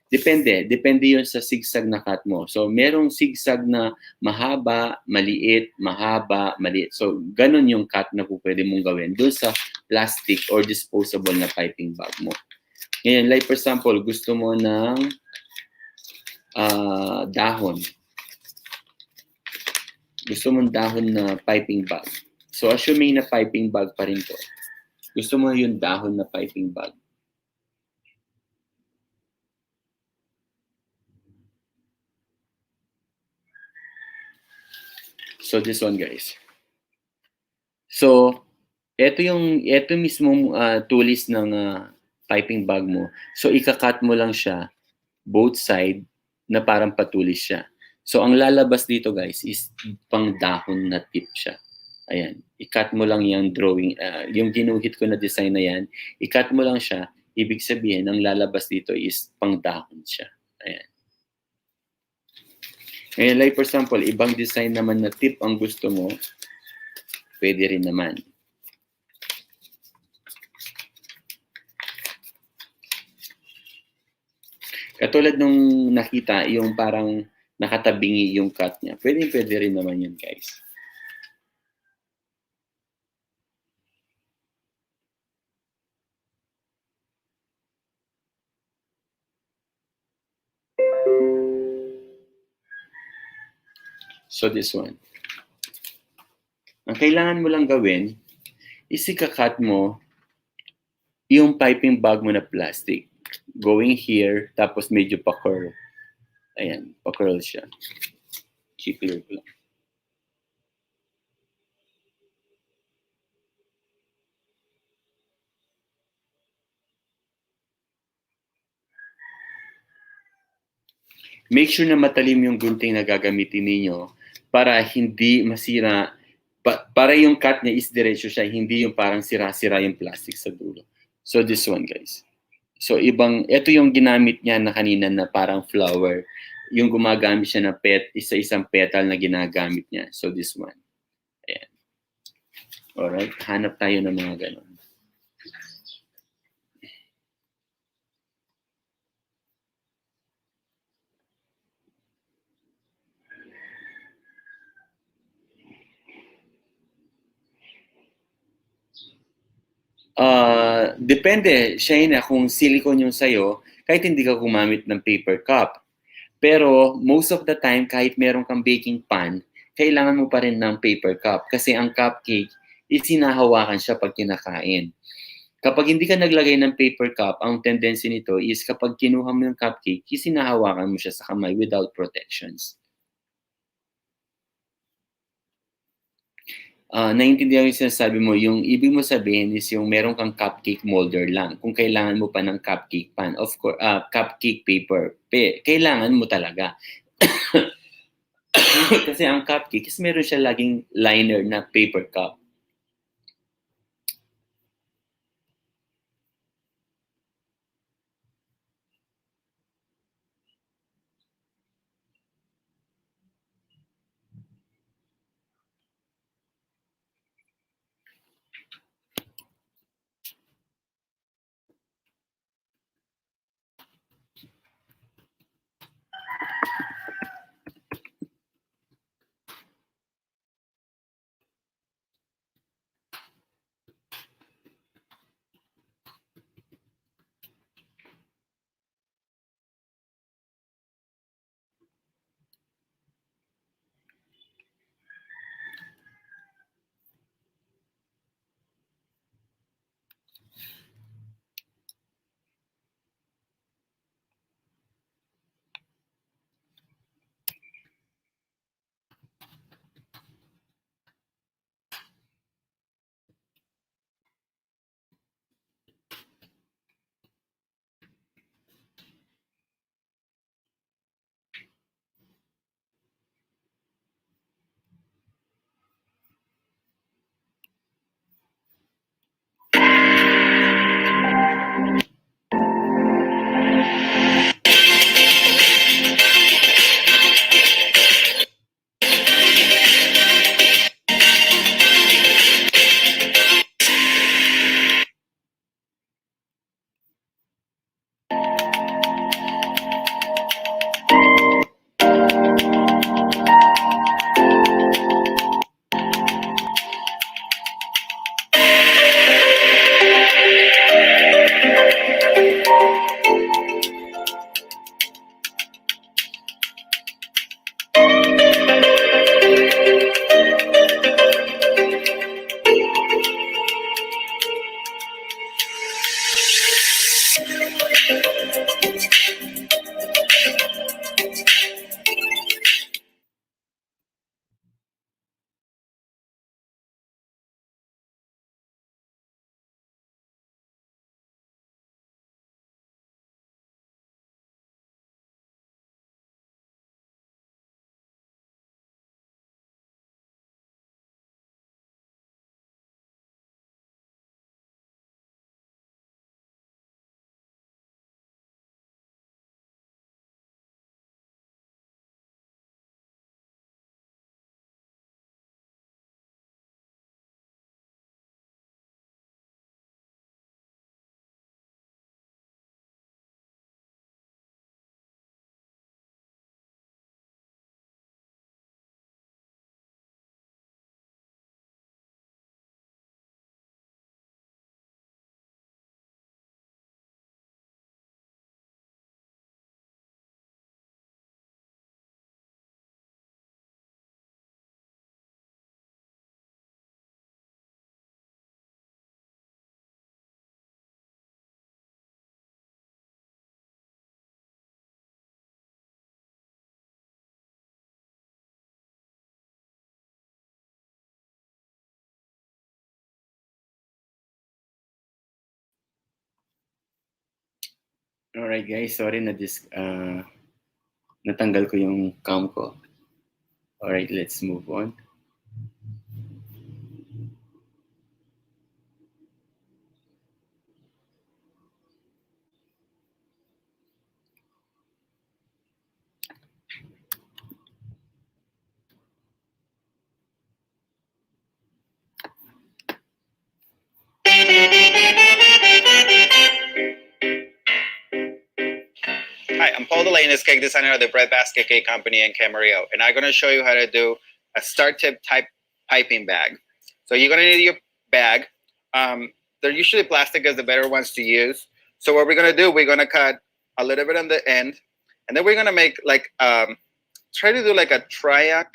Depende yun sa sigsag na cut mo. So, merong sigsag na mahaba, maliit, mahaba, maliit. So, ganun yung cut na pwede mong gawin doon sa plastic or disposable na piping bag mo. Ngayon, like for example, gusto mo ng dahon. Gusto mong dahon na piping bag. So, assuming na piping bag pa rin to. Gusto mo yung dahon na piping bag. So, this one, guys. So, ito mismong tulis ng piping bag mo. So, ika-cut mo lang siya, both side, na parang patulis siya. So, ang lalabas dito, guys, is pang dahon na tip siya. Ayan. I-cut mo lang yung drawing, yung ginuhit ko na design na yan, i-cut mo lang siya, ibig sabihin, ang lalabas dito is pang dahon siya. Ayan. Ngayon, like for example, ibang design naman na tip ang gusto mo, pwede rin naman. Katulad nung nakita, yung parang nakatabingi yung cut niya. Pwede rin naman yun, guys. So this one. Ang kailangan mo lang gawin is ika-cut mo yung piping bag mo na plastic. Going here, tapos medyo pa-curl. Ayan, pa-curl siya. I-clear ko lang. Make sure na matalim yung gunting na gagamitin ninyo para hindi masira, para yung cut niya is diretso siya, hindi yung parang sira-sira yung plastic sa dulo. So this one, guys. So ito yung ginamit niya na kanina na parang flower. Yung gumagamit siya na isa-isang petal na ginagamit niya. So this one. Ayan. Alright, hanap tayo ng mga ganon. Depende, Shaina, kung silicone yung sayo, kahit hindi ka gumamit ng paper cup. Pero most of the time, kahit meron kang baking pan, kailangan mo pa rin ng paper cup. Kasi ang cupcake, isinahawakan siya pag kinakain. Kapag hindi ka naglagay ng paper cup, ang tendency nito is kapag kinuha mo yung cupcake, isinahawakan mo siya sa kamay without protections. Naiintindihan ko yung sinasabi mo, yung ibig mo sabihin is yung meron kang cupcake molder lang. Kung kailangan mo pa ng cupcake pan, of course, cupcake paper, kailangan mo talaga. Kasi ang cupcake is meron siya laging liner na paper cup. Alright guys, sorry na natanggal ko yung cam ko. Alright, let's move on. Hi, I'm Paul Delaney, cake designer of the Breadbasket Cake Company in Camarillo, and I'm going to show you how to do a start tip type piping bag. So you're going to need your bag. They're usually plastic as the better ones to use. So what we're going to do, we're going to cut a little bit on the end, and then we're going to make like, try to do like a triangle.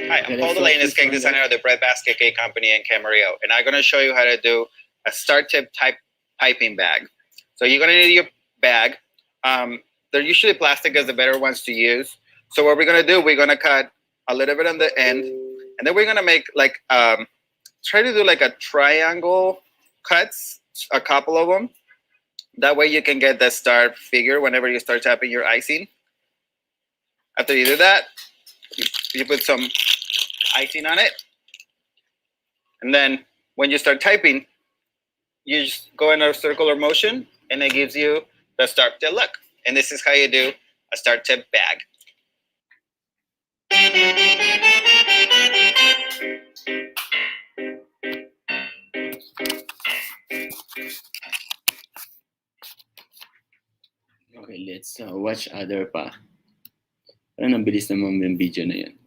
Hi, I'm Paul Delaney, cake designer of the Breadbasket Cake Company in Camarillo, and I'm going to show you how to do a start tip type piping bag. So you're going to need your bag. They're usually plastic as the better ones to use. So what we're going to do, we're going to cut a little bit on the end, and then we're going to make like, try to do like a triangle cuts, a couple of them. That way you can get the star figure whenever you start tapping your icing. After you do that, you put some icing on it. And then when you start typing, you just go in a circular motion, and it gives you the start tip look. And this is how you do a start tip bag. Okay, let's watch other pa. Parang ang bilis naman yung video na yun.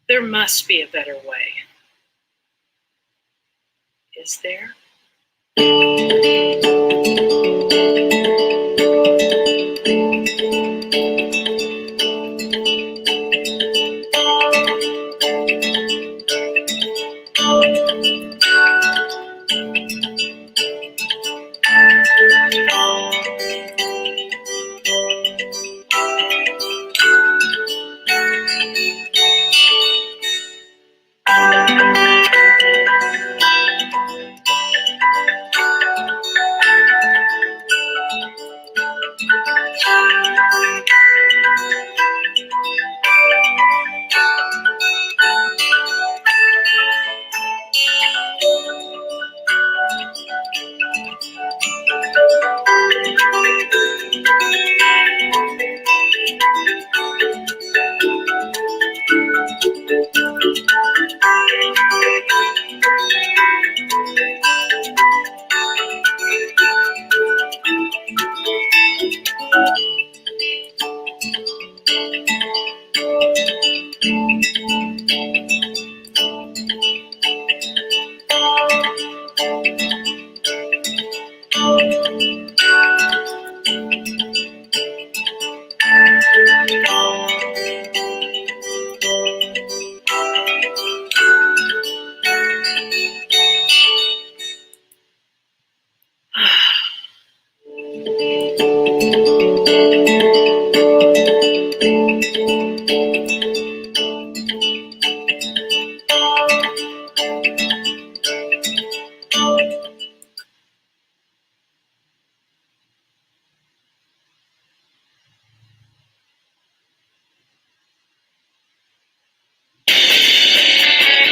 There must be a better way. Is there?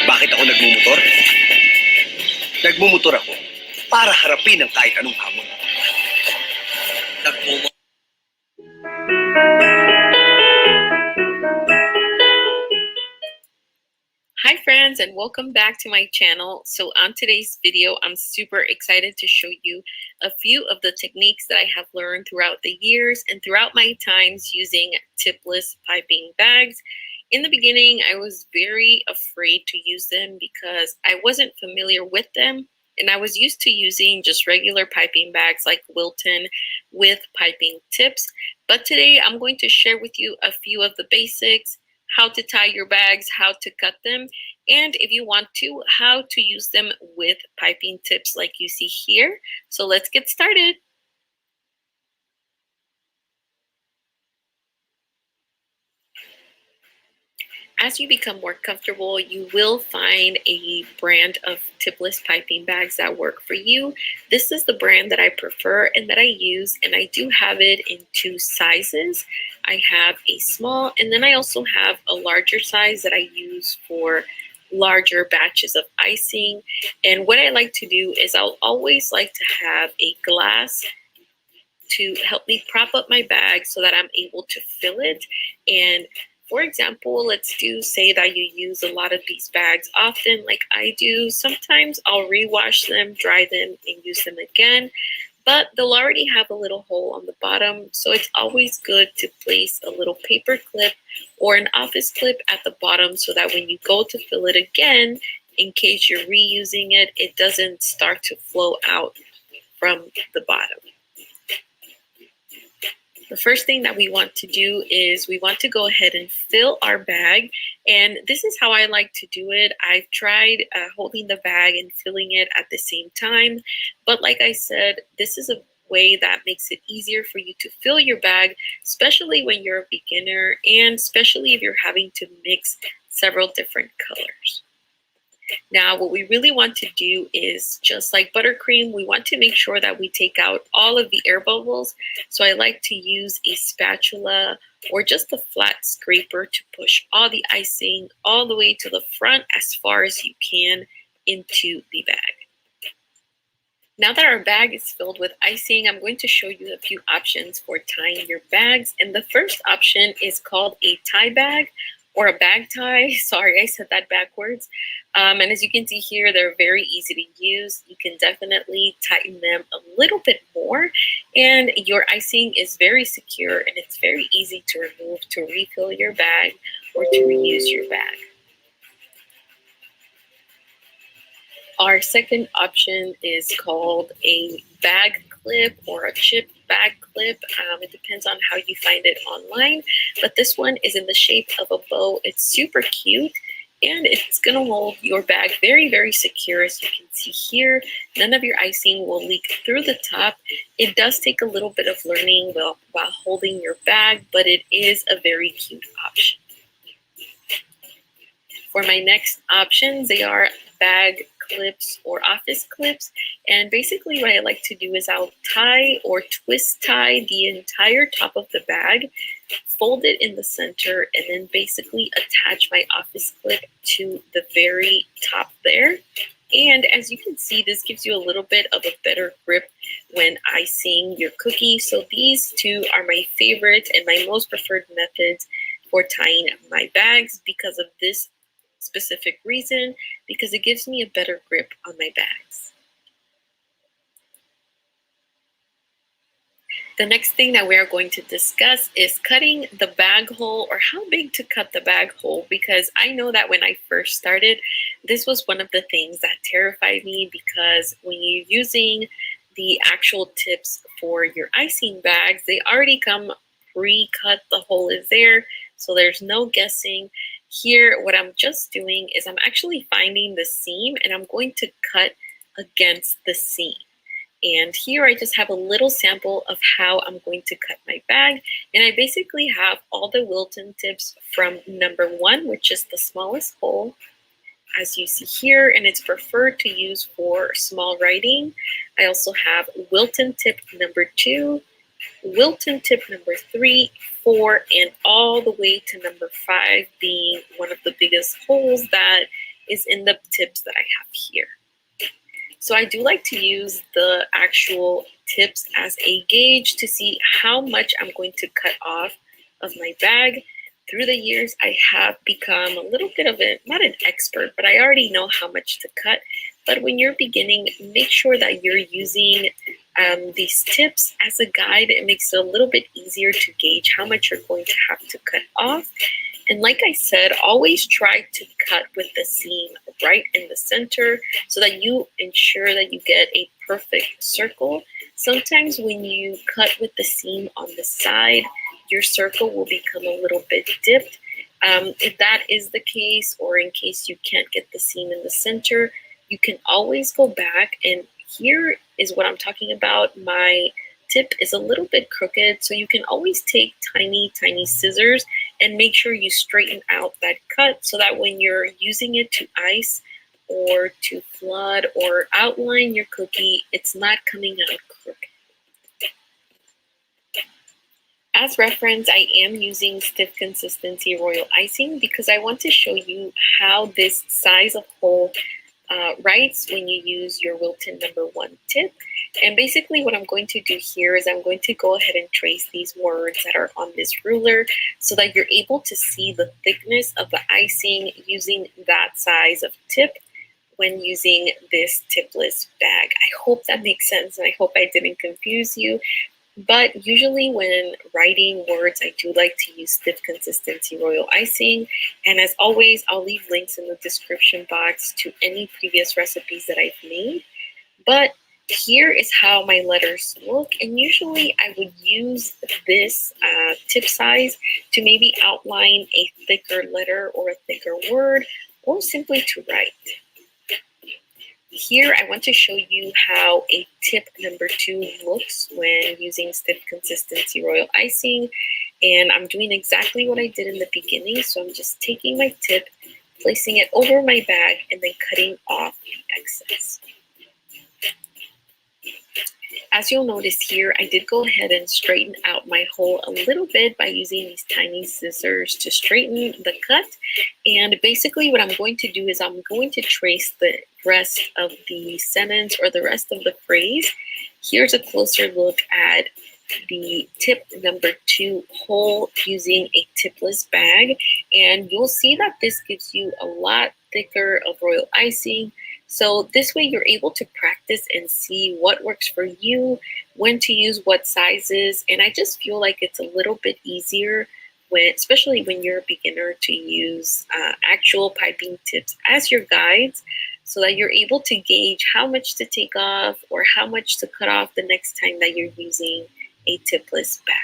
Bakit ako nagmumotor? Nagmumotor ako para harapin ang kahit anong hamon. Hi friends, and welcome back to my channel. So on today's video, I'm super excited to show you a few of the techniques that I have learned throughout the years and throughout my times using tipless piping bags. In the beginning, I was very afraid to use them because I wasn't familiar with them, and I was used to using just regular piping bags like Wilton with piping tips. But today I'm going to share with you a few of the basics, how to tie your bags, how to cut them, and if you want to, how to use them with piping tips like you see here. So let's get started. as you become more comfortable, you will find a brand of tipless piping bags that work for you. This is the brand that I prefer and that I use, and I do have it in 2 sizes. I have a small, and then I also have a larger size that I use for larger batches of icing. And what I like to do is I'll always like to have a glass to help me prop up my bag so that I'm able to fill it. And for example, let's say that you use a lot of these bags often, like I do. Sometimes I'll rewash them, dry them, and use them again, but they'll already have a little hole on the bottom. So it's always good to place a little paper clip or an office clip at the bottom so that when you go to fill it again, in case you're reusing it, it doesn't start to flow out from the bottom. The first thing that we want to do is we want to go ahead and fill our bag. And this is how I like to do it. I've tried holding the bag and filling it at the same time. But like I said, this is a way that makes it easier for you to fill your bag, especially when you're a beginner and especially if you're having to mix several different colors. Now, what we really want to do is, just like buttercream, we want to make sure that we take out all of the air bubbles. So I like to use a spatula or just a flat scraper to push all the icing all the way to the front as far as you can into the bag. Now that our bag is filled with icing, I'm going to show you a few options for tying your bags. And the first option is called a tie bag, or a bag tie. Sorry, I said that backwards. And as you can see here, they're very easy to use. You can definitely tighten them a little bit more, and your icing is very secure and it's very easy to remove to refill your bag or to reuse your bag. Our second option is called a bag clip or a chip bag clip. It depends on how you find it online, but this one is in the shape of a bow. It's super cute and it's going to hold your bag very, very secure. As you can see here, none of your icing will leak through the top. It does take a little bit of learning while holding your bag, but it is a very cute option. For my next options, they are bag clips or office clips, and basically what I like to do is I'll tie or twist tie the entire top of the bag, fold it in the center, and then basically attach my office clip to the very top there. And as you can see, this gives you a little bit of a better grip when icing your cookie. So these two are my favorite and my most preferred methods for tying my bags because of this specific reason, because it gives me a better grip on my bags. The next thing that we are going to discuss is cutting the bag hole, or how big to cut the bag hole, because I know that when I first started, this was one of the things that terrified me, because when you're using the actual tips for your icing bags, they already come pre-cut. The hole is there, so there's no guessing. Here, what I'm just doing is I'm actually finding the seam and I'm going to cut against the seam. And here I just have a little sample of how I'm going to cut my bag. And I basically have all the Wilton tips from number 1, which is the smallest hole, as you see here, and it's preferred to use for small writing. I also have Wilton tip number 2, Wilton tip number 3, 4, and all the way to number 5 being one of the biggest holes that is in the tips that I have here. So I do like to use the actual tips as a gauge to see how much I'm going to cut off of my bag. Through the years, I have become a little bit of not an expert, but I already know how much to cut. But when you're beginning, make sure that you're using these tips as a guide. It makes it a little bit easier to gauge how much you're going to have to cut off. And like I said, always try to cut with the seam right in the center so that you ensure that you get a perfect circle. Sometimes when you cut with the seam on the side, your circle will become a little bit dipped. If that is the case, or in case you can't get the seam in the center, you can always go back, and here is what I'm talking about. My tip is a little bit crooked, so you can always take tiny, tiny scissors and make sure you straighten out that cut so that when you're using it to ice or to flood or outline your cookie, it's not coming out crooked. As reference, I am using stiff consistency royal icing because I want to show you how this size of hole writes when you use your Wilton #1 tip. And basically what I'm going to do here is I'm going to go ahead and trace these words that are on this ruler so that you're able to see the thickness of the icing using that size of tip when using this tipless bag. I hope that makes sense and I hope I didn't confuse you. But usually when writing words, I do like to use stiff consistency royal icing. And as always, I'll leave links in the description box to any previous recipes that I've made. But here is how my letters look. And usually I would use this tip size to maybe outline a thicker letter or a thicker word, or simply to write. Here, I want to show you how a tip #2 looks when using stiff consistency royal icing. And I'm doing exactly what I did in the beginning. So I'm just taking my tip, placing it over my bag, and then cutting off the excess. As you'll notice here, I did go ahead and straighten out my hole a little bit by using these tiny scissors to straighten the cut. And basically what I'm going to do is I'm going to trace the rest of the sentence or the rest of the phrase. Here's a closer look at the tip #2 hole using a tipless bag. And you'll see that this gives you a lot thicker of royal icing. So this way you're able to practice and see what works for you, when to use what sizes. And I just feel like it's a little bit easier when, especially when you're a beginner, to use actual piping tips as your guides so that you're able to gauge how much to take off or how much to cut off the next time that you're using a tipless bag.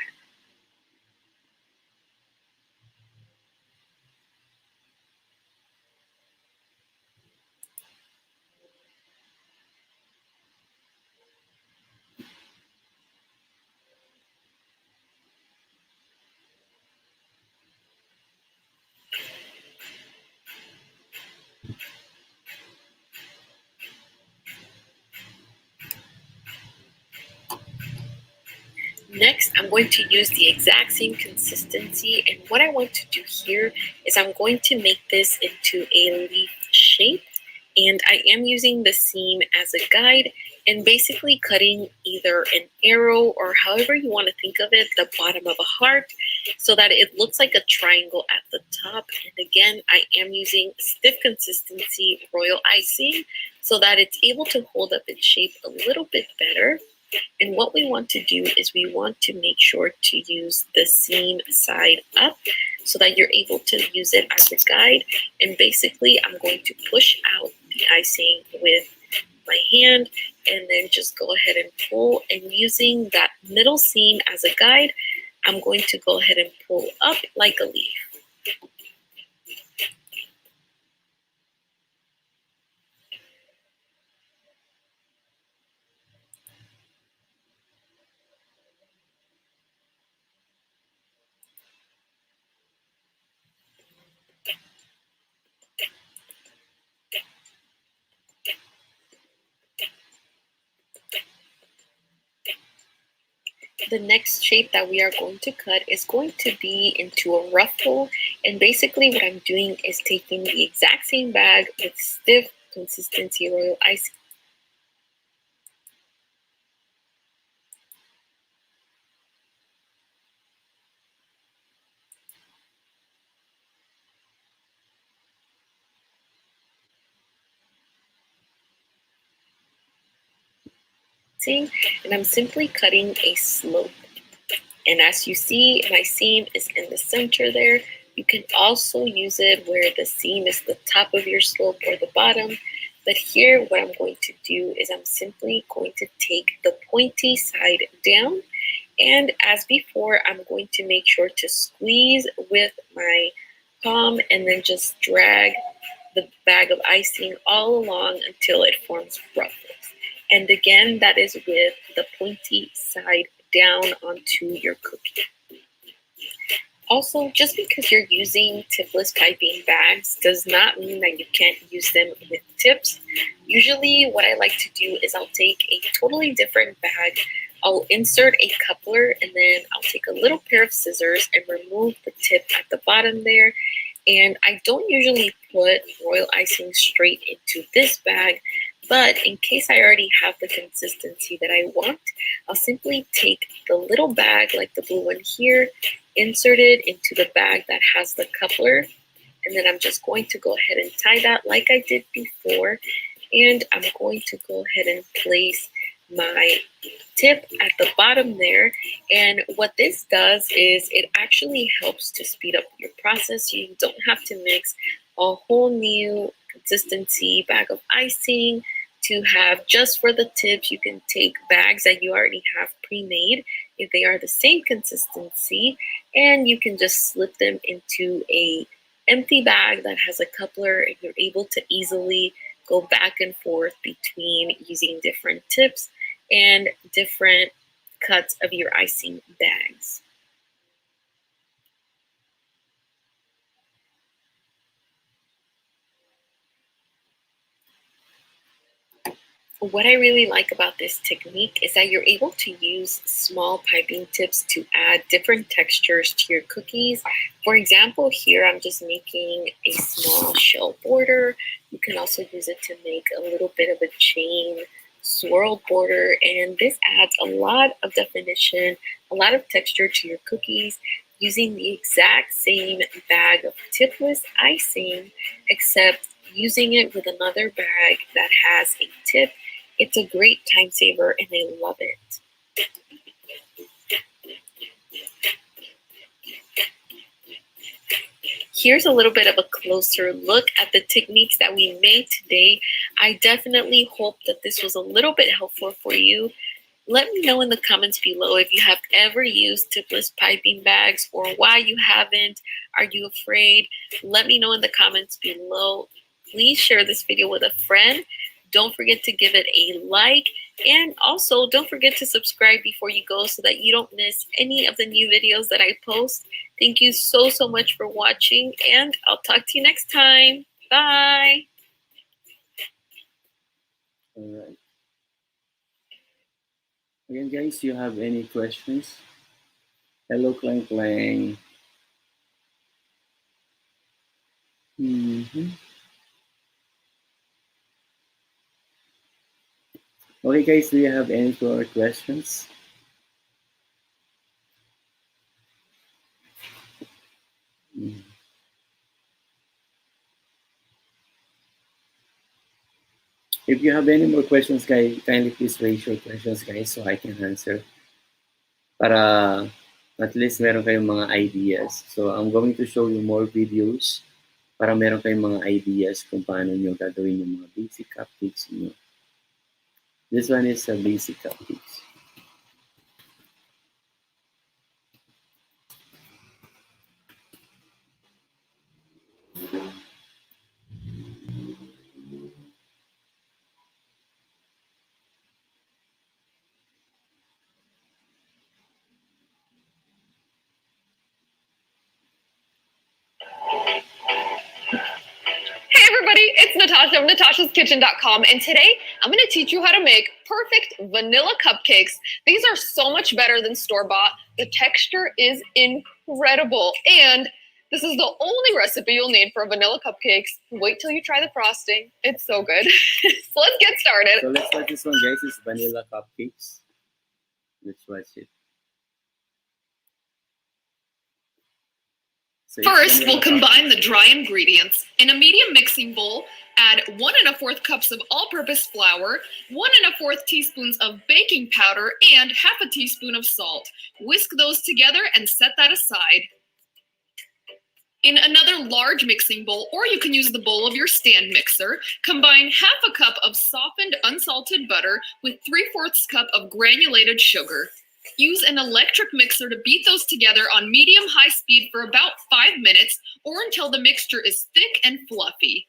Next, I'm going to use the exact same consistency, and what I want to do here is I'm going to make this into a leaf shape, and I am using the seam as a guide and basically cutting either an arrow or however you want to think of it, the bottom of a heart, so that it looks like a triangle at the top. And again, I am using stiff consistency royal icing so that it's able to hold up its shape a little bit better. And what we want to do is we want to make sure to use the seam side up so that you're able to use it as a guide. And basically, I'm going to push out the icing with my hand and then just go ahead and pull. And using that middle seam as a guide, I'm going to go ahead and pull up like a leaf. The next shape that we are going to cut is going to be into a ruffle. And basically what I'm doing is taking the exact same bag with stiff consistency royal icing. And I'm simply cutting a slope. And as you see, my seam is in the center there. You can also use it where the seam is the top of your slope or the bottom. But here, what I'm going to do is I'm simply going to take the pointy side down. And as before, I'm going to make sure to squeeze with my palm and then just drag the bag of icing all along until it forms ruffles. And again, that is with the pointy side down onto your cookie. Also, just because you're using tipless piping bags does not mean that you can't use them with tips. Usually what I like to do is I'll take a totally different bag, I'll insert a coupler, and then I'll take a little pair of scissors and remove the tip at the bottom there. And I don't usually put royal icing straight into this bag, but in case I already have the consistency that I want, I'll simply take the little bag, like the blue one here, insert it into the bag that has the coupler, and then I'm just going to go ahead and tie that like I did before, and I'm going to go ahead and place my tip at the bottom there. And what this does is it actually helps to speed up your process. You don't have to mix a whole new consistency bag of icing to have just for the tips. You can take bags that you already have pre-made if they are the same consistency, and you can just slip them into a empty bag that has a coupler, and you're able to easily go back and forth between using different tips and different cuts of your icing bags. What I really like about this technique is that you're able to use small piping tips to add different textures to your cookies. For example, here I'm just making a small shell border. You can also use it to make a little bit of a chain swirl border, and this adds a lot of definition, a lot of texture to your cookies using the exact same bag of tipless icing, except using it with another bag that has a tip. It's a great time saver, and I love it. Here's a little bit of a closer look at the techniques that we made today. I definitely hope that this was a little bit helpful for you. Let me know in the comments below if you have ever used tipless piping bags or why you haven't. Are you afraid? Let me know in the comments below. Please share this video with a friend. Don't forget to give it a like, and also don't forget to subscribe before you go so that you don't miss any of the new videos that I post. Thank you so much for watching, and I'll talk to you next time. Bye. All right. Again, guys, you have any questions? Hello, Clang Clang. Okay, guys, do you have any more questions? If you have any more questions, guys, kindly please raise your questions, guys, so I can answer. Para at least meron kayong mga ideas. So I'm going to show you more videos para meron kayong mga ideas kung paano nyo gagawin yung mga basic cupcakes nyo. This one is a basic cupcakes. It's Natasha of natasha'skitchen.com, and today I'm going to teach you how to make perfect vanilla cupcakes. These are so much better than store-bought. The texture is incredible, and this is the only recipe you'll need for vanilla cupcakes. Wait till you try the frosting. It's so good. So let's get started. So let's start this one, guys. It's vanilla cupcakes. Let's watch it. So first, we'll combine the dry ingredients. In a medium mixing bowl, add 1 1/4 cups of all-purpose flour, 1 1/4 teaspoons of baking powder, and 1/2 teaspoon of salt. Whisk those together and set that aside. In another large mixing bowl, or you can use the bowl of your stand mixer, combine 1/2 cup of softened unsalted butter with 3/4 cup of granulated sugar. Use an electric mixer to beat those together on medium-high speed for about 5 minutes or until the mixture is thick and fluffy.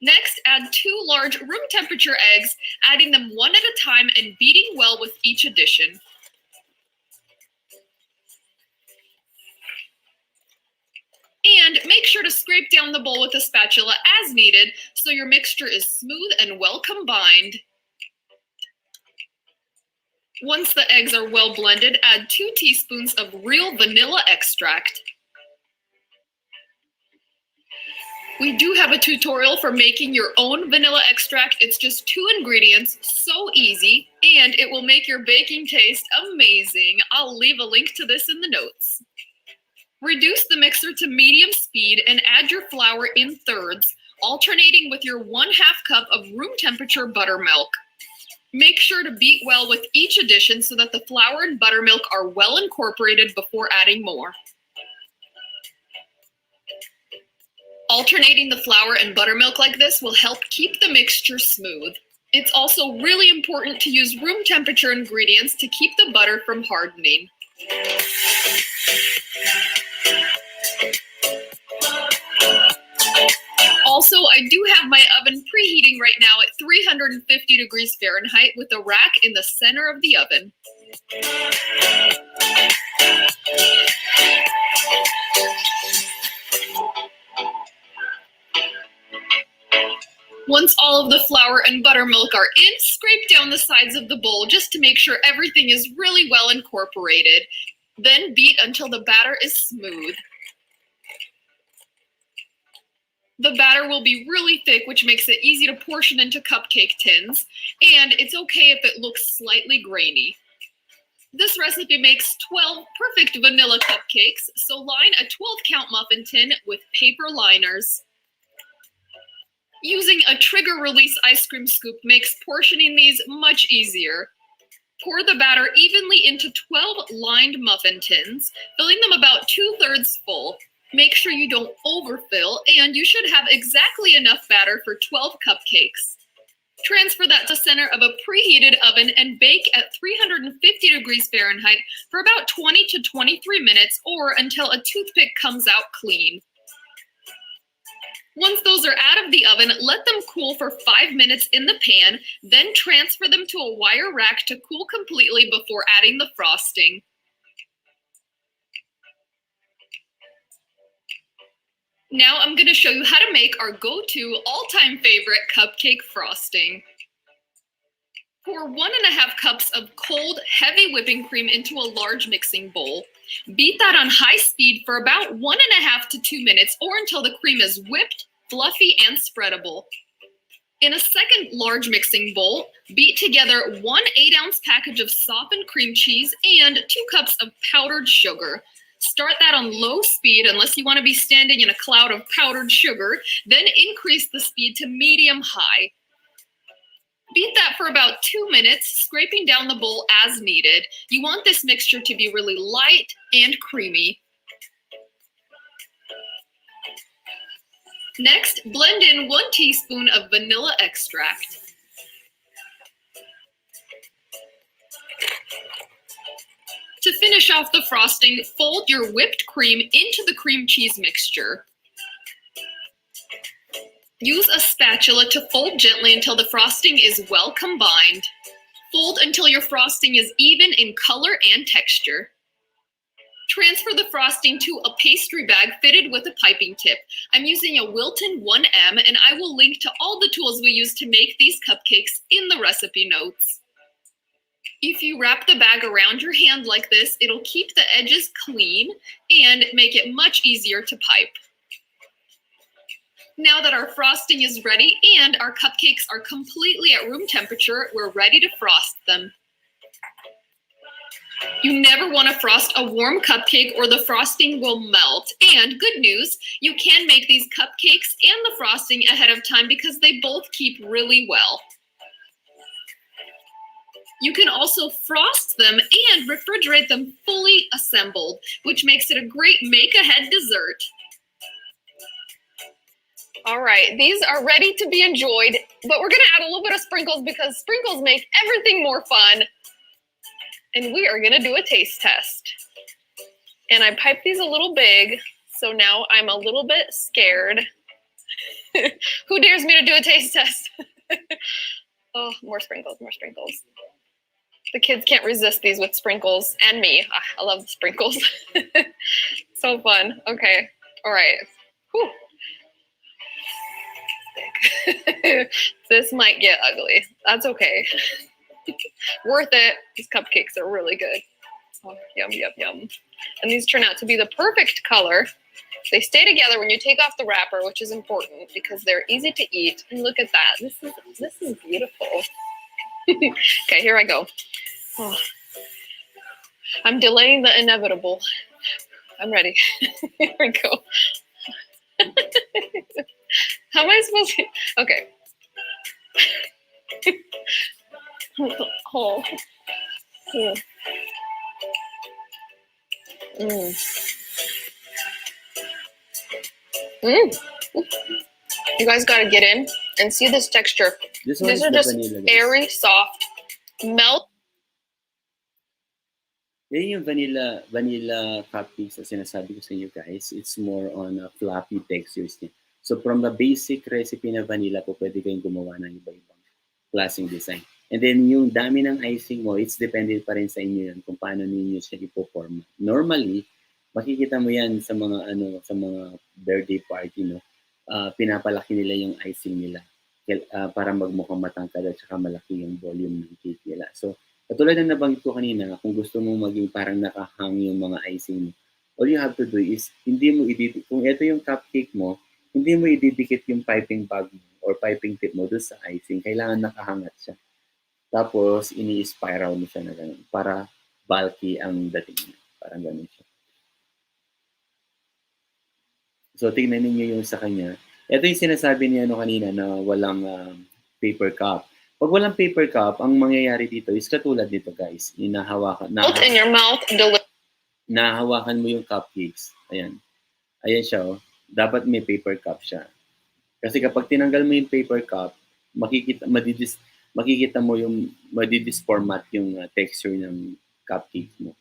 Next, add 2 large room temperature eggs, adding them one at a time and beating well with each addition. And make sure to scrape down the bowl with a spatula as needed so your mixture is smooth and well combined. Once the eggs are well blended, add 2 teaspoons of real vanilla extract. We do have a tutorial for making your own vanilla extract. It's just 2 ingredients, so easy, and it will make your baking taste amazing. I'll leave a link to this in the notes. Reduce the mixer to medium speed and add your flour in thirds, alternating with your 1/2 cup of room temperature buttermilk. Make sure to beat well with each addition so that the flour and buttermilk are well incorporated before adding more. Alternating the flour and buttermilk like this will help keep the mixture smooth. It's also really important to use room temperature ingredients to keep the butter from hardening. Also, I do have my oven preheating right now at 350 degrees Fahrenheit with a rack in the center of the oven. Once all of the flour and buttermilk are in, scrape down the sides of the bowl just to make sure everything is really well incorporated. Then beat until the batter is smooth. The batter will be really thick, which makes it easy to portion into cupcake tins, and it's okay if it looks slightly grainy. This recipe makes 12 perfect vanilla cupcakes, so line a 12-count muffin tin with paper liners. Using a trigger release ice cream scoop makes portioning these much easier. Pour the batter evenly into 12 lined muffin tins, filling them about 2/3 full. Make sure you don't overfill, and you should have exactly enough batter for 12 cupcakes. Transfer that to the center of a preheated oven and bake at 350 degrees Fahrenheit for about 20 to 23 minutes or until a toothpick comes out clean. Once those are out of the oven, let them cool for 5 minutes in the pan, then transfer them to a wire rack to cool completely before adding the frosting. Now I'm going to show you how to make our go-to all-time favorite cupcake frosting. Pour 1.5 cups of cold, heavy whipping cream into a large mixing bowl. Beat that on high speed for about 1.5 to 2 minutes or until the cream is whipped, fluffy, and spreadable. In a second large mixing bowl, beat together 1 8-ounce package of softened cream cheese and 2 cups of powdered sugar. Start that on low speed unless you want to be standing in a cloud of powdered sugar, then increase the speed to medium-high. Beat that for about 2 minutes, scraping down the bowl as needed. You want this mixture to be really light and creamy. Next, blend in 1 teaspoon of vanilla extract. To finish off the frosting, fold your whipped cream into the cream cheese mixture. Use a spatula to fold gently until the frosting is well combined. Fold until your frosting is even in color and texture. Transfer the frosting to a pastry bag fitted with a piping tip. I'm using a Wilton 1M, and I will link to all the tools we use to make these cupcakes in the recipe notes. If you wrap the bag around your hand like this, it'll keep the edges clean and make it much easier to pipe. Now that our frosting is ready and our cupcakes are completely at room temperature, we're ready to frost them. You never want to frost a warm cupcake or the frosting will melt. And good news, you can make these cupcakes and the frosting ahead of time because they both keep really well. You can also frost them and refrigerate them fully assembled, which makes it a great make-ahead dessert. All right, these are ready to be enjoyed, but we're gonna add a little bit of sprinkles because sprinkles make everything more fun. And we are gonna do a taste test. And I piped these a little big, so now I'm a little bit scared. Who dares me to do a taste test? Oh, more sprinkles, more sprinkles. The kids can't resist these with sprinkles, and me. I love the sprinkles. So fun. Okay, all right. Whew. This might get ugly. That's okay. Worth it. These cupcakes are really good. Oh, yum, yum, yum. And these turn out to be the perfect color. They stay together when you take off the wrapper, which is important because they're easy to eat. And look at that. This is beautiful. Okay, here I go. Oh. I'm delaying the inevitable. I'm ready. Here we go. How am I supposed to? Okay. Oh. Yeah. You guys gotta get in and see this texture. This one These is are the just vanilla, guys. airy, soft, melt. Yan yung vanilla cupcakes na sinasabi ko sa inyo guys. It's more on a fluffy textures niya. So from the basic recipe na vanilla po, pwede kayong gumawa ng iba-ibang klaseng design. And then yung dami ng icing mo, it's dependent pa rin sa inyo yan kung paano ninyo siya ipo-format. Normally, makikita mo yan sa mga birthday party, no? Pinapalaki nila yung icing nila para magmukhang matangkad at saka malaki yung volume ng cake nila. So, katulad ng nabanggit ko kanina, kung gusto mong maging parang nakahang yung mga icing mo, all you have to do is, kung ito yung cupcake mo, hindi mo ididikit yung piping bag mo or piping tip mo doon sa icing. Kailangan nakahangat siya. Tapos, ini-spiral mo siya na gano'n para bulky ang dating niya. Parang gano'n siya. So, tingnan niyo yung sa kanya. Ito yung sinasabi niya kanina na walang paper cup. Pag walang paper cup, ang mangyayari dito is katulad dito, guys. Melt in your mouth. Nahawakan mo yung cupcakes. Ayan. Ayan siya, oh. Dapat may paper cup siya. Kasi kapag tinanggal mo yung paper cup, makikita mo yung madidisformat yung texture ng cupcakes mo.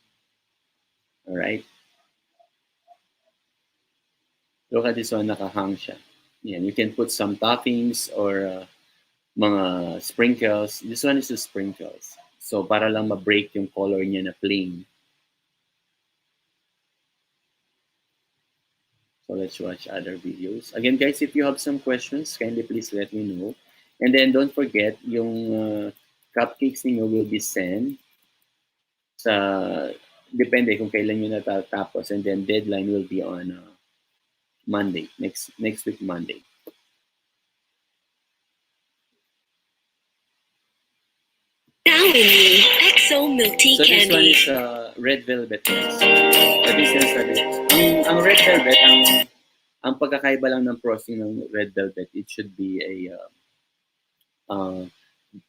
Alright? Look at this one, nakahang siya. Yan, you can put some toppings or mga sprinkles. This one is the sprinkles. So, para lang ma-break yung color niya na plain. So, let's watch other videos. Again, guys, if you have some questions, kindly please let me know. And then, don't forget, yung cupcakes niyo will be sent sa, depende kung kailan nyo natatapos. And then, deadline will be on Monday, next week Monday. Now in the XO Milk Tea So this one Candy. is red velvet. Ang red velvet, ang pagkakaiba lang ng frosting ng red velvet, it should be a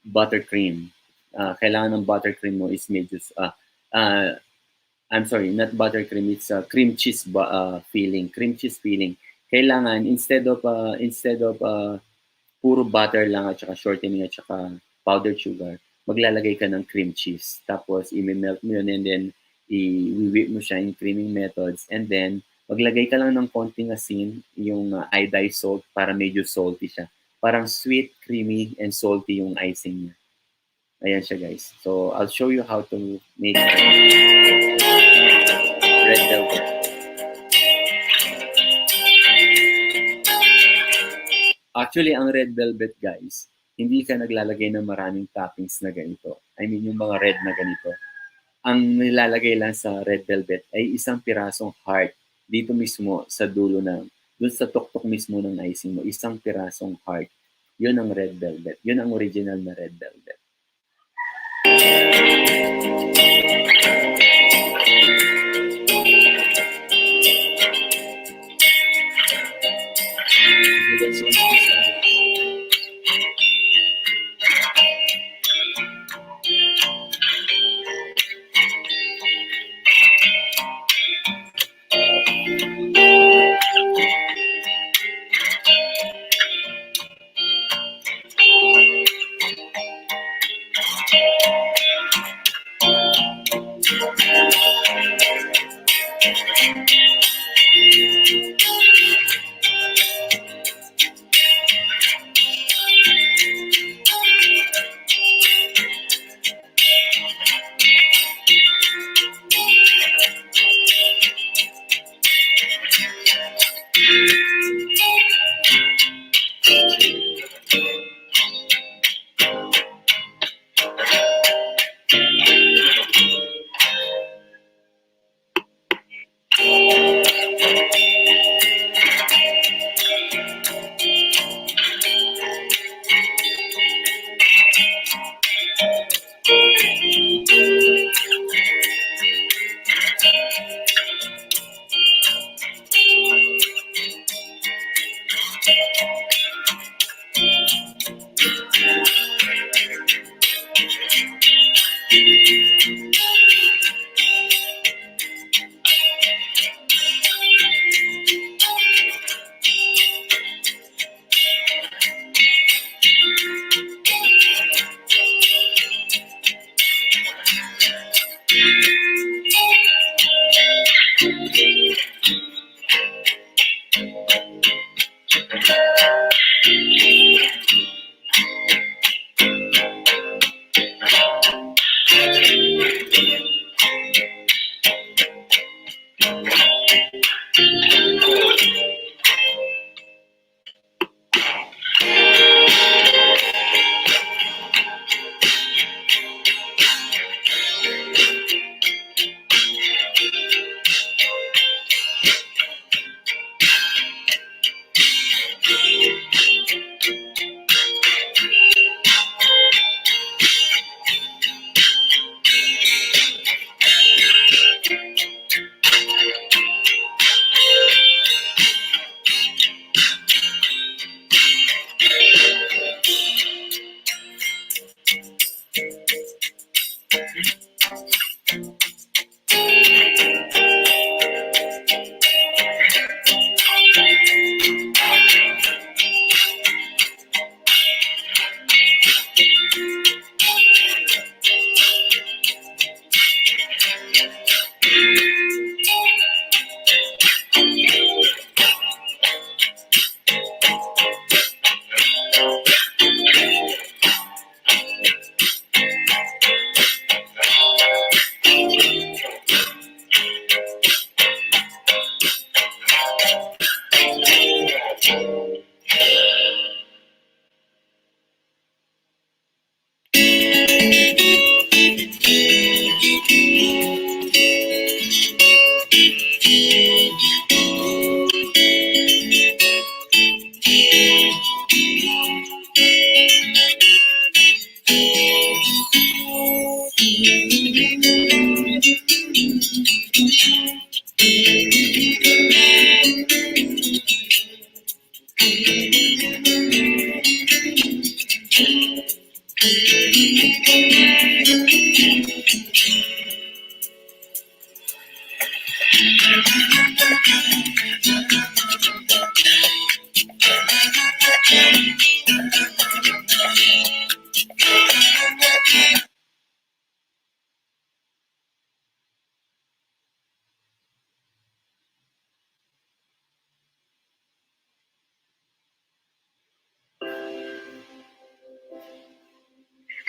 buttercream. Kailangan ng buttercream mo is medyo, I'm sorry, not buttercream, it's cream cheese filling. Cream cheese filling. Kailangan, instead of puro butter lang at saka shortening at saka powdered sugar, maglalagay ka ng cream cheese. Tapos, i-melt mo yun and then i-whip mo siya in creaming methods. And then, maglagay ka lang ng konting asin, yung iodized salt para medyo salty siya. Parang sweet, creamy, and salty yung icing niya. Ayan siya, guys. So, I'll show you how to make red velvet. Actually, ang red velvet, guys, hindi ka naglalagay ng maraming toppings na ganito. I mean, yung mga red na ganito. Ang nilalagay lang sa red velvet ay isang pirasong heart dito mismo sa dulo ng, dun sa tuktok mismo ng icing mo, isang pirasong heart. Yun ang red velvet. Yun ang original na red velvet.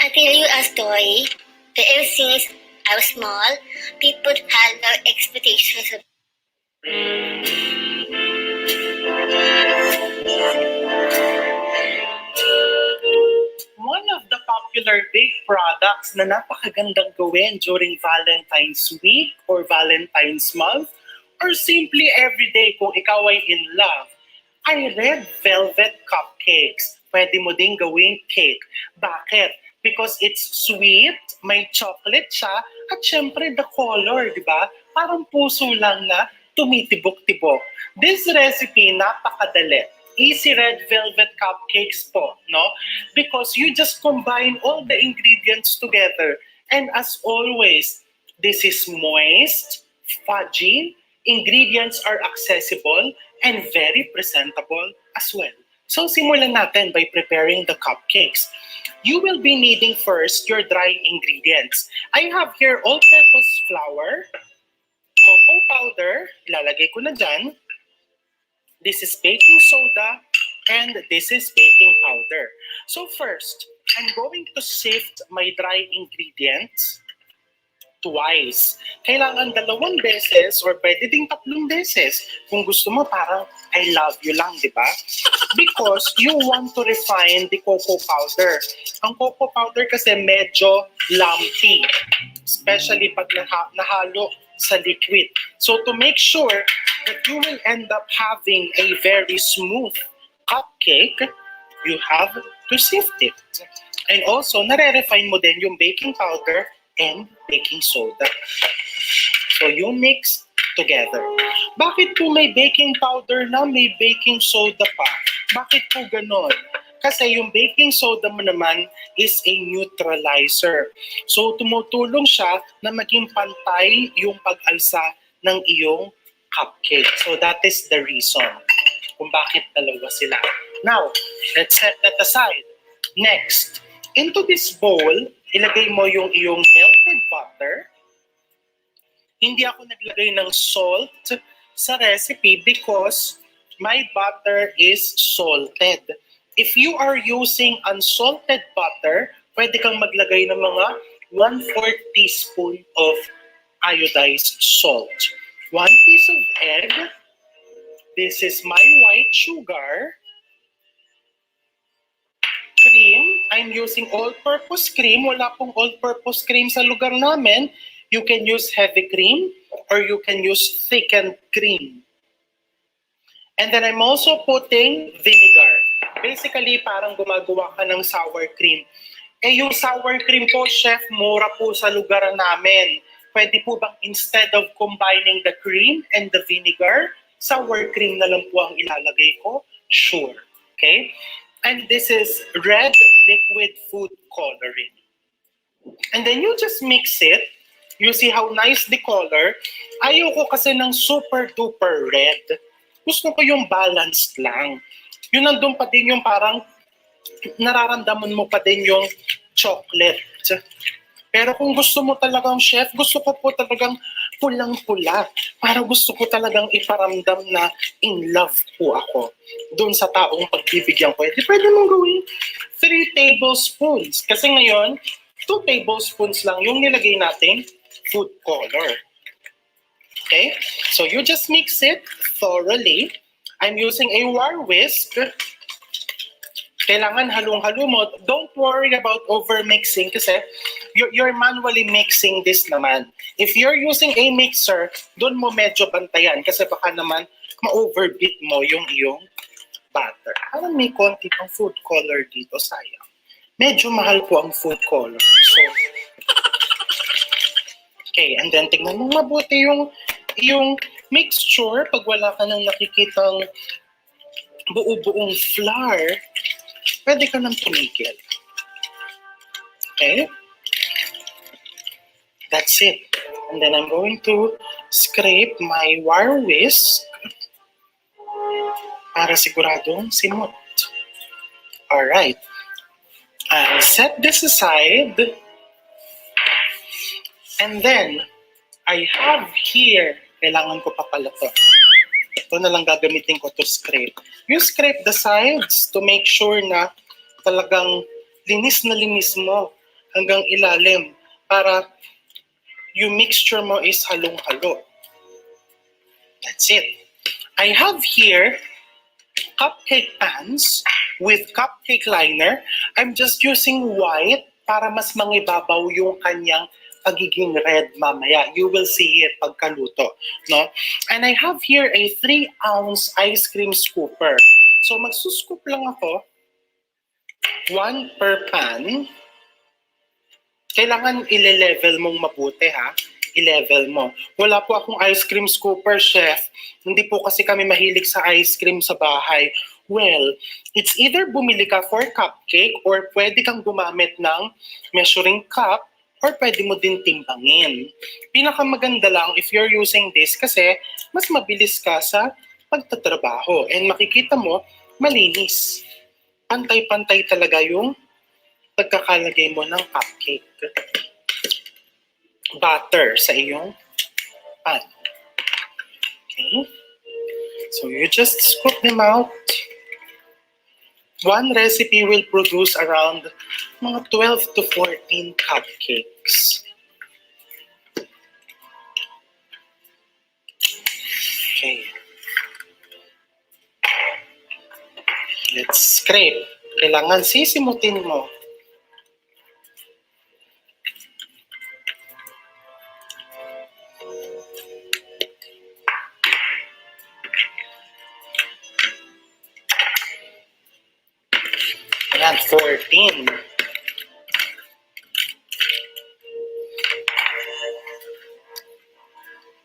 I'll tell you a story. Ever since I was small, people had no expectations of One of the popular bake products na napakagandang gawin during Valentine's Week or Valentine's Month or simply everyday kung ikaw ay in love ay red velvet cupcakes. Pwede mo ding gawing cake. Bakit? Because it's sweet, may chocolate siya, at syempre the color, di ba? Parang puso lang na tumitibok-tibok. This recipe, napakadali. Easy red velvet cupcakes po, no? Because you just combine all the ingredients together. And as always, this is moist, fudgy, ingredients are accessible, and very presentable as well. So simulan natin by preparing the cupcakes. You will be needing first your dry ingredients. I have here all-purpose flour, cocoa powder, ilalagay ko na dyan. This is baking soda, and this is baking powder. So first, I'm going to sift my dry ingredients twice. Kailangan 2 beses or pwede ding 3 beses. Kung gusto mo parang I love you lang, di ba? Because you want to refine the cocoa powder. Ang cocoa powder kasi medyo lumpy, especially pag nahalo sa liquid. So to make sure that you will end up having a very smooth cupcake, you have to sift it. And also, nare-refine mo din yung baking powder and baking soda. So you mix together. Bakit po may baking powder na may baking soda pa? Bakit po ganon? Kasi yung baking soda mo naman is a neutralizer. So tumutulong siya na maging pantay yung pag-alsa ng iyong cupcake. So that is the reason kung bakit dalawa sila. Now, let's set that aside. Next, into this bowl, ilagay mo yung iyong melted butter. Hindi ako naglagay ng salt sa recipe because my butter is salted. If you are using unsalted butter, pwede kang maglagay ng mga 1/4 teaspoon of iodized salt. 1 piece of egg. This is my white sugar. Cream. I'm using all-purpose cream. Wala pong all-purpose cream sa lugar namin. You can use heavy cream or you can use thickened cream. And then I'm also putting vinegar. Basically, parang gumagawa ka ng sour cream. Eh yung sour cream po, chef, mura po sa lugar namin. Pwede po bang instead of combining the cream and the vinegar, sour cream na lang po ang ilalagay ko? Sure. Okay? And this is red liquid food coloring. And then you just mix it. You see how nice the color. Ayoko kasi ng super duper red. Gusto ko yung balanced lang. Yun nandun pa din yung parang nararamdaman mo pa din yung chocolate. Pero kung gusto mo talagang chef, gusto ko po talagang pulang-pula. Para gusto ko talagang iparamdam na in love po ako doon sa taong pagbibigyan ko. Pwede mong gawin 3 tablespoons. Kasi ngayon, 2 tablespoons lang yung nilagay natin food color. Okay? So you just mix it thoroughly. I'm using a wire whisk. Kailangan halong-halo mo. Don't worry about over-mixing kasi you're manually mixing this naman. If you're using a mixer, doon mo medyo bantayan kasi baka naman ma-overbeat mo yung iyong batter. Parang may konti pang food color dito, sayang. Medyo mahal po ang food color. So, okay, and then tignan mo mabuti yung mixture. Pag wala ka nang nakikitang buo-buong flour, pwede ka nang tumigil. Okay? That's it. And then I'm going to scrape my wire whisk para siguradong simot. Alright. I'll set this aside. And then, I have here, kailangan ko pa pala to. Ito na lang gagamitin ko to scrape. You scrape the sides to make sure na talagang linis na linis mo hanggang ilalim para yung mixture mo is halong-halo. That's it. I have here cupcake pans with cupcake liner. I'm just using white para mas mangibabaw yung kanyang pagiging red mamaya. You will see it pagkaluto. No? And I have here a 3-ounce ice cream scooper. So magsuscoop lang ako. 1 per pan. Kailangan ile-level mong mabuti ha. I-level mo. Wala po akong ice cream scooper, chef. Hindi po kasi kami mahilig sa ice cream sa bahay. Well, it's either bumili ka for cupcake or pwede kang gumamit ng measuring cup or pwede mo din timbangin. Pinakamaganda lang if you're using this kasi mas mabilis ka sa pagtatrabaho. And makikita mo, malinis. Pantay-pantay talaga yung pagkakalagay mo ng cupcake butter sa iyong pan. Okay? So you just scoop them out. One recipe will produce around mga 12 to 14 cupcakes. Okay. Let's scrape. Kailangan sisimutin mo. Ayan, 14.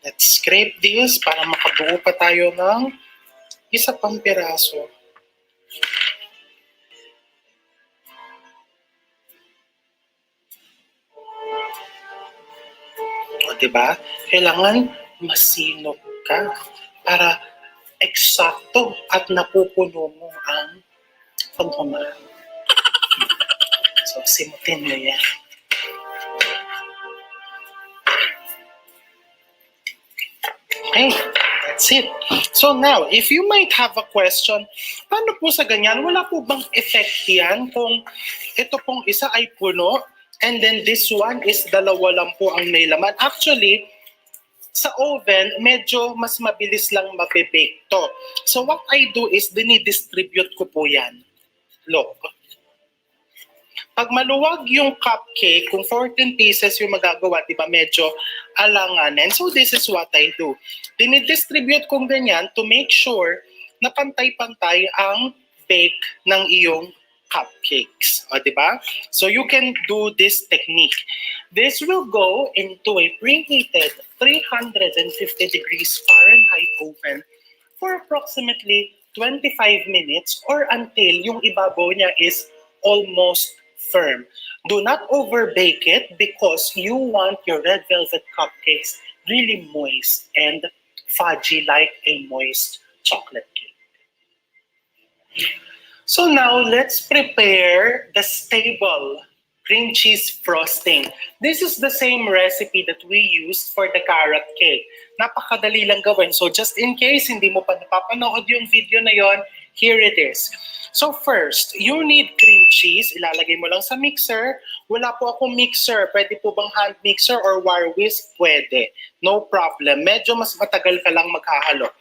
Let's scrape this para makabuo pa tayo ng isa pang piraso. O, diba? Kailangan masinop ka para eksakto at napupuno mo ang pagmamahal. So, simutin mo yan. Okay, that's it. So now, if you might have a question, paano po sa ganyan? Wala po bang effect yan kung ito pong isa ay puno and then this one is dalawa lang po ang may laman? Actually, sa oven, medyo mas mabilis lang mabibake to. So what I do is dinidistribute ko po yan. Look. Pag maluwag yung cupcake, kung 14 pieces yung magagawa, di ba medyo alanganin. So this is what I do. Dinidistribute kong ganyan to make sure na pantay-pantay ang bake ng iyong cupcakes. O, di ba? So you can do this technique. This will go into a preheated 350 degrees Fahrenheit oven for approximately 25 minutes or until yung ibabaw niya is almost firm. Do not overbake it because you want your red velvet cupcakes really moist and fudgy like a moist chocolate cake. So now let's prepare the stable cream cheese frosting. This is the same recipe that we used for the carrot cake. Napakadali lang gawin. So just in case hindi mo pa napapanood yung video na yon, here it is. So first, you need cream cheese. Ilalagay mo lang sa mixer. Wala po akong mixer. Pwede po bang hand mixer or wire whisk? Pwede. No problem. Medyo mas matagal ka lang maghahalo.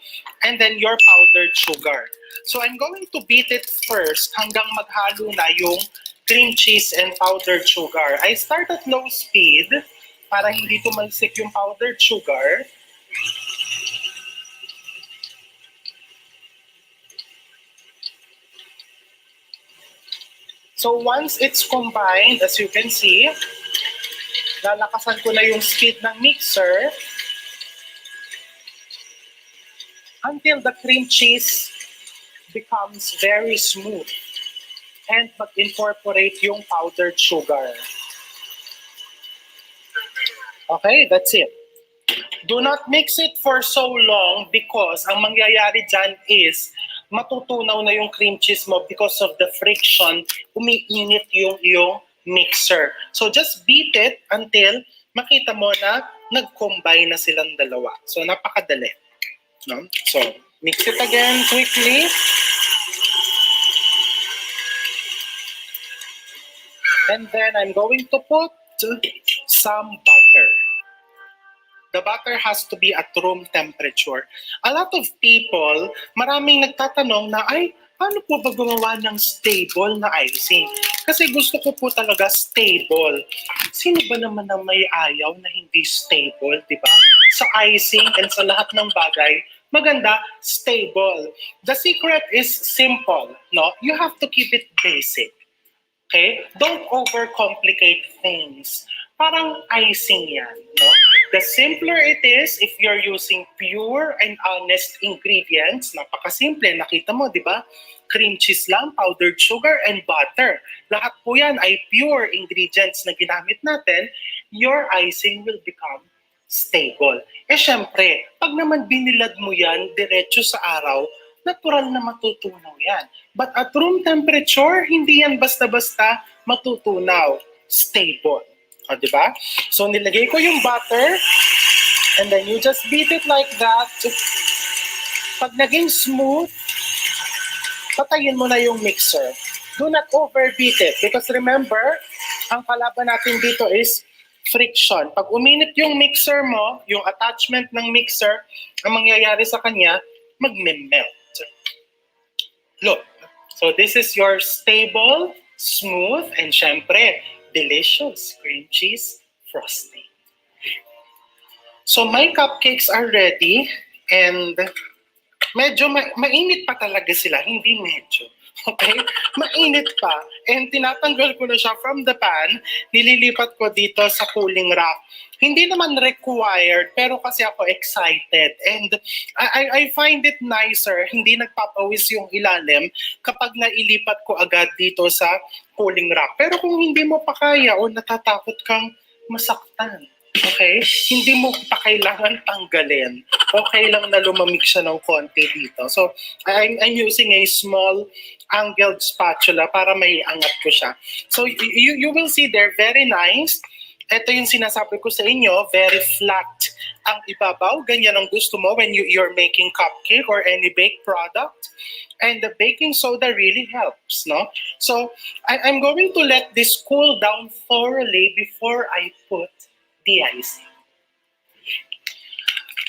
And then your powdered sugar. So I'm going to beat it first hanggang maghalo na yung cream cheese and powdered sugar. I start at low speed para hindi tumalsik yung powdered sugar. So once it's combined, as you can see, lalakasan ko na yung speed ng mixer until the cream cheese becomes very smooth and mag-incorporate yung powdered sugar. Okay, that's it. Do not mix it for so long because ang mangyayari dyan is matutunaw na yung cream cheese mo because of the friction, umiinit yung iyong mixer. So just beat it until makita mo na nag-combine na silang dalawa. So napakadali. No? So mix it again quickly. And then I'm going to put some butter. The butter has to be at room temperature. A lot of people, maraming nagtatanong na, ay, paano po ba gumawa ng stable na icing? Kasi gusto ko po talaga stable. Sino ba naman ang may ayaw na hindi stable, di ba? Sa icing and sa lahat ng bagay, maganda, stable. The secret is simple, no? You have to keep it basic. Okay? Don't overcomplicate things. Parang icing yan, no? The simpler it is, if you're using pure and honest ingredients, napakasimple, nakita mo, di ba? Cream cheese lang, powdered sugar, and butter. Lahat po yan ay pure ingredients na ginamit natin, your icing will become stable. Eh syempre, pag naman binilad mo yan diretso sa araw, natural na matutunaw yan. But at room temperature, hindi yan basta-basta matutunaw. Stable. O, diba? So, nilagay ko yung butter and then you just beat it like that. Pag naging smooth, patayin mo na yung mixer. Do not overbeat it because remember, ang kalaban natin dito is friction. Pag uminit yung mixer mo, yung attachment ng mixer, ang mangyayari sa kanya, magme-melt. Look, so this is your stable, smooth, and syempre, delicious cream cheese frosting. So my cupcakes are ready and medyo mainit pa talaga sila, hindi medyo. Okay? Mainit pa. And tinatanggal ko na siya from the pan, nililipat ko dito sa cooling rack. Hindi naman required, pero kasi ako excited. And I find it nicer, hindi nagpapawis yung ilalim kapag nailipat ko agad dito sa cooling rack. Pero kung hindi mo pa kaya o natatakot kang masaktan, okay? Hindi mo pa kailangan tanggalin. Okay lang na lumamig siya ng konti dito. So, I'm using a small angled spatula para may angat ko siya. So, you will see they're very nice. Ito yung sinasabi ko sa inyo, very flat ang ibabaw. Ganyan ang gusto mo when you're making cupcake or any baked product. And the baking soda really helps, no? So, I'm going to let this cool down thoroughly before I put the icing.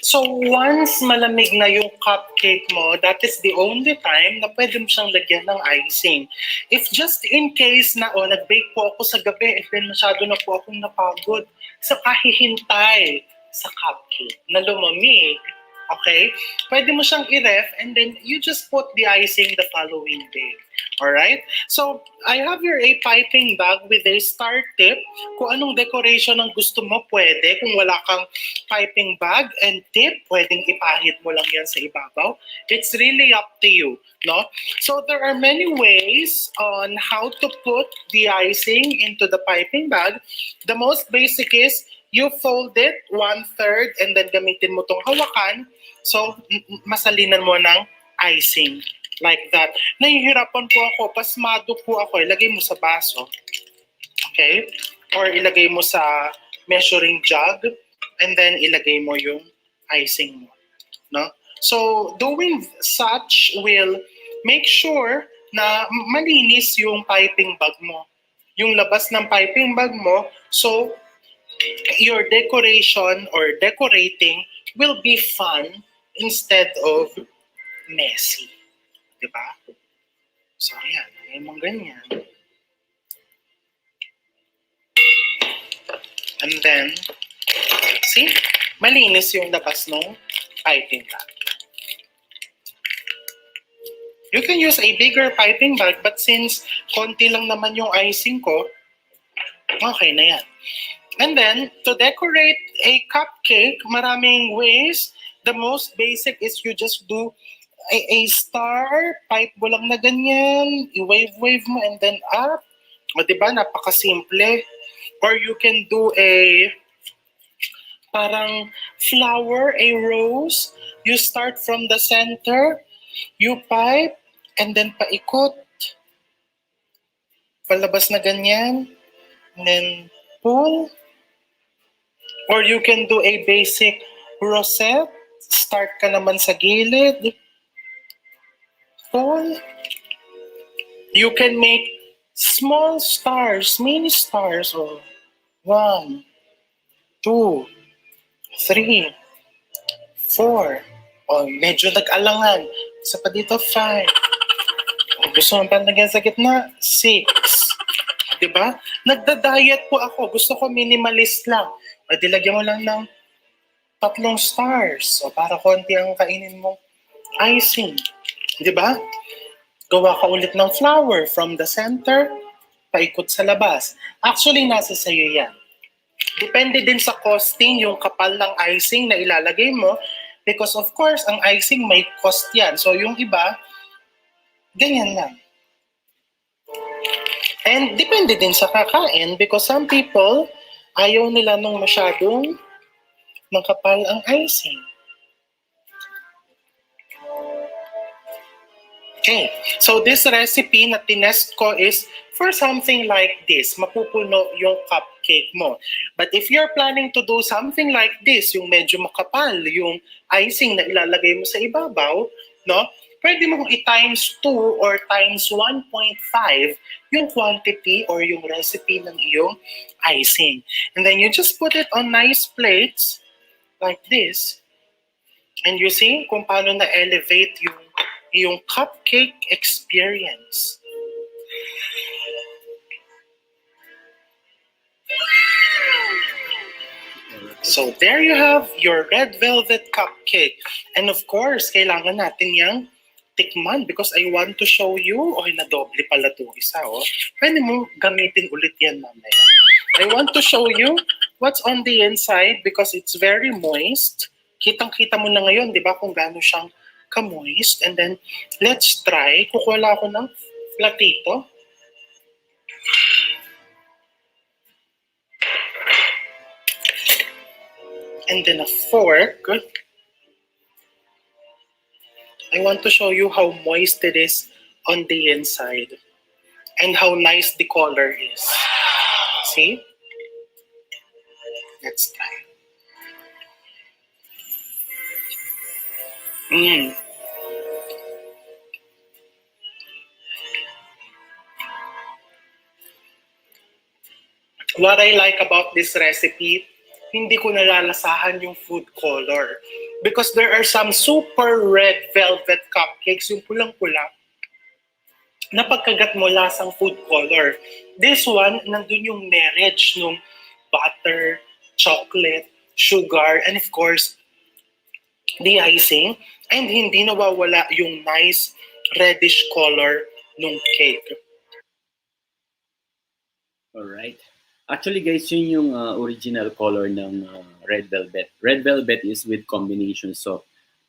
So once malamig na yung cupcake mo, that is the only time na pwede mo siyang lagyan ng icing. If just in case na, nag-bake po ako sa gabi, and then masyado na po akong napagod sa kahihintay sa cupcake na lumamig, okay? Pwede mo siyang i-ref and then you just put the icing the following day. Alright? So, I have here a piping bag with a star tip. Kung anong decoration ang gusto mo, pwede. Kung wala kang piping bag and tip, pwedeng ipahid mo lang yan sa ibabaw. It's really up to you, no? So, there are many ways on how to put the icing into the piping bag. The most basic is, you fold it 1/3 and then gamitin mo tong hawakan. So, masalinan mo ng icing. Like that. Nahihirapan po ako, pasmado po ako, ilagay mo sa baso. Okay? Or ilagay mo sa measuring jug and then ilagay mo yung icing mo. No? So, doing such will make sure na malinis yung piping bag mo. Yung labas ng piping bag mo, so your decoration or decorating will be fun instead of messy. Diba? So, ayan. May mga ganyan. And then, see? Malinis yung labas ng piping bag. You can use a bigger piping bag, but since konti lang naman yung icing ko, okay na yan. And then, to decorate a cupcake, maraming ways. The most basic is you just do a star, pipe mo lang na ganyan, i-wave-wave mo, and then up. O diba, napakasimple. Or you can do a parang flower, a rose. You start from the center, you pipe, and then paikot. Palabas na ganyan. And then pull. Or you can do a basic rosette. Start ka naman sa gilid. Pull. You can make small stars, mini stars. Oh. 1, 2, 3, 4. Oh, medyo nag-alangan. Isa pa dito, 5. Oh, gusto mo pa lagyan sa gitna? 6. Diba? Nagda-diet po ako. Gusto ko minimalist lang. Pwede lagyan mo lang ng 3 stars. So, para konti ang kainin mo icing. Diba? Gawa ka ulit ng flower from the center, paikot sa labas. Actually, nasa sayo yan. Depende din sa costing yung kapal ng icing na ilalagay mo because of course, ang icing may cost yan. So, yung iba, ganyan lang. And depende din sa kakain because some people, ayaw nila nung masyadong makapal ang icing. Okay, so this recipe na tinest ko is for something like this. Mapupuno yung cupcake mo. But if you're planning to do something like this, yung medyo makapal, yung icing na ilalagay mo sa ibabaw, no? Pwede mo i-times 2 or times 1.5 yung quantity or yung recipe ng iyong icing. And then you just put it on nice plates like this. And you see kung paano na-elevate yung cupcake experience. So there you have your red velvet cupcake. And of course, kailangan natin yang tikman because I want to show you, nadoble pala ito isa, oh. Pwede mo gamitin ulit yan mamaya. I want to show you what's on the inside because it's very moist. Kitang-kita mo na ngayon, di ba, kung gaano siyang ka-moist. And then, let's try. Kukuha ako ng platito. And then a fork. I want to show you how moist it is on the inside and how nice the color is. See? Let's try. What I like about this recipe, hindi ko nalalasahan yung food color. Because there are some super red velvet cupcakes, yung pulang-pula, na pagkagat mo lasang food color. This one, nandun yung marriage nung butter, chocolate, sugar, and of course, the icing. And hindi nawawala yung nice reddish color nung cake. Alright. Actually guys, yun yung original color ng red velvet. Red velvet is with combinations of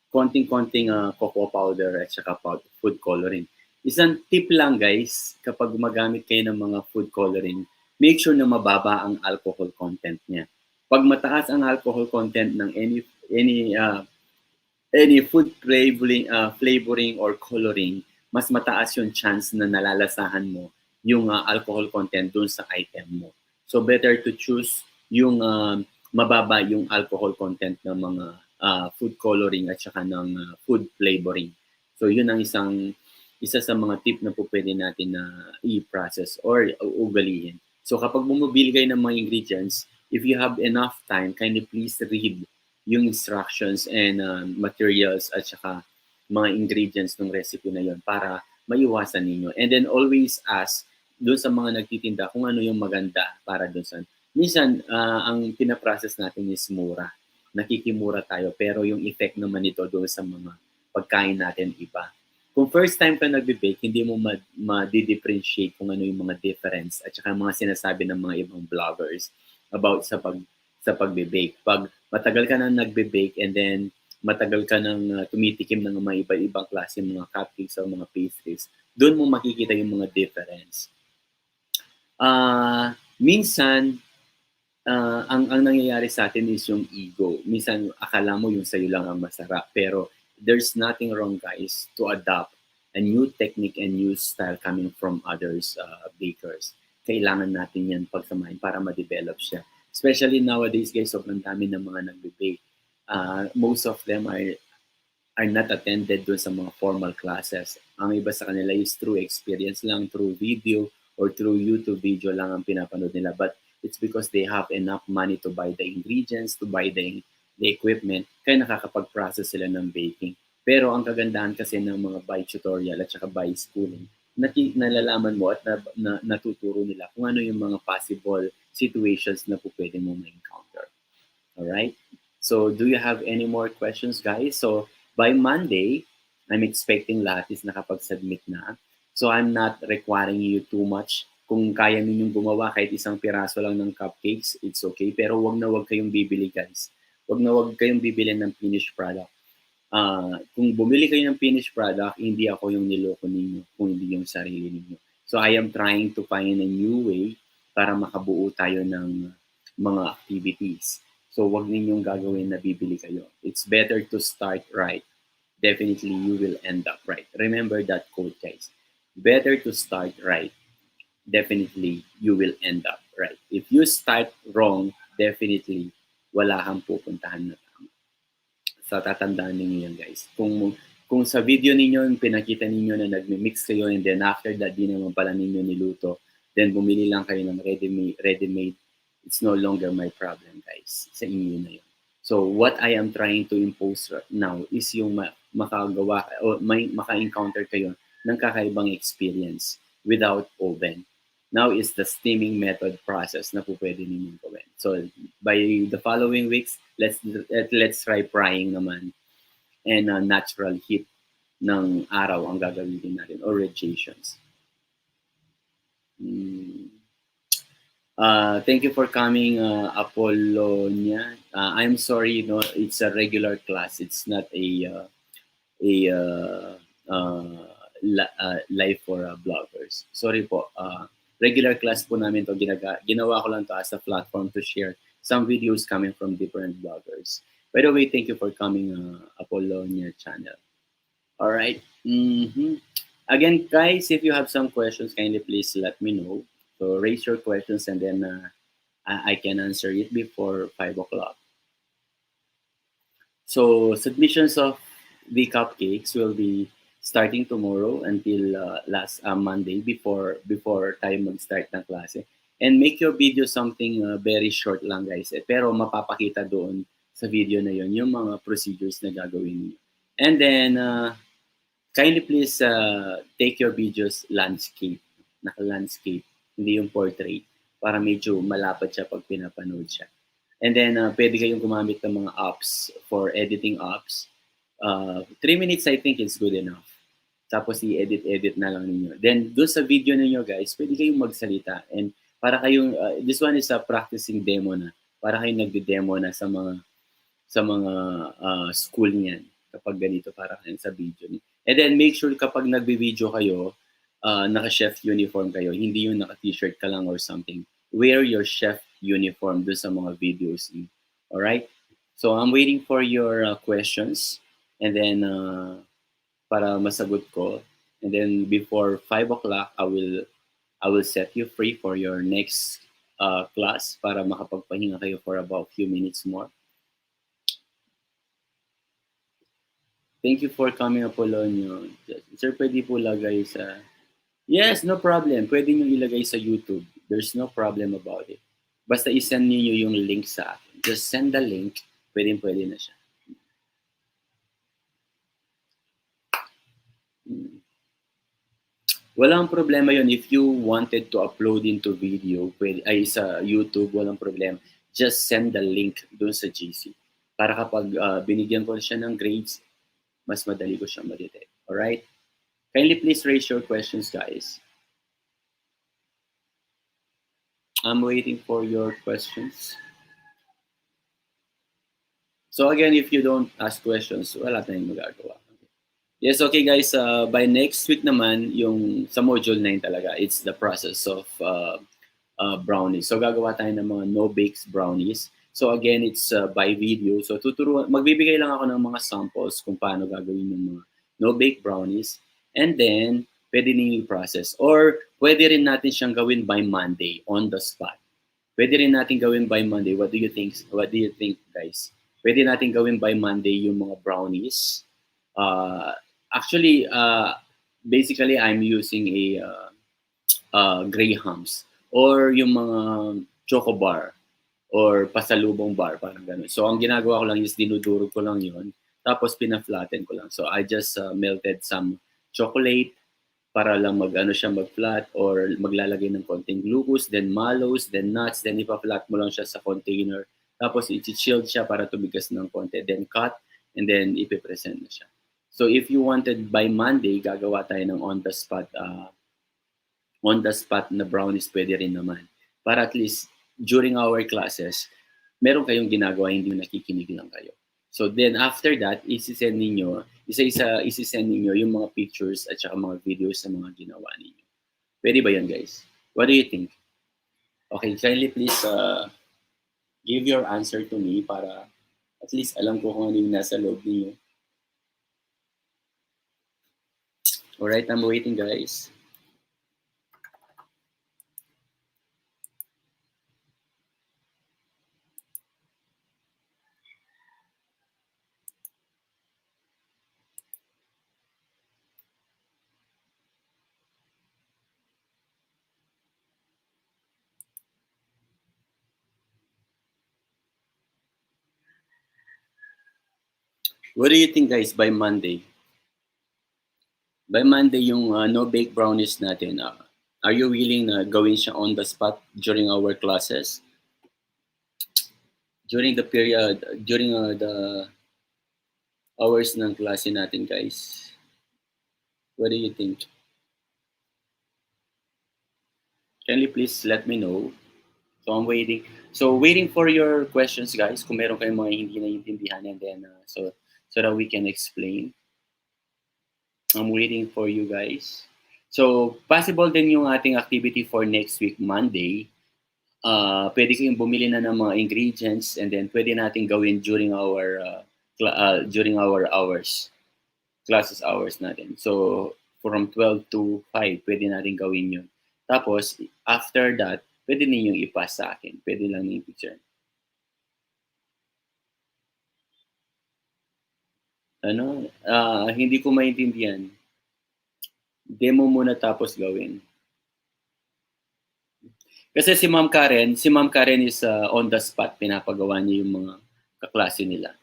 konting-konting cocoa powder at saka food coloring. Isang tip lang guys, kapag gumagamit kayo ng mga food coloring, make sure na mababa ang alcohol content niya. Pag mataas ang alcohol content ng any food flavoring or coloring, mas mataas yung chance na nalalasahan mo yung alcohol content dun sa item mo. So better to choose yung mababa yung alcohol content ng mga food coloring at saka ng food flavoring. So yun ang isa sa mga tip na po pwede natin na i-process or ugalihin. So kapag bumibili kayo ng mga ingredients, if you have enough time, kindly please read yung instructions and materials at saka mga ingredients ng recipe na yon para maiwasan ninyo. And then always ask doon sa mga nagtitinda kung ano yung maganda para doon sa... Minsan, ang pinaprocess natin is mura. Nakikimura tayo, pero yung effect naman nito doon sa mga pagkain natin iba. Kung first time ka nagbe-bake, hindi mo ma-differentiate kung ano yung mga difference at saka mga sinasabi ng mga ibang vloggers about sa pagbe-bake. Pag matagal ka na nagbe-bake and then matagal ka nang tumitikim ng mga iba-ibang klase, mga cupcakes o mga pastries, doon mo makikita yung mga difference. Minsan, ang nangyayari sa atin is yung ego. Minsan, akala mo yung sa'yo lang ang masarap, pero there's nothing wrong, guys, to adopt a new technique and new style coming from others bakers. Kailangan natin yan pagsamahin para ma-develop siya. Especially nowadays, guys, sobrang dami ng mga nagbe-bake. Most of them are not attended doon sa mga formal classes. Ang iba sa kanila is through experience lang, through video, or through YouTube video lang ang pinapanood nila. But it's because they have enough money to buy the ingredients, to buy the equipment, kaya nakakapag-process sila ng baking. Pero ang kagandahan kasi ng mga by tutorial at saka by schooling, nalalaman mo at natuturo nila kung ano yung mga possible situations na po pwede mo ma-encounter. Alright? So, do you have any more questions, guys? So, by Monday, I'm expecting lahat is nakapag-submit na. So, I'm not requiring you too much. Kung kaya ninyong gumawa kahit isang piraso lang ng cupcakes, it's okay. Pero wag na wag kayong bibili, guys. Wag na wag kayong bibili ng finished product. Kung bumili kayo ng finished product, hindi ako yung niloko ninyo, kung hindi yung sarili ninyo. So, I am trying to find a new way para makabuo tayo ng mga activities. So, wag ninyong gagawin na bibili kayo. It's better to start right. Definitely, you will end up right. Remember that quote, guys. Better to start right. Definitely, you will end up right. If you start wrong, definitely, wala kang pupuntahan na tama. So, tatandaan ninyo yan, guys. Kung sa video ninyo, pinakita ninyo na nagme-mix kayo and then after that, di naman pala ninyo niluto, then bumili lang kayo ng ready-made, it's no longer my problem, guys. Sa inyo na yun. So, what I am trying to impose now is yung makagawa o maka-encounter kayo ng kakaibang experience without oven. Now is the steaming method process na po pwede ninyong gawin. So, by the following weeks, let's try frying naman and natural heat ng araw ang gagawin natin or radiations. Thank you for coming, Apollonia. I'm sorry, no, it's a regular class. It's not a live for bloggers. Sorry po. Regular class po namin to. Ginawa ko lang to as a platform to share some videos coming from different bloggers. By the way, thank you for coming, Apollonia channel. All right. Again, guys, if you have some questions, kindly please let me know. So raise your questions and then I can answer it before 5 o'clock. So submissions of the cupcakes will be starting tomorrow until last Monday before tayo mag-start ng klase. And make your video something very short lang, guys. Pero mapapakita doon sa video na yon yung mga procedures na gagawin niyo. And then, kindly please take your videos landscape. Naka-landscape, hindi yung portrait. Para medyo malapad siya pag pinapanood siya. And then, pwede kayong gumamit ng mga apps for editing apps. 3 minutes, I think, is good enough. Tapos i-edit na lang ninyo. Then, doon sa video ninyo, guys, pwede kayong magsalita. And para kayong, this one is a practicing demo na. Para kayong nagde-demo na sa mga school niyan. Kapag ganito, para kayong sa video niyo. And then, make sure kapag nagbe-video kayo, naka-chef uniform kayo. Hindi yung naka-t-shirt ka lang or something. Wear your chef uniform doon sa mga videos niyo. Alright? So, I'm waiting for your questions. And then, para masagot ko. And then before 5 o'clock, I will I will set you free for your next class para makapagpahinga kayo for about few minutes more. Thank you for coming, Apolonio. Sir, pwede po lagay sa... Yes, no problem. Pwede nyo ilagay sa YouTube. There's no problem about it. Basta isend niyo yung link sa akin. Just send the link. Pwede na siya. Walang problema yon if you wanted to upload into video, ay sa YouTube, walang problema. Just send the link dun sa GC. Para kapag binigyan ko siya ng grades, mas madali ko siyang ma-detect. Alright? Kindly please raise your questions, guys. I'm waiting for your questions. So again, if you don't ask questions, wala tayong magagawa. Yes, okay guys, by next week naman, yung sa module 9 talaga, it's the process of brownies. So gagawa tayo ng mga no-bakes brownies. So again, it's by video. So magbibigay lang ako ng mga samples kung paano gagawin yung mga no-bake brownies. And then, pwede niyo i-process. Or pwede rin natin siyang gawin by Monday, on the spot. Pwede rin natin gawin by Monday. What do you think, guys? Pwede natin gawin by Monday yung mga brownies. Actually, basically, I'm using a Grahams or yung mga choco bar or pasalubong bar, parang ganun. So, ang ginagawa ko lang is dinudurog ko lang yun. Tapos, pina-flatten ko lang. So, I just melted some chocolate para lang siya mag-flat or maglalagay ng konting glucose, then mallows, then nuts, then ipa-flat mo lang siya sa container. Tapos, i-chilled siya para tumigas ng konti. Then, cut, and then ipipresent na siya. So if you wanted by Monday, gagawa tayo ng on the spot na brownies, pwede rin naman. Para at least during our classes, meron kayong ginagawa, hindi nakikinig lang kayo. So then after that, isisend ninyo yung mga pictures at saka mga videos sa mga ginawa ninyo. Pwede ba yan, guys? What do you think? Okay, kindly please give your answer to me para at least alam ko kung ano yung nasa loob ninyo. Alright, I'm waiting, guys. What do you think, guys, by Monday? By Monday, yung no-bake brownies natin, are you willing na gawin siya on the spot during our classes? During the period, during the hours ng klase natin, guys? What do you think? Kindly please let me know. So I'm waiting. So waiting for your questions, guys. Kung meron kayong mga hindi naiintindihan, and then so that we can explain. I'm waiting for you guys. So, possible din yung ating activity for next week, Monday. Pwede kayong bumili na ng mga ingredients and then pwede natin gawin during our hours, classes hours natin. So, from 12 to 5, pwede natin gawin yun. Tapos, after that, pwede ninyong ipass sa akin. Pwede lang yung picture. Hindi ko maintindihan. Demo muna tapos gawin. Kasi si Ma'am Karen is on the spot, pinapagawa niya yung mga kaklase nila.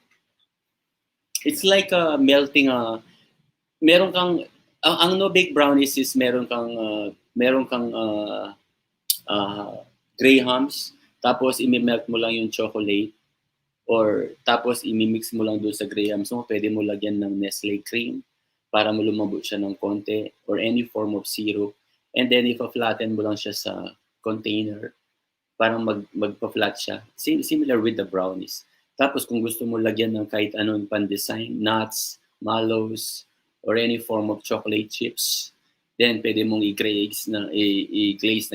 It's like melting meron kang ang no-bake brownies is meron kang Grahams, tapos i-melt mo lang yung chocolate. Or tapos imimix mo lang doon sa Grahams mo, pwede mo lagyan ng Nestle cream para mo lumambot siya ng konti or any form of syrup. And then ipa-flatten mo lang siya sa container para magpa-flat siya. Similar with the brownies. Tapos kung gusto mo lagyan ng kahit anong pan-design, nuts, mallows, or any form of chocolate chips, then pwede mong i-glaze ng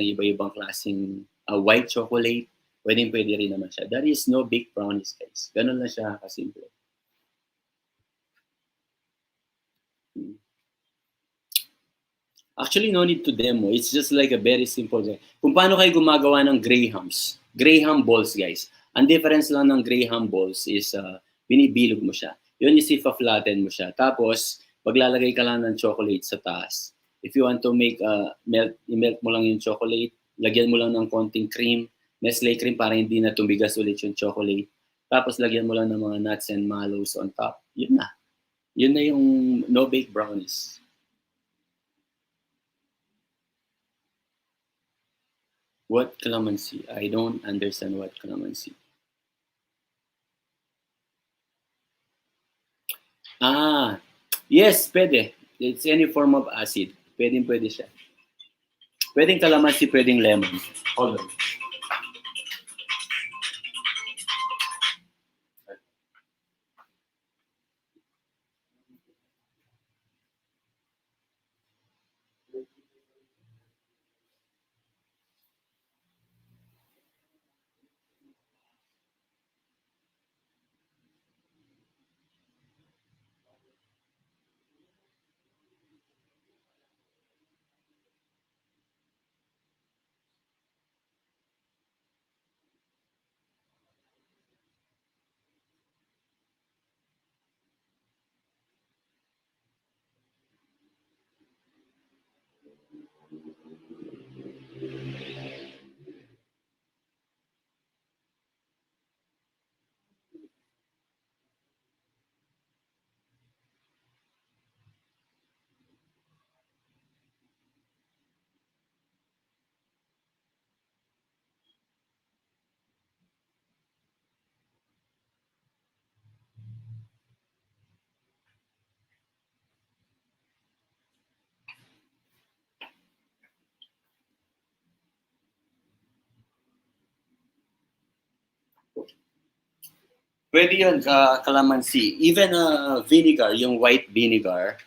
iba-ibang klaseng white chocolate. Pwede rin naman siya. That is no big brownies, guys. Ganun lang siya kasimple. Actually, no need to demo. It's just like a very simple guy. Kung paano kayo gumagawa ng Grahams. Graham balls, guys. Ang difference lang ng Graham balls is binibilog mo siya. Yun is ipa-flatten mo siya. Tapos, maglalagay ka lang ng chocolate sa taas. If you want to make i-melt mo lang yung chocolate, lagyan mo lang ng konting cream, Nestle cream para hindi na tumigas ulit yung chocolate. Tapos, lagyan mo lang ng mga nuts and mallows on top. Yun na. Yun na yung no-bake brownies. What calamansi? I don't understand what calamansi. Yes, pwede. It's any form of acid. Pwede siya. Pwedeng calamansi, pwedeng lemon. Hold on. Pwede yun, calamansi. Even vinegar, yung white vinegar,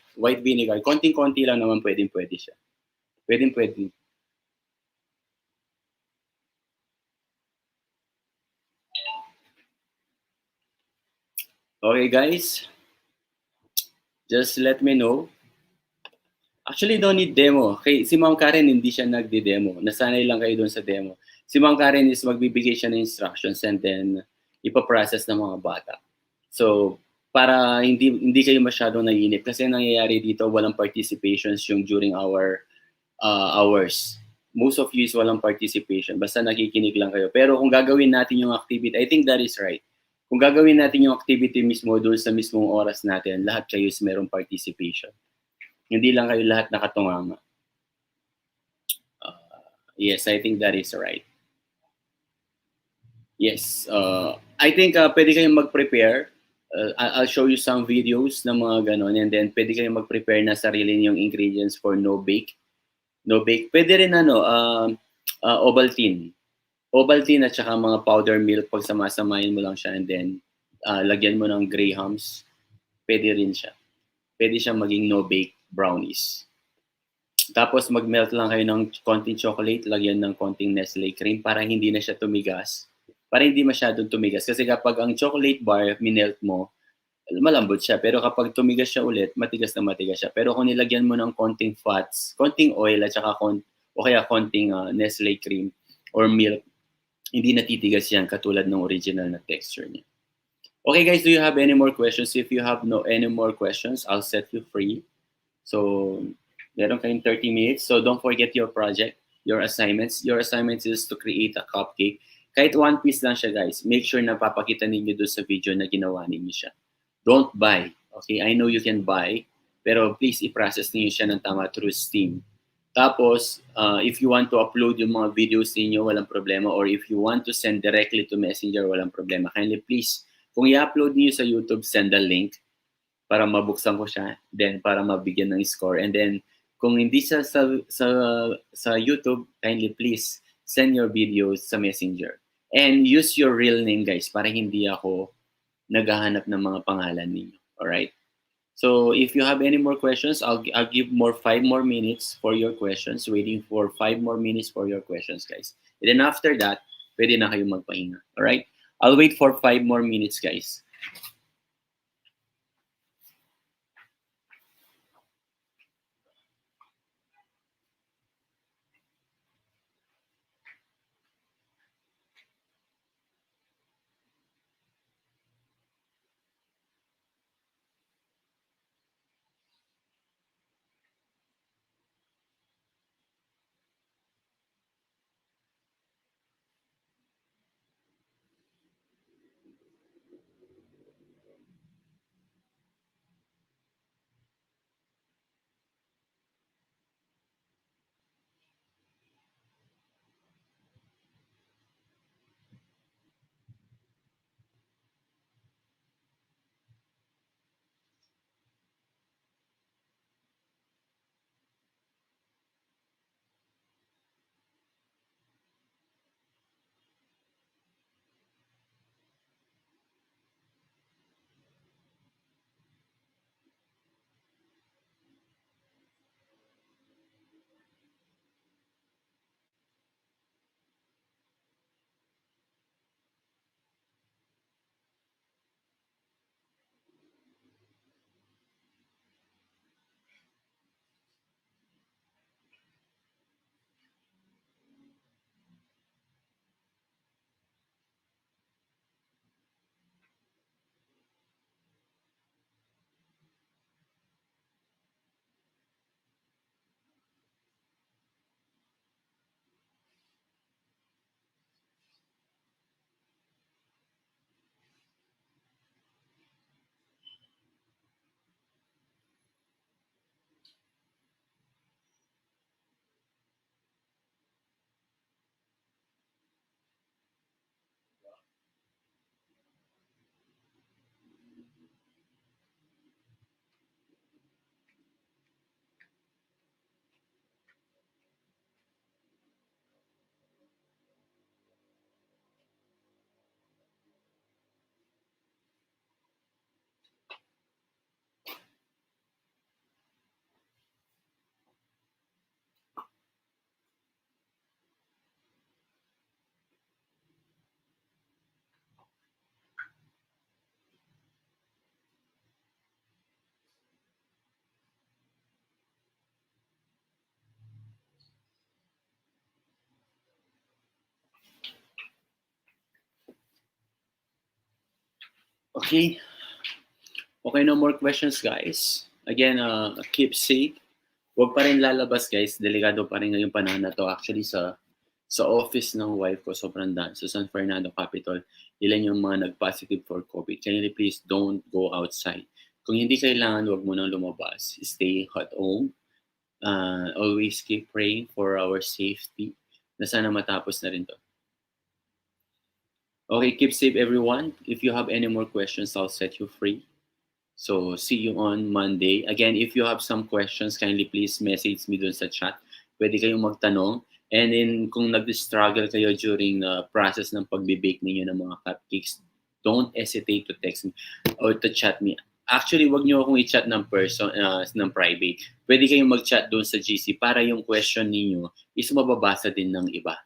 konting-konti lang naman pwede siya. Pwede. Okay, guys. Just let me know. Actually, don't need demo. Okay, si Ma'am Karen hindi siya nagdi-demo. Nasanay lang kayo doon sa demo. Si Ma'am Karen is magbibigay siya ng instructions and then ipaprocess ng mga bata. So, para hindi kayo masyadong naiinip kasi nangyayari dito walang participations yung during our hours. Most of you is walang participation. Basta nakikinig lang kayo. Pero kung gagawin natin yung activity, I think that is right. Kung gagawin natin yung activity mismo doon sa mismong oras natin, lahat kayo is merong participation. Hindi lang kayo lahat nakatunganga. Yes, I think that is right. Yes, I think pwede kayong mag-prepare. I'll show you some videos ng mga ganon and then pwede kayong mag-prepare na sarili niyong ingredients for no-bake. No-bake. Pwede rin Ovaltine. Ovaltine at saka mga powder milk, pag samasamahin mo lang siya and then lagyan mo ng Grahams. Pwede rin siya. Pwede siya maging no-bake brownies. Tapos mag-melt lang kayo ng konting chocolate, lagyan ng konting Nestle cream para hindi na siya tumigas. Para hindi masyadong tumigas. Kasi kapag ang chocolate bar, minelt mo, malambot siya. Pero kapag tumigas siya ulit, matigas na matigas siya. Pero kung nilagyan mo ng konting fats, konting oil, at saka o kaya konting Nestle cream or milk, hindi natitigas yan katulad ng original na texture niya. Okay guys, do you have any more questions? If you have any more questions, I'll set you free. So, meron kayong 30 minutes. So don't forget your project, your assignments. Your assignments is to create a cupcake. Kahit one piece lang siya guys, make sure na papakita ninyo doon sa video na ginawa ninyo siya. Don't buy. Okay, I know you can buy, pero please i-process ninyo siya ng tama through Steam. Tapos, if you want to upload yung mga videos ninyo, walang problema. Or if you want to send directly to Messenger, walang problema. Kindly please, kung i-upload niyo sa YouTube, send a link para mabuksan ko siya, then para mabigyan ng score. And then, kung hindi sa YouTube, kindly please send your videos sa Messenger. And use your real name, guys, para hindi ako naghahanap ng mga pangalan ninyo. Alright? So, if you have any more questions, I'll give 5 more minutes for your questions. Waiting for 5 more minutes for your questions, guys. And then after that, pwede na kayo magpahinga. Alright? I'll wait for 5 more minutes, guys. Okay. Okay, no more questions, guys. Again, keep safe. Huwag pa rin lalabas, guys. Delikado pa rin ngayong panahon na to. Actually, sa office ng wife ko, sobrang daan. Sa San Fernando Capital, ilan yung mga nag-positive for COVID. Kindly please don't go outside. Kung hindi kailangan, huwag mo nang lumabas. Stay at home. Always keep praying for our safety. Na sana matapos na rin to. Okay, keep safe, everyone. If you have any more questions, I'll set you free. So, see you on Monday. Again, if you have some questions, kindly please message me dun sa chat. Pwede kayong magtanong. And then, kung nag-struggle kayo during the process ng pagbe-bake ninyo ng mga cupcakes, don't hesitate to text me or to chat me. Actually, wag nyo akong i-chat ng ng private. Pwede kayong mag-chat dun sa GC para yung question ninyo is mababasa din ng iba.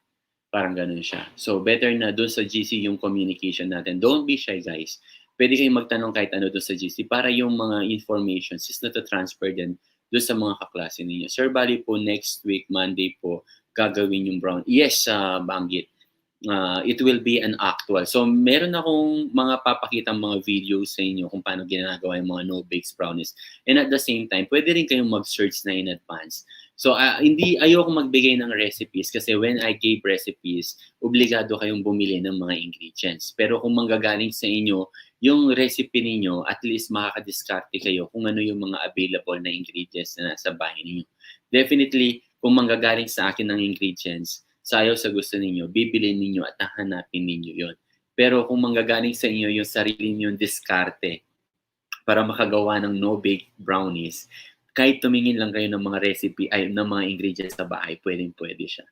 Parang ganun siya. So, better na dun sa GC yung communication natin. Don't be shy, guys. Pwede kayong magtanong kahit ano dun sa GC para yung mga information is na-transfer din dun sa mga kaklase ninyo. Sir, bali po next week, Monday po, gagawin yung brown. Yes, banggit. It will be an actual. So, meron akong mga papakitang mga videos sa inyo kung paano ginagawa yung mga no-bakes brownies. And at the same time, pwede rin kayong mag-search na in advance. So, ayoko magbigay ng recipes kasi when I gave recipes, obligado kayong bumili ng mga ingredients. Pero kung manggagaling sa inyo, yung recipe ninyo, at least makakadiskarte kayo kung ano yung mga available na ingredients na nasa bahay ninyo. Definitely, kung manggagaling sa akin ng ingredients, sayo sa gusto ninyo, bibilin ninyo at hahanapin ninyo yon. Pero kung manggagaling sa inyo yung sarili ninyong diskarte para makagawa ng no-bake brownies, kahit tumingin lang kayo ng mga recipe, ay ng mga ingredients sa bahay, pwede siya.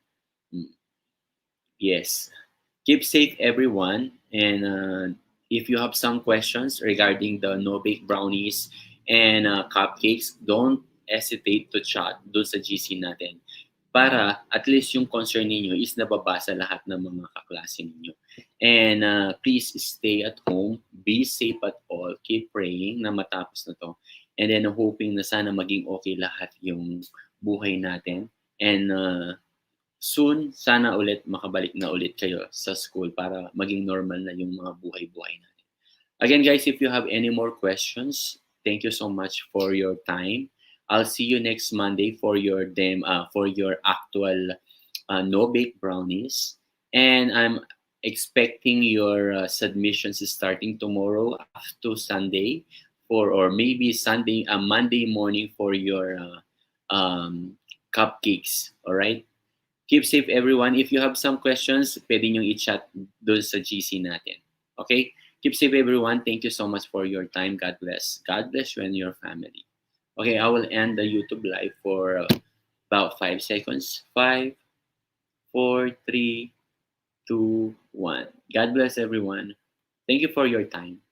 Yes. Keep safe, everyone. And if you have some questions regarding the no-bake brownies and cupcakes, don't hesitate to chat doon sa GC natin. Para at least yung concern ninyo is nababasa lahat ng mga kaklase ninyo. And please stay at home, be safe at all, keep praying na matapos na to. And then hoping na sana maging okay lahat yung buhay natin. And soon, sana ulit makabalik na ulit kayo sa school para maging normal na yung mga buhay-buhay natin. Again guys, if you have any more questions, thank you so much for your time. I'll see you next Monday for your actual no-bake brownies. And I'm expecting your submissions starting tomorrow up to Sunday, or maybe Monday morning for your cupcakes. All right? Keep safe, everyone. If you have some questions, pwede nyo i-chat doon sa GC natin. Okay? Keep safe, everyone. Thank you so much for your time. God bless. God bless you and your family. Okay, I will end the YouTube live for about 5 seconds. 5, 4, 3, 2, 1. God bless everyone. Thank you for your time.